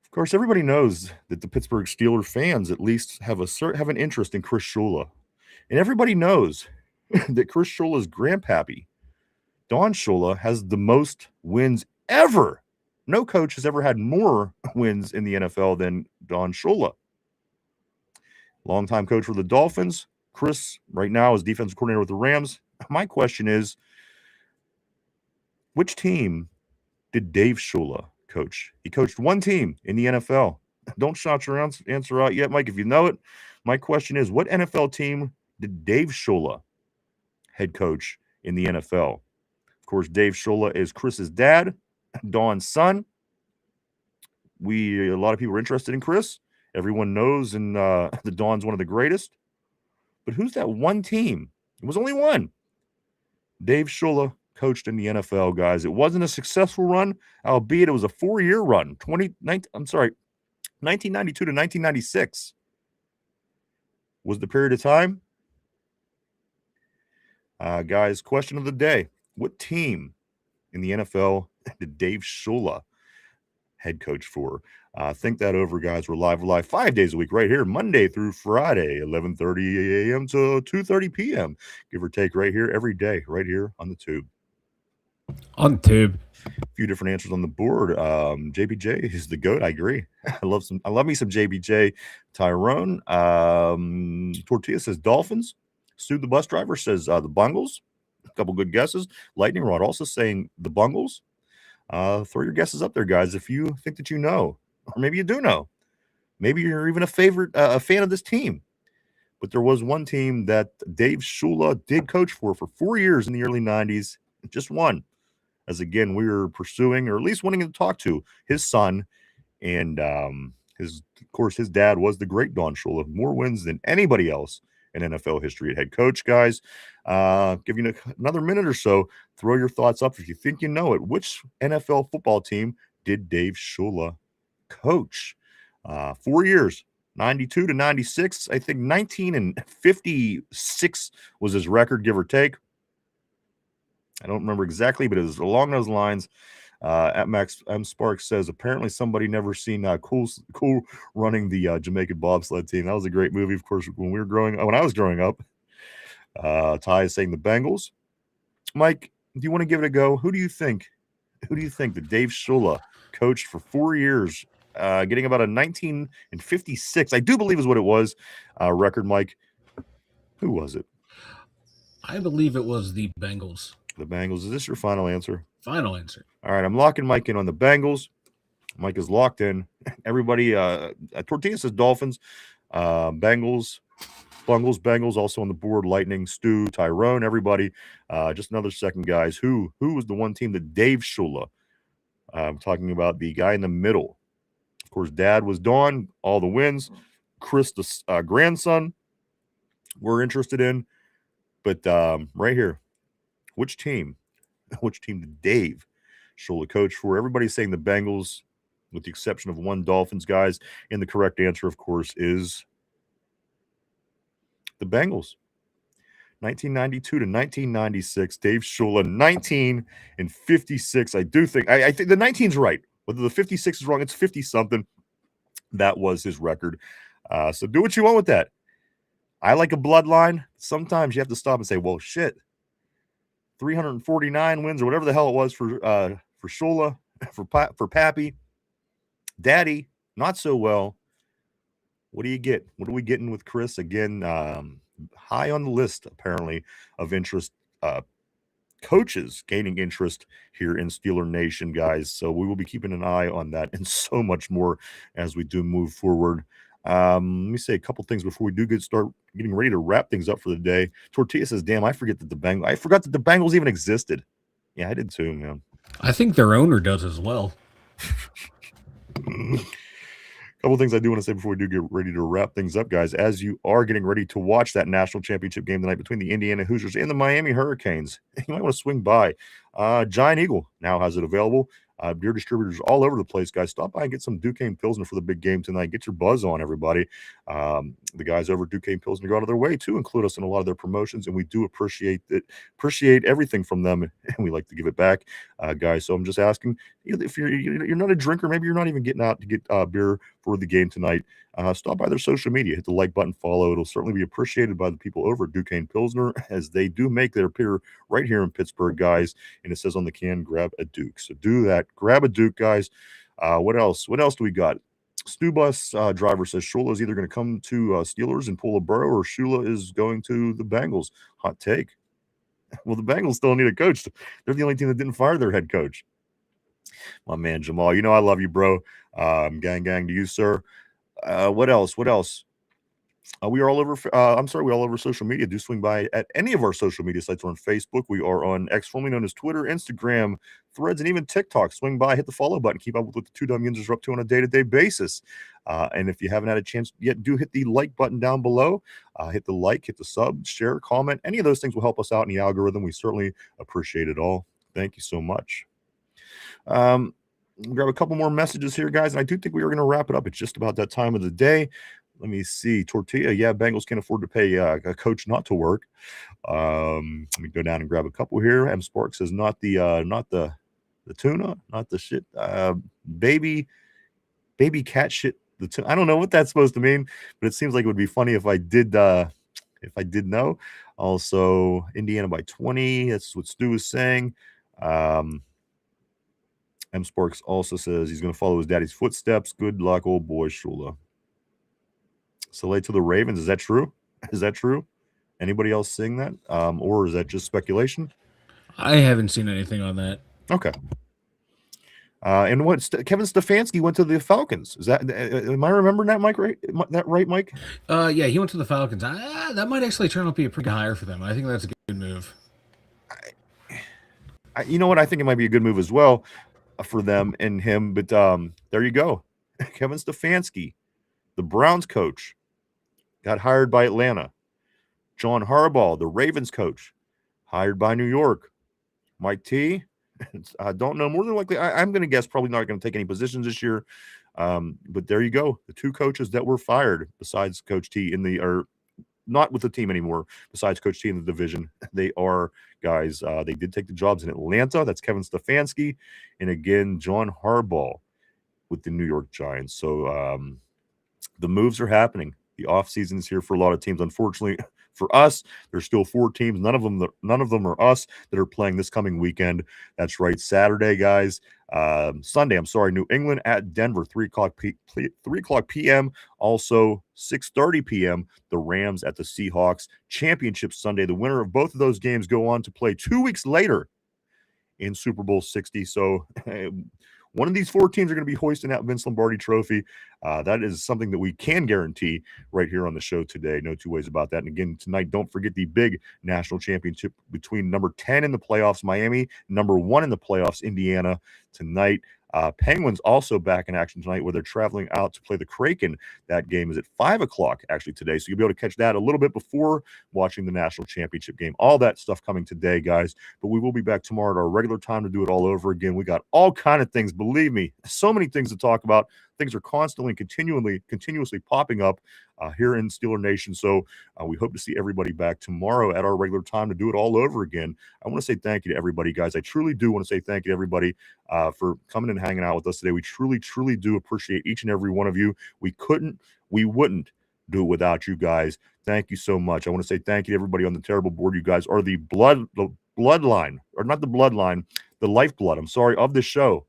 Of course, everybody knows that the Pittsburgh Steelers fans at least have an interest in Chris Shula. And everybody knows that Chris Shula's grandpappy, Don Shula, has the most wins ever. No coach has ever had more wins in the NFL than Don Shula. Longtime coach for the Dolphins. Chris, right now, is defensive coordinator with the Rams. My question is, which team did Dave Shula coach? He coached one team in the NFL. Don't shout your answer out yet, Mike, if you know it. My question is, what NFL team did Dave Shula head coach in the NFL? Of course, Dave Shula is Chris's dad, Don's son. A lot of people are interested in Chris. Everyone knows, and the Don's one of the greatest. But who's that one team? It was only one. Dave Shula coached in the NFL, guys. It wasn't a successful run, albeit it was a 4-year run. 1992 to 1996 was the period of time. Guys, question of the day. What team in the NFL did Dave Shula head coach for? Think that over, guys. We're live 5 days a week right here, Monday through Friday, 11:30 a.m. to 2:30 p.m., give or take, right here every day, right here on the tube. On tube. A few different answers on the board. JBJ is the GOAT. I agree. I love me some JBJ. Tyrone. Tortilla says Dolphins. Stu the bus driver says the Bungles. A couple good guesses. Lightning Rod also saying the Bungles. Throw your guesses up there, guys, if you think that you know, or maybe you do know. Maybe you're even a fan of this team. But there was one team that Dave Shula did coach for 4 years in the early 90s. Just one. As again, we were pursuing, or at least wanting to talk to, his son. And of course, his dad was the great Don Shula. More wins than anybody else in NFL history at head coach, guys. Give you another minute or so. Throw your thoughts up if you think you know it. Which NFL football team did Dave Shula coach? 4 years. 92 to 96. I think 19 and 56 was his record, give or take. I don't remember exactly, but it was along those lines. At Max M Sparks says apparently somebody never seen cool running the Jamaican bobsled team. That was a great movie, of course, when I was growing up. Ty is saying the Bengals. Mike, do you want to give it a go? Who do you think that Dave Shula coached for 4 years, getting about a 19 and 56? I do believe is what it was. Record, Mike. Who was it? I believe it was the Bengals. The Bengals. Is this your final answer? Final answer. All right, I'm locking Mike in on the Bengals. Mike is locked in. Everybody, Tortilla says Dolphins, Bengals, also on the board. Lightning, Stu, Tyrone, everybody. Just another second, guys. Who was the one team that Dave Shula? I'm talking about the guy in the middle. Of course, Dad was Dawn. All the wins. Chris, the grandson, we're interested in. But right here, which team did Dave Shula coach for? Everybody's saying the Bengals, with the exception of one Dolphins, guys. And the correct answer, of course, is the Bengals. 1992 to 1996, Dave Shula, 19 and 56. I do think, I think the 19's right. Whether the 56 is wrong, it's 50-something. That was his record. So do what you want with that. I like a bloodline. Sometimes you have to stop and say, well, shit, 349 wins or whatever the hell it was for Shula, for Pappy. Daddy, not so well. What do you get? What are we getting with Chris? Again, high on the list, apparently, of interest. Coaches gaining interest here in Steeler Nation, guys. So we will be keeping an eye on that and so much more as we do move forward. Let me say a couple things before we do start getting ready to wrap things up for the day. Tortilla says, damn, I forgot that the Bengals even existed. Yeah, I did too, man. I think their owner does as well. Couple things I do want to say before we do get ready to wrap things up, guys. As you are getting ready to watch that national championship game tonight between the Indiana Hoosiers and the Miami Hurricanes, you might want to swing by. Giant Eagle now has it available. Beer distributors all over the place, guys. Stop by and get some Duquesne Pilsner for the big game tonight. Get your buzz on, everybody. The guys over at Duquesne Pilsner go out of their way to include us in a lot of their promotions, and we do appreciate everything from them, and we like to give it back, guys. So I'm just asking, if you're not a drinker, maybe you're not even getting out to get beer for the game tonight, stop by their social media, hit the like button, follow. It'll certainly be appreciated by the people over at Duquesne Pilsner, as they do make their appear right here in Pittsburgh, guys. And it says on the can, grab a Duke. So do that. Grab a Duke, guys. What else? What else do we got? Stu Bus driver says Shula is either going to come to Steelers and pull a Burrow, or Shula is going to the Bengals. Hot take. Well, the Bengals still need a coach. They're the only team that didn't fire their head coach. My man Jamal, you know I love you, bro. Gang to you, sir. What else? We are all over. We're all over social media. Do swing by at any of our social media sites. We're on Facebook. We are on X, formerly known as Twitter, Instagram, Threads, and even TikTok. Swing by, hit the follow button. Keep up with what the two Dum Yinzers are up to on a day-to-day basis. And if you haven't had a chance yet, do hit the like button down below. Hit the like, hit the sub, share, comment. Any of those things will help us out in the algorithm. We certainly appreciate it all. Thank you so much. Grab a couple more messages here, guys, and I do think we are going to wrap it up. It's just about that time of the day. Let me see. Tortilla, yeah, Bengals can't afford to pay a coach not to work. Let me go down and grab a couple here. M Sparks says not the tuna, not the shit, baby cat shit. I don't know what that's supposed to mean, but it seems like it would be funny if I did know. Also, Indiana by 20. That's what Stu is saying. M Sparks also says he's going to follow his daddy's footsteps. Good luck, old boy Shula. Saleh to the Ravens. Is that true? Anybody else seeing that? Or is that just speculation? I haven't seen anything on that. Okay. And what Kevin Stefanski went to the Falcons. Is that am I remembering that, Mike? Right? That right, Mike? Yeah, he went to the Falcons. That might actually turn out to be a pretty good hire for them. I think that's a good move. You know what? I think it might be a good move as well for them and him. But there you go. Kevin Stefanski, the Browns coach, got hired by Atlanta. John Harbaugh, the Ravens coach, hired by New York. Mike T, I don't know. More than likely, I'm going to guess probably not going to take any positions this year. But there you go. The two coaches that were fired, besides Coach T or not with the team anymore, besides Coach T in the division, they are guys. They did take the jobs in Atlanta. That's Kevin Stefanski, and again John Harbaugh with the New York Giants. So the moves are happening. The offseason is here for a lot of teams. Unfortunately, for us, there's still 4 teams. None of them are us that are playing this coming weekend. That's right, Saturday, guys. Sunday, I'm sorry, New England at Denver, 3:00 p.m. Also, 6:30 p.m. The Rams at the Seahawks. Championship Sunday. The winner of both of those games go on to play 2 weeks later in Super Bowl 60. So one of these 4 teams are going to be hoisting that Vince Lombardi trophy. That is something that we can guarantee right here on the show today. No two ways about that. And again, tonight, don't forget the big national championship between number 10 in the playoffs, Miami, number 1 in the playoffs, Indiana, tonight. Penguins also back in action tonight where they're traveling out to play the Kraken. That game is at 5 o'clock actually today. So you'll be able to catch that a little bit before watching the national championship game. All that stuff coming today, guys. But we will be back tomorrow at our regular time to do it all over again. We got all kind of things. Believe me, so many things to talk about. Things are constantly, continuously popping up here in Steeler Nation. So we hope to see everybody back tomorrow at our regular time to do it all over again. I want to say thank you to everybody, guys. I truly do want to say thank you to everybody for coming and hanging out with us today. We truly, truly do appreciate each and every one of you. We wouldn't do it without you guys. Thank you so much. I want to say thank you to everybody on the terrible board. You guys are the bloodline, or not the bloodline, the lifeblood, I'm sorry, of this show.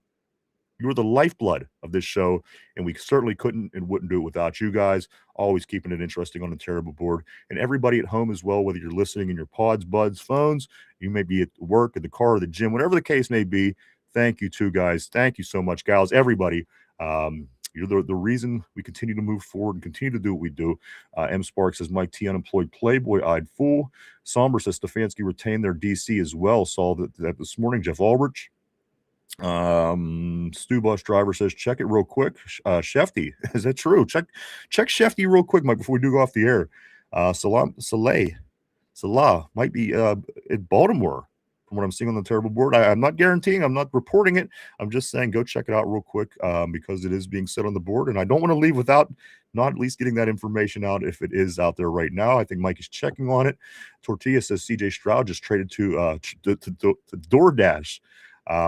You are the lifeblood of this show, and we certainly couldn't and wouldn't do it without you guys. Always keeping it interesting on the terrible board. And everybody at home as well, whether you're listening in your pods, buds, phones, you may be at work, at the car, or the gym, whatever the case may be. Thank you too, guys. Thank you so much, gals, everybody. You're the reason we continue to move forward and continue to do what we do. M. Sparks says, Mike T. unemployed playboy-eyed fool. Somber says Stefanski retained their DC as well. Saw that this morning. Jeff Ulrich. Stu Bus Driver says, check it real quick. Shefty, is that true? Check Shefty real quick, Mike, before we do go off the air. Salah might be at Baltimore from what I'm seeing on the terrible board. I'm not guaranteeing, I'm not reporting it. I'm just saying go check it out real quick because it is being said on the board, and I don't want to leave without not at least getting that information out if it is out there right now. I think Mike is checking on it. Tortilla says CJ Stroud just traded to DoorDash.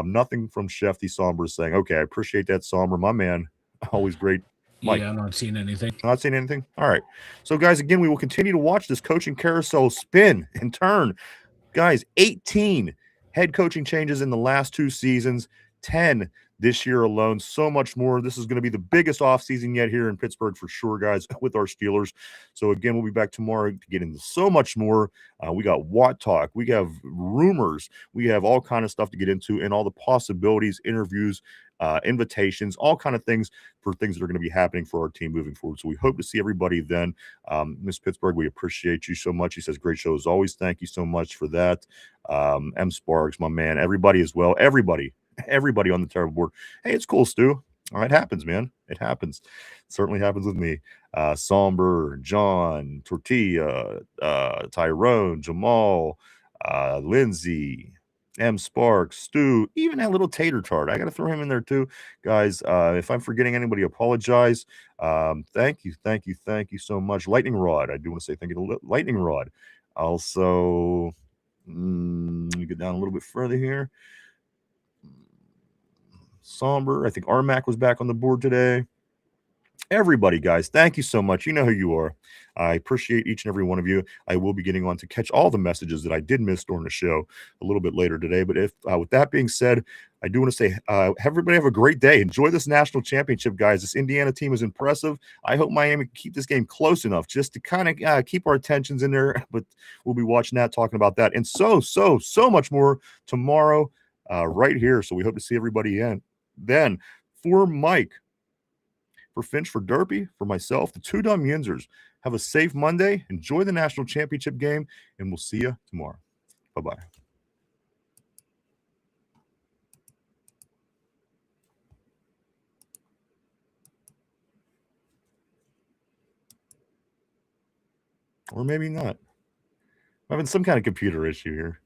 Nothing from Shefty. Somber is saying, okay, I appreciate that, Somber, my man. Always great. Mike. Yeah, I'm not seeing anything. Not seeing anything? All right. So, guys, again, we will continue to watch this coaching carousel spin and turn. Guys, 18 head coaching changes in the last 2 seasons, 10 this year alone. So much more. This is going to be the biggest offseason yet here in Pittsburgh for sure, guys, with our Steelers. So, again, we'll be back tomorrow to get into so much more. We got Watt Talk. We have rumors. We have all kind of stuff to get into and all the possibilities, interviews, invitations, all kind of things for things that are going to be happening for our team moving forward. So we hope to see everybody then. Miss Pittsburgh, we appreciate you so much. He says, great show as always. Thank you so much for that. M. Sparks, my man, everybody as well. Everybody on the terrible board. Hey, it's cool, Stu. It happens, man. It happens. It certainly happens with me. Somber, John, Tortilla, Tyrone, Jamal, Lindsay, M. Sparks, Stu, even that little tater tart. I got to throw him in there too. Guys, if I'm forgetting anybody, apologize. Thank you so much. Lightning Rod. I do want to say thank you to Lightning Rod. Also, let me get down a little bit further here. Somber. I think Armac was back on the board today. Everybody, guys, thank you so much. You know who you are. I appreciate each and every one of you. I will be getting on to catch all the messages that I did miss during the show a little bit later today. But if with that being said, I do want to say everybody have a great day. Enjoy this national championship, guys. This Indiana team is impressive. I hope Miami can keep this game close enough just to kind of keep our attentions in there. But we'll be watching that, talking about that, and so much more tomorrow right here. So we hope to see everybody in. Then for Mike, for Finch, for Derpy, for myself, the 2 Dum Yinzers, have a safe Monday. Enjoy the national championship game, and we'll see you tomorrow. Bye-bye. Or maybe not. I'm having some kind of computer issue here.